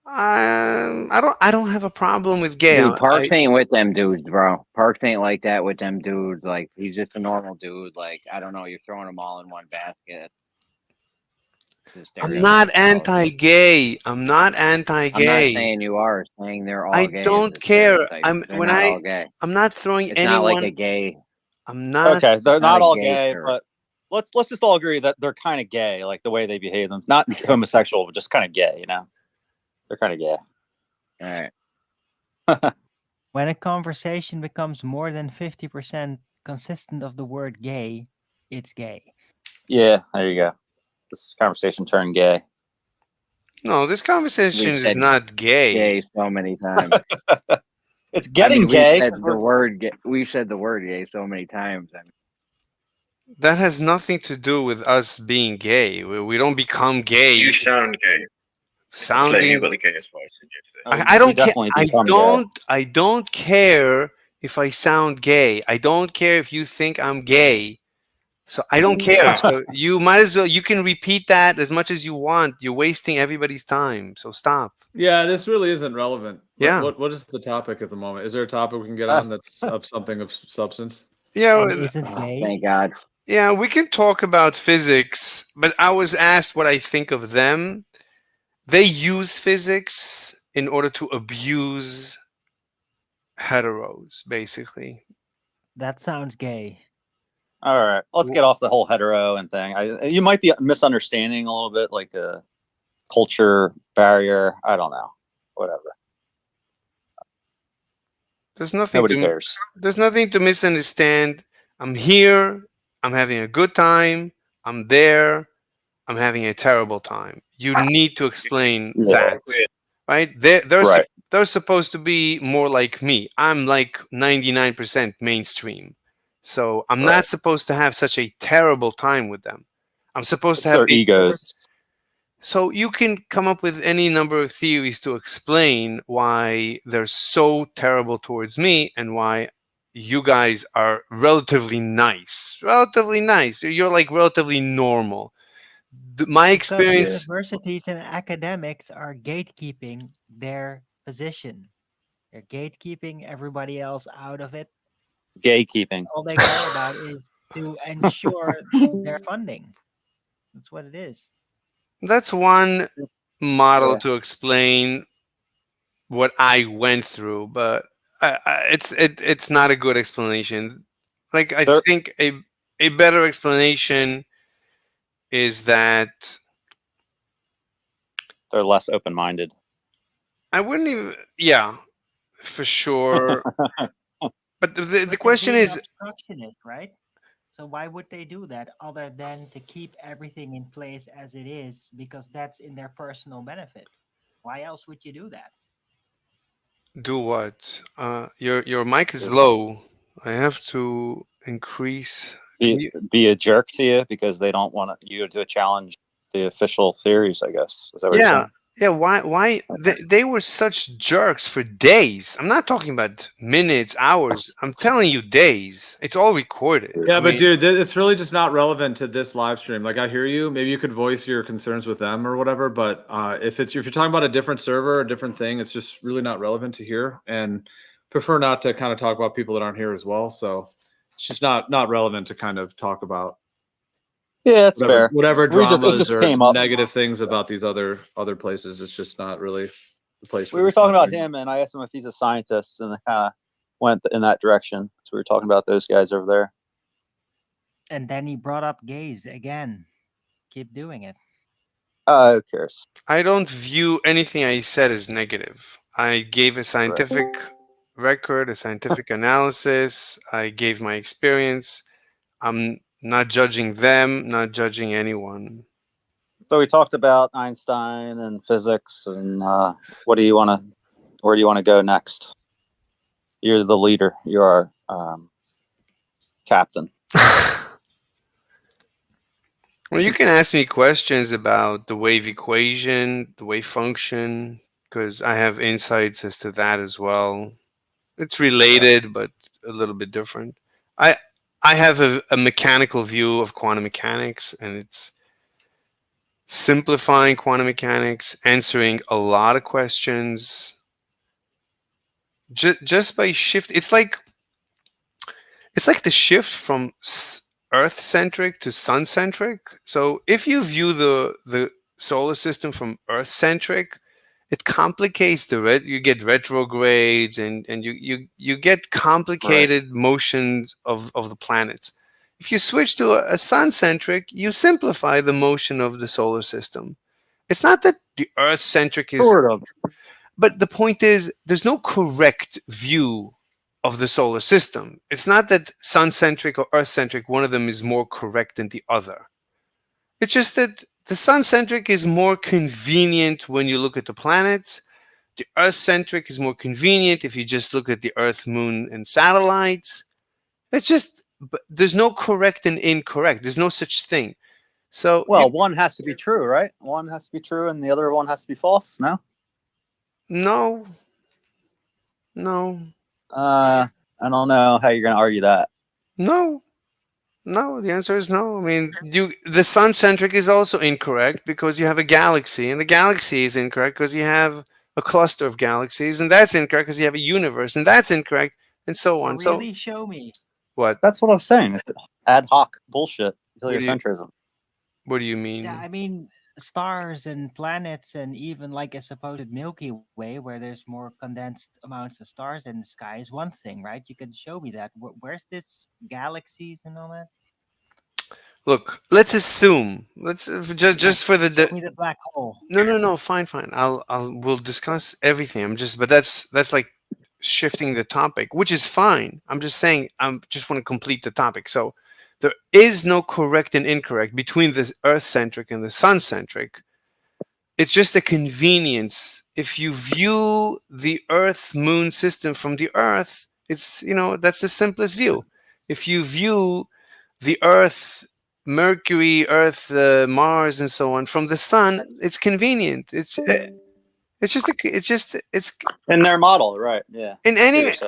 I don't have a problem with gay. Dude, Parks ain't with them dudes, bro. Parks ain't like that with them dudes. Like, he's just a normal dude. Like, I don't know, you're throwing them all in one basket. I'm not anti-gay. I'm not anti-gay. I'm not saying you are. Saying they're all gay. I don't care. I'm not throwing it's anyone. not like a gay. I'm not. Okay, they're not all gay, gay, but let's just all agree that they're kind of gay, like the way they behave. Them, not homosexual, but just kind of gay. You know, they're kind of gay. All right. When a conversation becomes more than 50% consistent of the word gay, it's gay. Yeah, there you go. This conversation turned gay. No, this conversation is not gay. Gay so many times. It's getting gay. We've said the word gay so many times. That has nothing to do with us being gay. We don't become gay. You sound gay. Sounding. Really gay as far as I don't care. I don't care if I sound gay. I don't care if you think I'm gay. So I don't care. So you might as well. You can repeat that as much as you want. You're wasting everybody's time. So stop. Yeah, this really isn't relevant. Yeah. What is the topic at the moment? Is there a topic we can get on that's of something of substance? Yeah. Thank God. Yeah, we can talk about physics, but I was asked what I think of them. They use physics in order to abuse heteros, basically. That sounds gay. All right, let's get off the whole hetero and thing. You might be misunderstanding a little bit, like a culture barrier. I don't know. Whatever. There's nothing. Nobody cares. There's nothing to misunderstand. I'm here. I'm having a good time. I'm there. I'm having a terrible time. You need to explain that, right? They're supposed to be more like me. I'm like 99% mainstream. So I'm not supposed to have such a terrible time with them. I'm supposed to have their egos. So you can come up with any number of theories to explain why they're so terrible towards me and why you guys are relatively nice. Relatively nice. You're like relatively normal. My experience. Universities and academics are gatekeeping their position. They're gatekeeping everybody else out of it. Gatekeeping. All they care about is to ensure their funding. That's what it is. That's one model to explain what I went through, but it's not a good explanation. Like I think a better explanation is that they're less open-minded. I wouldn't even. Yeah, for sure. But the question is, obstructionist, right? So why would they do that other than to keep everything in place as it is, because that's in their personal benefit? Why else would you do that? Do what? Your mic is low. I have to increase. Be a jerk to you because they don't want you to challenge the official theories, I guess. Is that what you're saying? Yeah, why they were such jerks for days. I'm not talking about minutes, hours. I'm telling you days. It's all recorded. Yeah, I but mean, dude, it's really just not relevant to this live stream. Like, I hear you. Maybe you could voice your concerns with them or whatever. But if you're talking about a different server, a different thing, it's just really not relevant to here. And prefer not to kind of talk about people that aren't here as well. So it's just not relevant to kind of talk about. Yeah, that's fair. Whatever It dramas just or came up. negative things about these other places. It's just not really the place. We were talking about him, and I asked him if he's a scientist, and it kind of went in that direction. So we were talking about those guys over there. And then he brought up gays again. Keep doing it. Who cares? I don't view anything I said as negative. I gave a scientific record, a scientific analysis. I gave my experience. I'm not judging them, not judging anyone. So we talked about Einstein and physics, and where do you want to go next? You're the leader. You're our captain. Well, you can ask me questions about the wave equation, the wave function, because I have insights as to that as well. It's related, but a little bit different. I have a mechanical view of quantum mechanics, and it's simplifying quantum mechanics, answering a lot of questions just by shift. It's like the shift from Earth-centric to sun-centric. So if you view the solar system from Earth-centric, it complicates you get retrogrades and you get complicated motions of the planets. If you switch to a sun-centric, you simplify the motion of the solar system. It's not that the Earth-centric is sort of, but the point is there's no correct view of the solar system. It's not that sun-centric or Earth-centric, one of them is more correct than the other. It's just that the sun-centric is more convenient when you look at the planets. The Earth-centric is more convenient if you just look at the Earth, Moon, and satellites. It's just, there's no correct and incorrect. There's no such thing. So one has to be true, right? One has to be true, and the other one has to be false. No. No. I don't know how you're going to argue that. No, the answer is no. I mean, the sun-centric is also incorrect because you have a galaxy, and the galaxy is incorrect because you have a cluster of galaxies, and that's incorrect because you have a universe, and that's incorrect, and so on. Really show me. What? That's what I was saying. Ad hoc bullshit. Heliocentrism. What do you mean? Yeah, I mean, stars and planets, and even like a supposed Milky Way, where there's more condensed amounts of stars in the sky, is one thing, right? You could show me that. Where's this galaxies and all that? Look, let's assume. Let's just for the black hole. No. Fine. We'll discuss everything. But that's like shifting the topic, which is fine. I'm just saying. Just want to complete the topic. So there is no correct and incorrect between the Earth-centric and the sun-centric. It's just a convenience. If you view the Earth-Moon system from the Earth, it's that's the simplest view. If you view the Earth, Mercury, Earth, Mars, and so on from the sun, it's convenient. It's in their model, right? Yeah. It's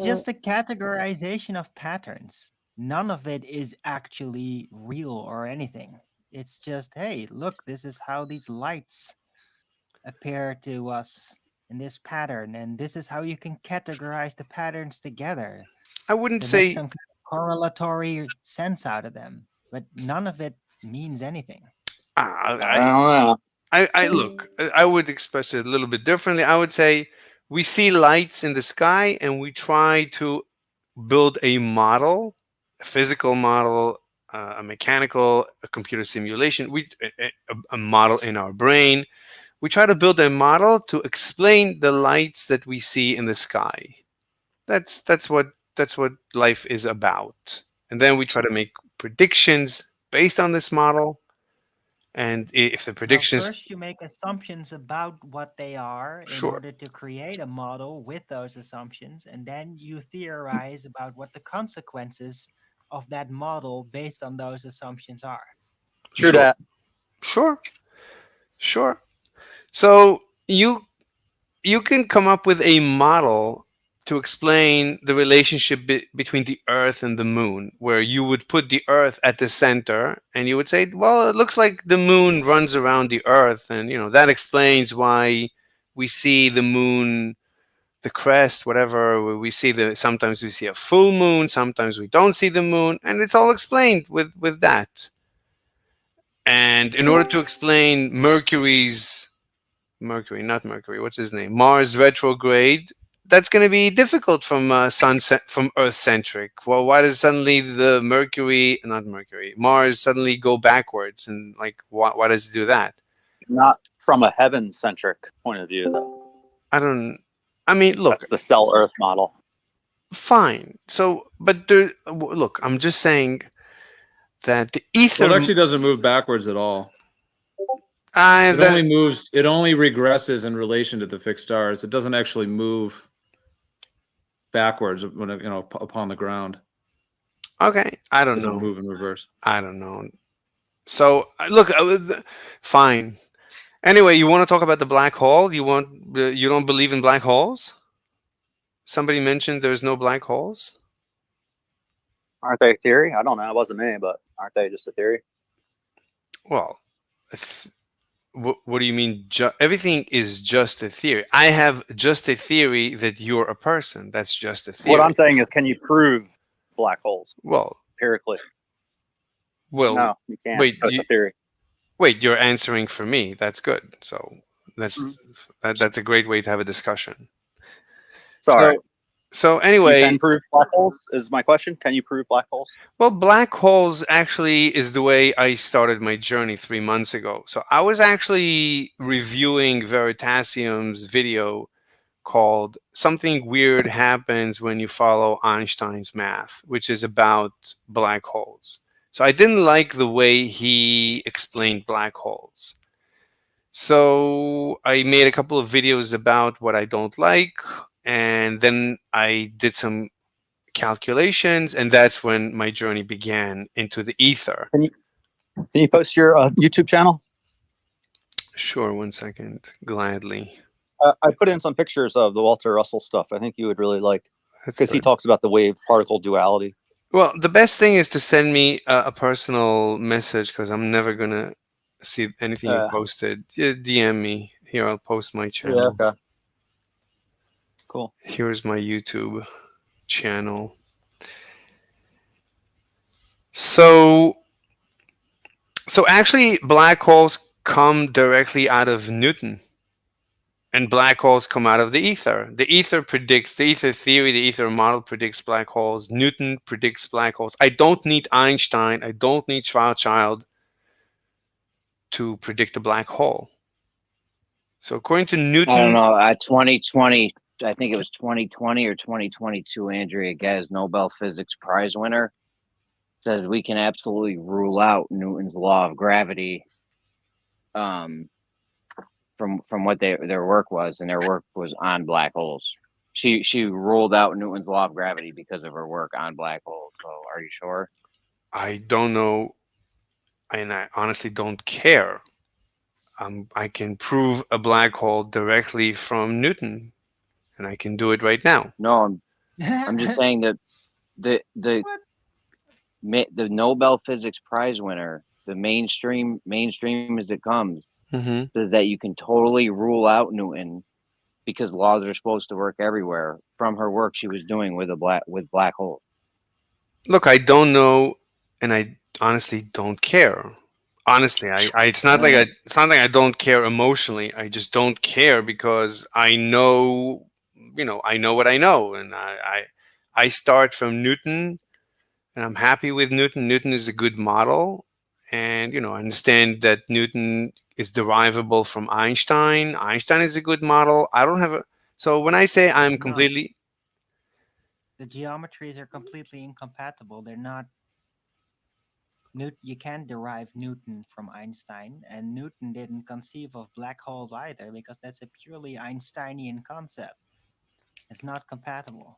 just a categorization of patterns. None of it is actually real or anything. It's just, hey, look, this is how these lights appear to us in this pattern, and this is how you can categorize the patterns together. I wouldn't to say make some kind of correlatory sense out of them, but none of it means anything. I don't know. Look, I would express it a little bit differently. I would say we see lights in the sky and we try to build a model, a physical model, a mechanical, a computer simulation, a model in our brain. We try to build a model to explain the lights that we see in the sky. That's what life is about. And then we try to make predictions based on this model. And if the predictions... First, you make assumptions about what they are in order to create a model with those assumptions. And then you theorize about what the consequences of that model based on those assumptions are. True that. Sure. So you can come up with a model to explain the relationship between the Earth and the Moon, where you would put the Earth at the center, and you would say, well, it looks like the Moon runs around the Earth, and that explains why we see the Moon, the crest, whatever. We see sometimes we see a full moon, sometimes we don't see the moon, and it's all explained with that. And in order to explain what's his name? Mars retrograde, that's going to be difficult from from Earth centric. Well, why does suddenly Mars suddenly go backwards, and like why does it do that? Not from a heaven centric point of view, though. I mean, look, that's the cell Earth model. Fine. So, but look, I'm just saying that the ether Well, it actually doesn't move backwards at all. It only regresses in relation to the fixed stars. It doesn't actually move backwards when upon the ground. Okay, I don't It doesn't know. move in reverse. I don't know. So look, fine. Anyway, you want to talk about the black hole? You don't believe in black holes? Somebody mentioned there's no black holes. Aren't they a theory? I don't know. It wasn't me, but aren't they just a theory? Well, what do you mean? Everything is just a theory. I have just a theory that you're a person. That's just a theory. What I'm saying is, can you prove black holes? Well, empirically. Well, no, you can't. Wait, so it's a theory. Wait, you're answering for me. That's good. So that's a great way to have a discussion. Sorry. So anyway, you can prove black holes is my question. Can you prove black holes? Well, black holes actually is the way I started my journey 3 months ago. So I was actually reviewing Veritasium's video called "Something Weird Happens When You Follow Einstein's Math," which is about black holes. So I didn't like the way he explained black holes. So I made a couple of videos about what I don't like, and then I did some calculations, and that's when my journey began into the ether. Can you post your YouTube channel? Sure, 1 second, gladly. I put in some pictures of the Walter Russell stuff. I think you would really like, because he good. talks about the wave-particle duality. Well, the best thing is to send me a personal message, because I'm never gonna see anything you posted. Yeah, DM me. Here, I'll post my channel. Yeah, okay. Cool. Here's my YouTube channel. So actually, black holes come directly out of Newton, and black holes come out of the ether. The ether theory, the ether model predicts black holes. Newton predicts black holes. I don't need Einstein. I don't need Schwarzschild to predict a black hole. So according to Newton, I don't know. 2020, I think it was 2020 or 2022. Andrea Ghez, Nobel Physics Prize winner, says we can absolutely rule out Newton's law of gravity. From what their work was, and their work was on black holes. She ruled out Newton's law of gravity because of her work on black holes. So are you sure? I don't know, and I honestly don't care. I can prove a black hole directly from Newton, and I can do it right now. No, I'm just saying that the Nobel Physics Prize winner, the mainstream as it comes, says that you can totally rule out Newton because laws are supposed to work everywhere from her work she was doing with black holes. Look, I don't know, and I honestly don't care. Honestly, it's not like I don't care emotionally. I just don't care because I know, I know what I know, and I start from Newton, and I'm happy with Newton. Newton is a good model, and I understand that Newton is derivable from Einstein. Einstein is a good model. I don't have so when I say I'm completely, the geometries are completely incompatible. They're not. You can't derive Newton from Einstein, and Newton didn't conceive of black holes either because that's a purely Einsteinian concept. It's not compatible.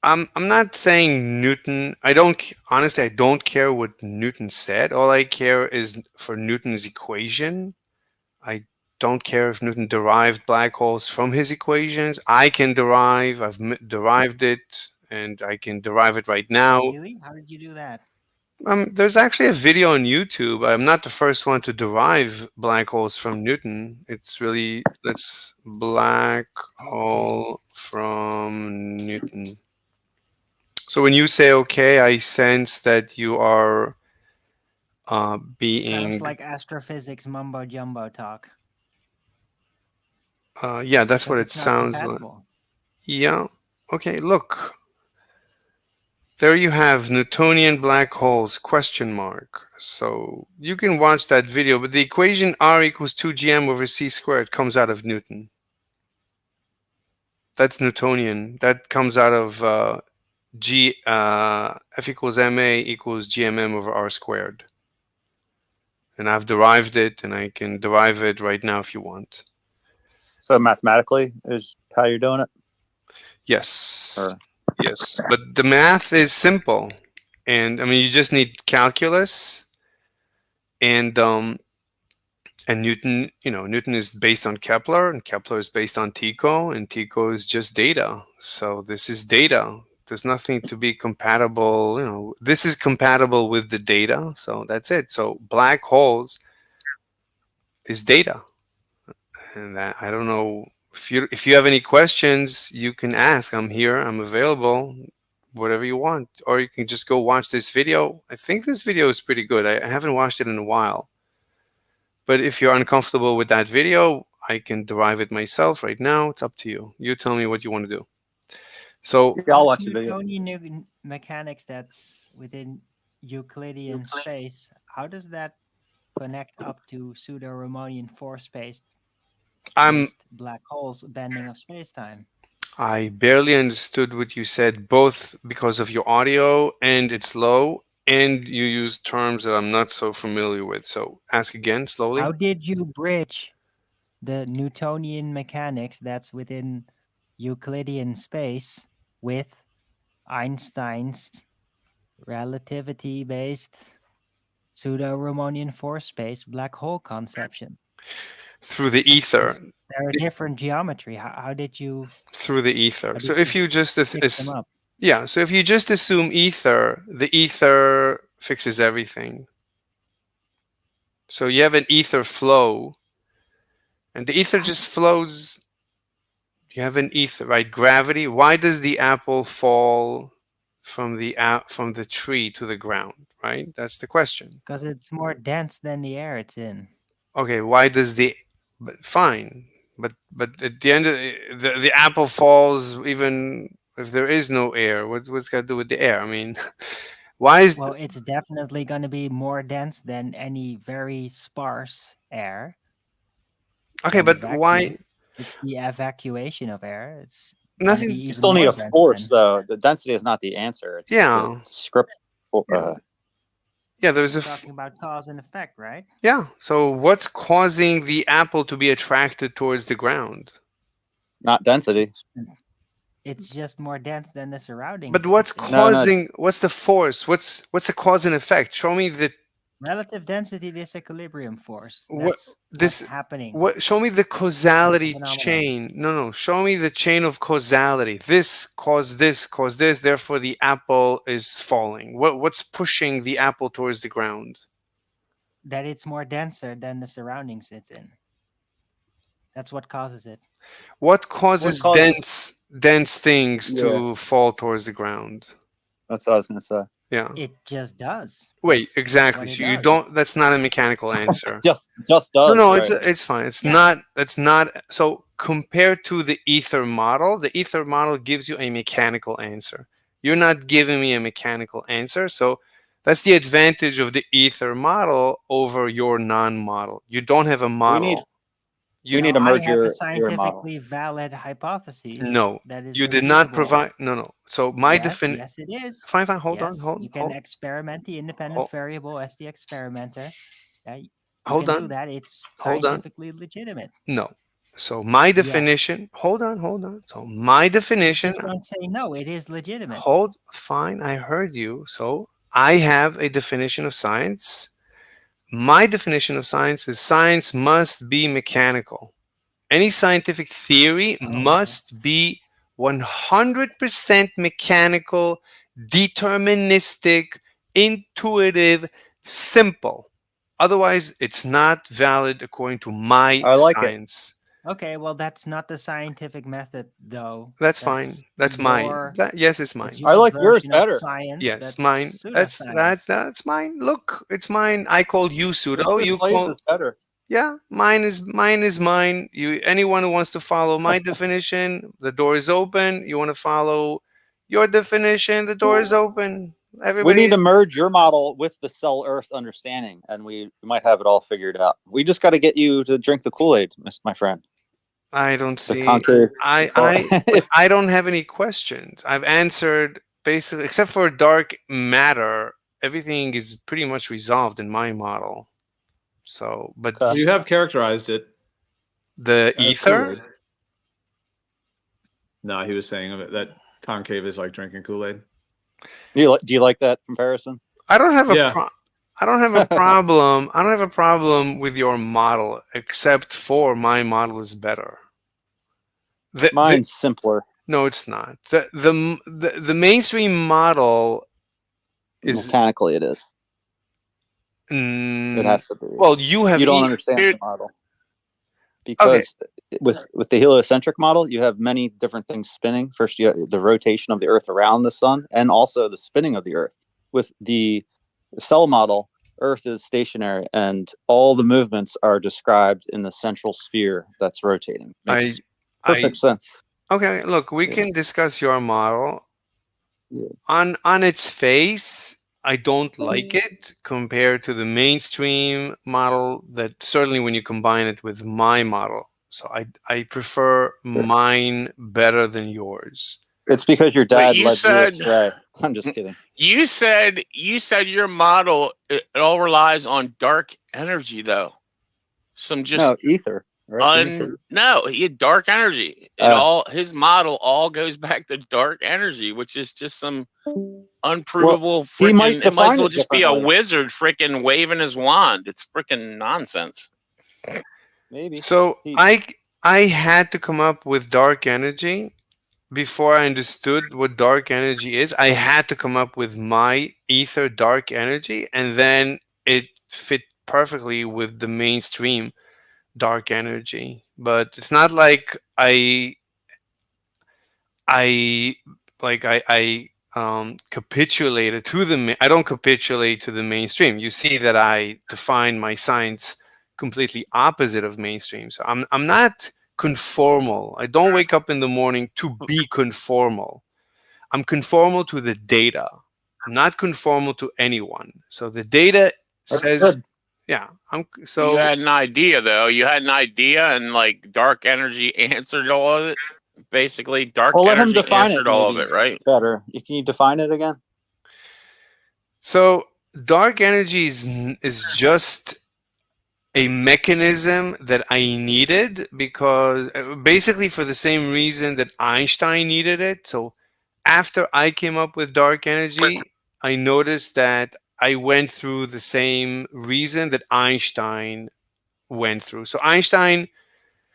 I'm not saying Newton. I don't care what Newton said. All I care is for Newton's equation. I don't care if Newton derived black holes from his equations. I can derive, I've derived it, and I can derive it right now. Really? How did you do that? There's actually a video on YouTube. I'm not the first one to derive black holes from Newton. It's really, let's black hole from Newton. So when you say okay, I sense that you are being. Sounds like astrophysics mumbo jumbo talk. Yeah, that's what it It's not sounds like. compatible. Yeah. Okay, look. There you have Newtonian black holes, question mark. So you can watch that video, but the equation R equals 2gm over c squared comes out of Newton. That's Newtonian. That comes out of F equals ma equals gmm over r squared. And I've derived it, and I can derive it right now if you want. So mathematically is how you're doing it? Yes. Yes, but the math is simple, and I mean you just need calculus, and Newton. You know, Newton is based on Kepler, and Kepler is based on Tycho, and Tycho is just data. So this is data. There's nothing to be compatible. You know, this is compatible with the data, so that's it. So black holes is data, and I don't know. If you have any questions, you can ask. I'm here. I'm available. Whatever you want, or you can just go watch this video. I think this video is pretty good. I haven't watched it in a while. But if you're uncomfortable with that video, I can derive it myself right now. It's up to you. You tell me what you want to do. So I'll watch the video. Newtonian mechanics that's within Euclidean space. How does that connect up to pseudo-Riemannian force-based black holes bending of space-time? I barely understood what you said, both because of your audio and it's low, and you use terms that I'm not so familiar with. So ask again slowly. How did you bridge the Newtonian mechanics that's within Euclidean space with Einstein's relativity-based pseudo-Riemannian force-based black hole conception? Through the ether. They're a different geometry. How did you? Through the ether. So did if you you just mix them up? yeah, so if you just assume ether, the ether fixes everything. So you have an ether flow, and the ether just flows. You have an ether, right? Gravity. Why does the apple fall from the tree to the ground? Right. That's the question. Because it's more dense than the air it's in. Okay. Why does fine, but at the end of the apple falls even if there is no air. What's got to do with the air? I mean, why is Well, it's definitely going to be more dense than any very sparse air. okay? And But vacuum, why? It's the evacuation of air. It's Nothing- gonna be You even still need more a dense force, then. though. The density is not the answer. It's Yeah. the script. Yeah, there's We're a talking about cause and effect, right? yeah. So what's causing the apple to be attracted towards the ground? Not density. It's just more dense than the surroundings. But what's It's causing? What's the force? What's the cause and effect? Show me the relative density disequilibrium force. what That's this what's happening. What? Show me the causality phenomenon. chain. No. Show me the chain of causality. This caused this. Therefore, the apple is falling. What's pushing the apple towards the ground? That it's more denser than the surroundings it's in. That's what causes it. What causes What causes- dense things to fall towards the ground? That's what I was going to say. Yeah. It just does. Wait, That's exactly. what it So you does. don't. That's not a mechanical answer. Just No, does. no, right? it's fine. It's not. That's not. So compared to the ether model gives you a mechanical answer. You're not giving me a mechanical answer. So that's the advantage of the ether model over your non-model. You don't have a model. You need to I merge have your a model. scientifically valid hypothesis. No, that is you did not reusable. provide. No. So my definition. Yes, it is. Fine. Hold Yes, on. You can experiment the independent Hold- variable as the experimenter. You Hold can on. do that. It's Hold on. scientifically legitimate. No. So my definition. Hold on. So my definition. Just don't say no. It is legitimate. Fine. I heard you. So I have a definition of science. my definition of science is science must be mechanical. Any scientific theory must be 100% mechanical, deterministic, intuitive, simple. Otherwise, it's not valid according to my I like it. science. Okay, well, that's not the scientific method, though. That's fine. That's mine. your- Yes, it's mine. that's your version of Science. Yes, that's mine. That's pseudoscience. mine. Look, it's mine. I called you pseudo. Mr. You Slaves call. is better. Yeah, mine is mine. You anyone who wants to follow my definition, the door is open. You want to follow your definition, the door is open. We Everybody. need to merge your model with the Cell Earth understanding, and we might have it all figured out. We just got to get you to drink the Kool-Aid, my friend. I don't see. concrete- I don't have any questions. I've answered basically, except for dark matter. Everything is pretty much resolved in my model. So, but You have characterized it. the as ether. Kool-Aid. No, he was saying of it that concave is like drinking Kool-Aid. Do you like that comparison? I don't have a Yeah. I don't have a problem. I don't have a problem with your model, except for my model is better. Mine's simpler. No, it's not. The mainstream model is Mechanically, it is. It has to be. Well, you have. You don't understand the model because with the heliocentric model, you have many different things spinning. First, you have the rotation of the Earth around the sun, and also the spinning of the Earth. With the cell model, Earth is stationary, and all the movements are described in the central sphere that's rotating. Makes perfect sense. Okay, look, we can discuss your model. On its face, I don't like it compared to the mainstream model. That certainly when you combine it with my model, so I prefer mine better than yours. It's because your dad you led said- you astray. I'm just kidding. You said your model it all relies on dark energy though. Some just No, ether. Right? Ether. no, he had dark energy. His model all goes back to dark energy, which is just some unprovable he might freaking. It might as define well it just be a differently. wizard freaking waving his wand. It's freaking nonsense. Maybe. So I had to come up with dark energy before I understood what dark energy is. I had to come up with my ether dark energy, and then it fit perfectly with the mainstream dark energy. But it's not like I capitulated to the. I don't capitulate to the mainstream. You see that I define my science completely opposite of mainstream. So I'm not conformal. I don't wake up in the morning to be conformal. I'm conformal to the data. I'm not conformal to anyone. So the data says, yeah. You had an idea though. You had an idea, and like dark energy answered all of it. Basically, dark Well, let him energy define answered it. all of maybe it, right? Better. Can you define it again? So dark energy is just a mechanism that I needed because basically for the same reason that Einstein needed it. So after I came up with dark energy, I noticed that I went through the same reason that Einstein went through. So Einstein,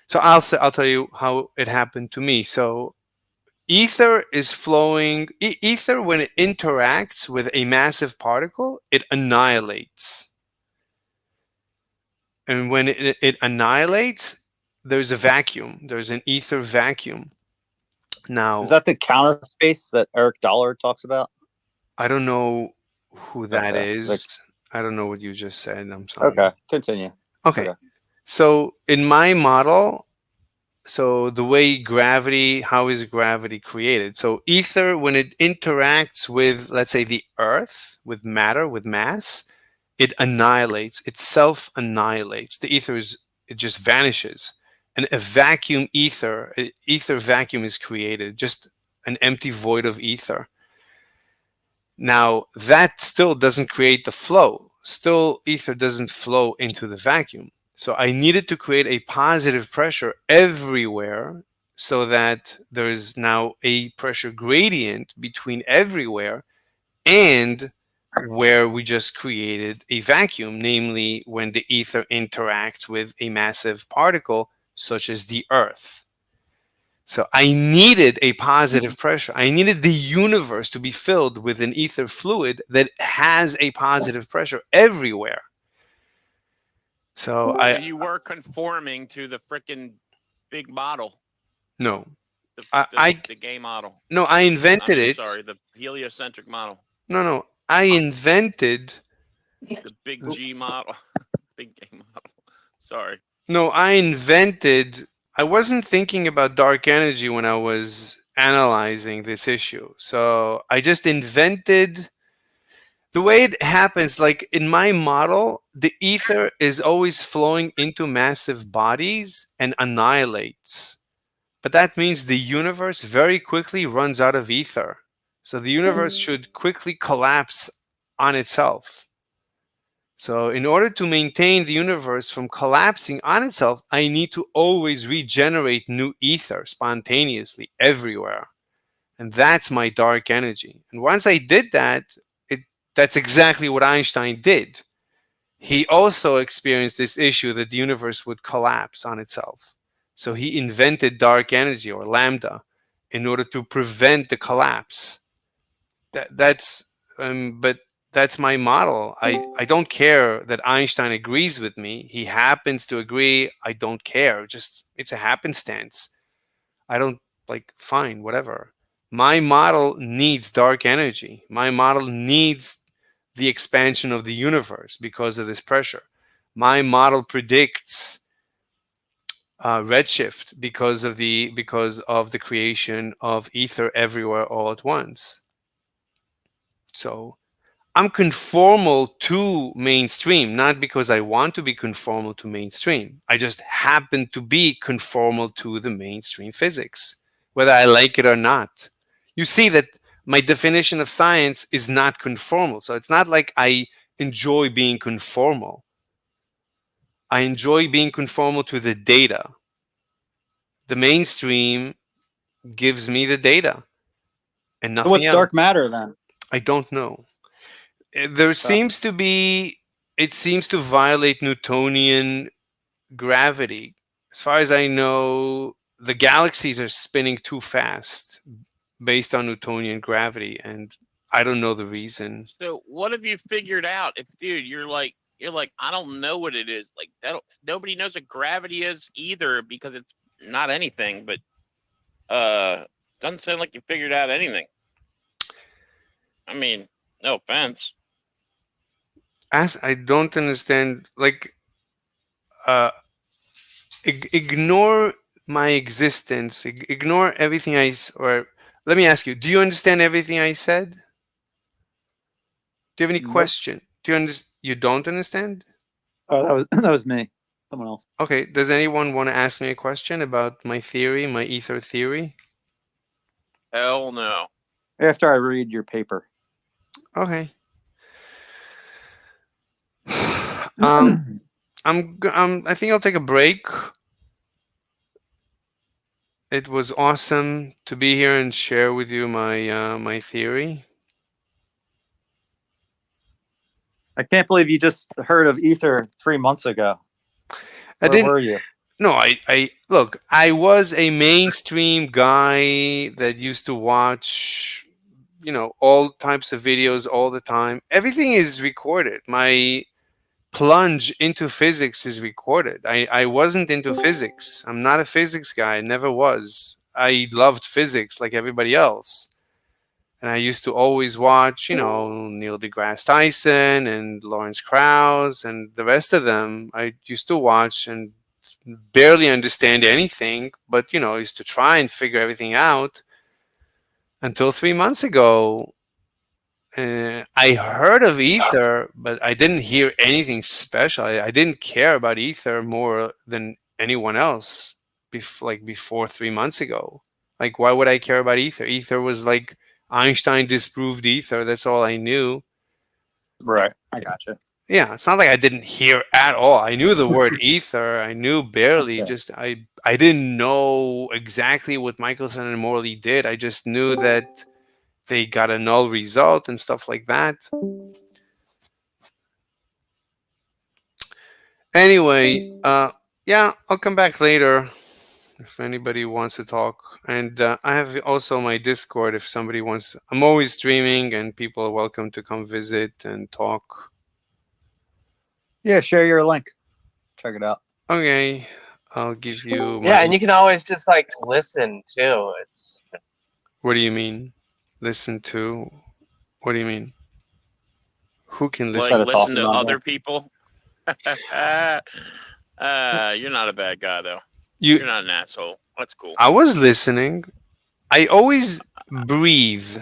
so I'll tell you how it happened to me. So ether is flowing. Ether, when it interacts with a massive particle, it annihilates. And when it annihilates, there's a vacuum. There's an ether vacuum. Now, Is that the counter space that Eric Dollard talks about? I don't know who that Okay, is. I don't know what you just said. I'm sorry. Okay, continue. Okay. So in my model, so the way gravity, how is gravity created? So ether, when it interacts with, let's say, the Earth, with matter, with mass, it annihilates, it self-annihilates. The ether it just vanishes. And a vacuum ether vacuum is created, just an empty void of ether. Now, that still doesn't create the flow. Still, ether doesn't flow into the vacuum. So I needed to create a positive pressure everywhere so that there is now a pressure gradient between everywhere and where we just created a vacuum, namely when the ether interacts with a massive particle such as the Earth. So I needed a positive pressure. I needed the universe to be filled with an ether fluid that has a positive pressure everywhere. So you were conforming to the freaking big model, no, the gay model. No, I invented it. Sorry, the heliocentric model. No, I invented the big G model, big gay model. Sorry. No, I wasn't thinking about dark energy when I was analyzing this issue. So I just invented the way it happens. Like in my model, the ether is always flowing into massive bodies and annihilates. But that means the universe very quickly runs out of ether. So the universe should quickly collapse on itself. So in order to maintain the universe from collapsing on itself, I need to always regenerate new ether spontaneously everywhere. And that's my dark energy. And once I did that, that's exactly what Einstein did. He also experienced this issue that the universe would collapse on itself. So he invented dark energy, or lambda, in order to prevent the collapse. But that's my model. I don't care that Einstein agrees with me. He happens to agree. I don't care. Just it's a happenstance. I don't fine, whatever. My model needs dark energy. My model needs the expansion of the universe because of this pressure. My model predicts redshift because of the creation of ether everywhere all at once. So I'm conformal to mainstream, not because I want to be conformal to mainstream. I just happen to be conformal to the mainstream physics, whether I like it or not. You see that my definition of science is not conformal. So it's not like I enjoy being conformal. I enjoy being conformal to the data. The mainstream gives me the data and nothing What's else. dark matter then? I don't know. There seems to be, it seems to violate Newtonian gravity. As far as I know, the galaxies are spinning too fast based on Newtonian gravity, and I don't know the reason. So what have you figured out? If dude, you're like, I don't know what it is. Like that, nobody knows what gravity is either because it's not anything. But doesn't sound like you figured out anything. I mean, no offense. I don't understand. Ignore my existence. Ignore everything or let me ask you. Do you understand everything I said? Do you have any question? Do you understand? You don't understand? Oh, that was me. Someone else. Okay. Does anyone want to ask me a question about my theory, my ether theory? Hell no. After I read your paper. Okay. I think I'll take a break. It was awesome to be here and share with you my my theory. I can't believe you just heard of ether 3 months ago. Where were you? No, I look, I was a mainstream guy that used to watch, all types of videos all the time. Everything is recorded. My plunge into physics is recorded. I wasn't into physics. I'm not a physics guy. I never was. I loved physics like everybody else. And I used to always watch, Neil deGrasse Tyson and Lawrence Krauss and the rest of them. I used to watch and barely understand anything, but, I used to try and figure everything out until 3 months ago. I heard of ether, but I didn't hear anything special. I didn't care about ether more than anyone else before 3 months ago. Like, why would I care about ether? Ether was like Einstein disproved ether. That's all I knew. Right. I gotcha. Yeah, it's not like I didn't hear at all. I knew the word ether. I knew barely. Okay. Just I didn't know exactly what Michelson and Morley did. I just knew that they got a null result and stuff like that. Anyway, yeah, I'll come back later if anybody wants to talk. And I have also my Discord if somebody wants. I'm always streaming, and people are welcome to come visit and talk. Yeah, share your link. Check it out. Okay, I'll give you. Yeah, my- and you can always just like listen too. It's What do you mean? Listen to? What do you mean? Who can listen? Like listen to other people. You're not a bad guy though. You're not an asshole. That's cool. I was listening. I always breathe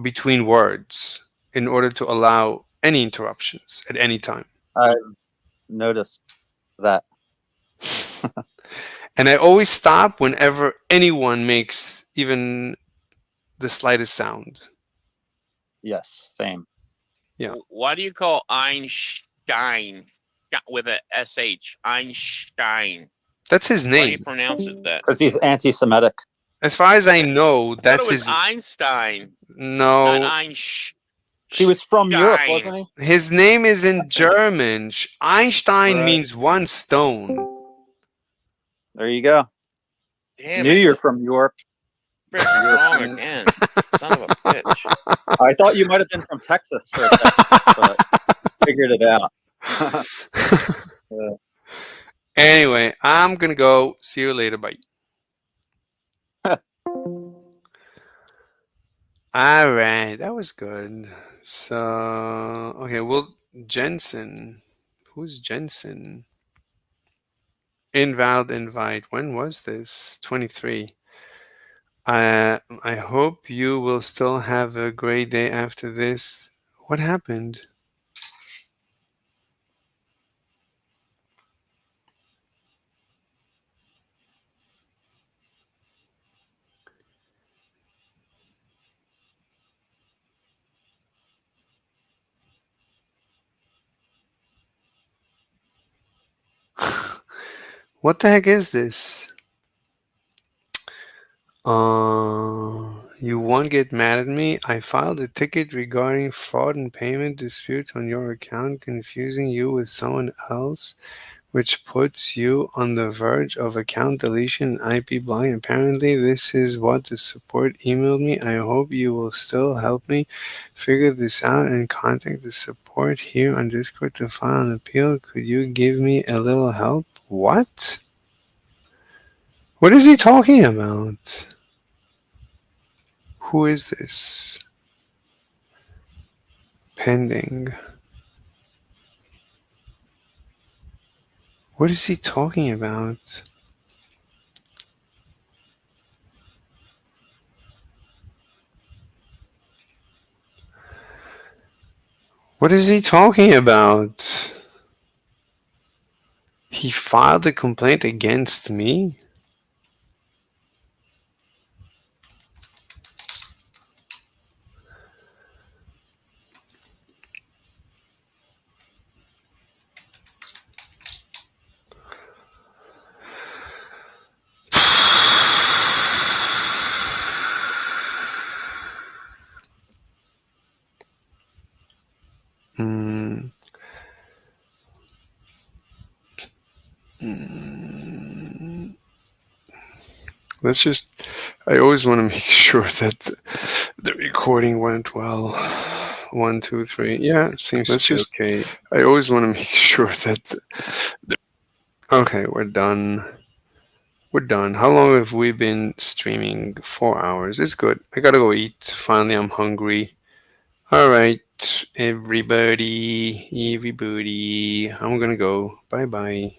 between words in order to allow any interruptions at any time. I noticed that. And I always stop whenever anyone makes even the slightest sound. Yes, same. Yeah. Why do you call Einstein with a SH? Einstein. That's his Why do you name. pronounce it that? Because he's anti-Semitic. As far as I know, I thought that's it was his. Einstein. No. Not Einstein. He was from Europe, wasn't he? His name is in German. Einstein means one stone. There you go. Damn Knew it. you're from Europe. Frick, you're wrong again. Son of a bitch. I thought you might have been from Texas for a second, but figured it out. Anyway, I'm gonna go. See you later. Bye. All right, that was good. So, okay, well, Jensen. Who's Jensen? Invalid invite. When was this? 23. I hope you will still have a great day after this. What happened? What the heck is this? You won't get mad at me. I filed a ticket regarding fraud and payment disputes on your account, confusing you with someone else, which puts you on the verge of account deletion and IP blocking. Apparently, this is what the support emailed me. I hope you will still help me figure this out and contact the support here on Discord to file an appeal. Could you give me a little help? What? What is he talking about? Who is this? Pending. What is he talking about? What is he talking about? He filed a complaint against me? Let's just, I always want to make sure that the recording went well. 1, 2, 3. Yeah, seems to be okay. I always want to make sure that okay, we're done. We're done. How long have we been streaming? 4 hours. It's good. I gotta go eat. Finally, I'm hungry. All right, everybody. I'm gonna go. Bye-bye.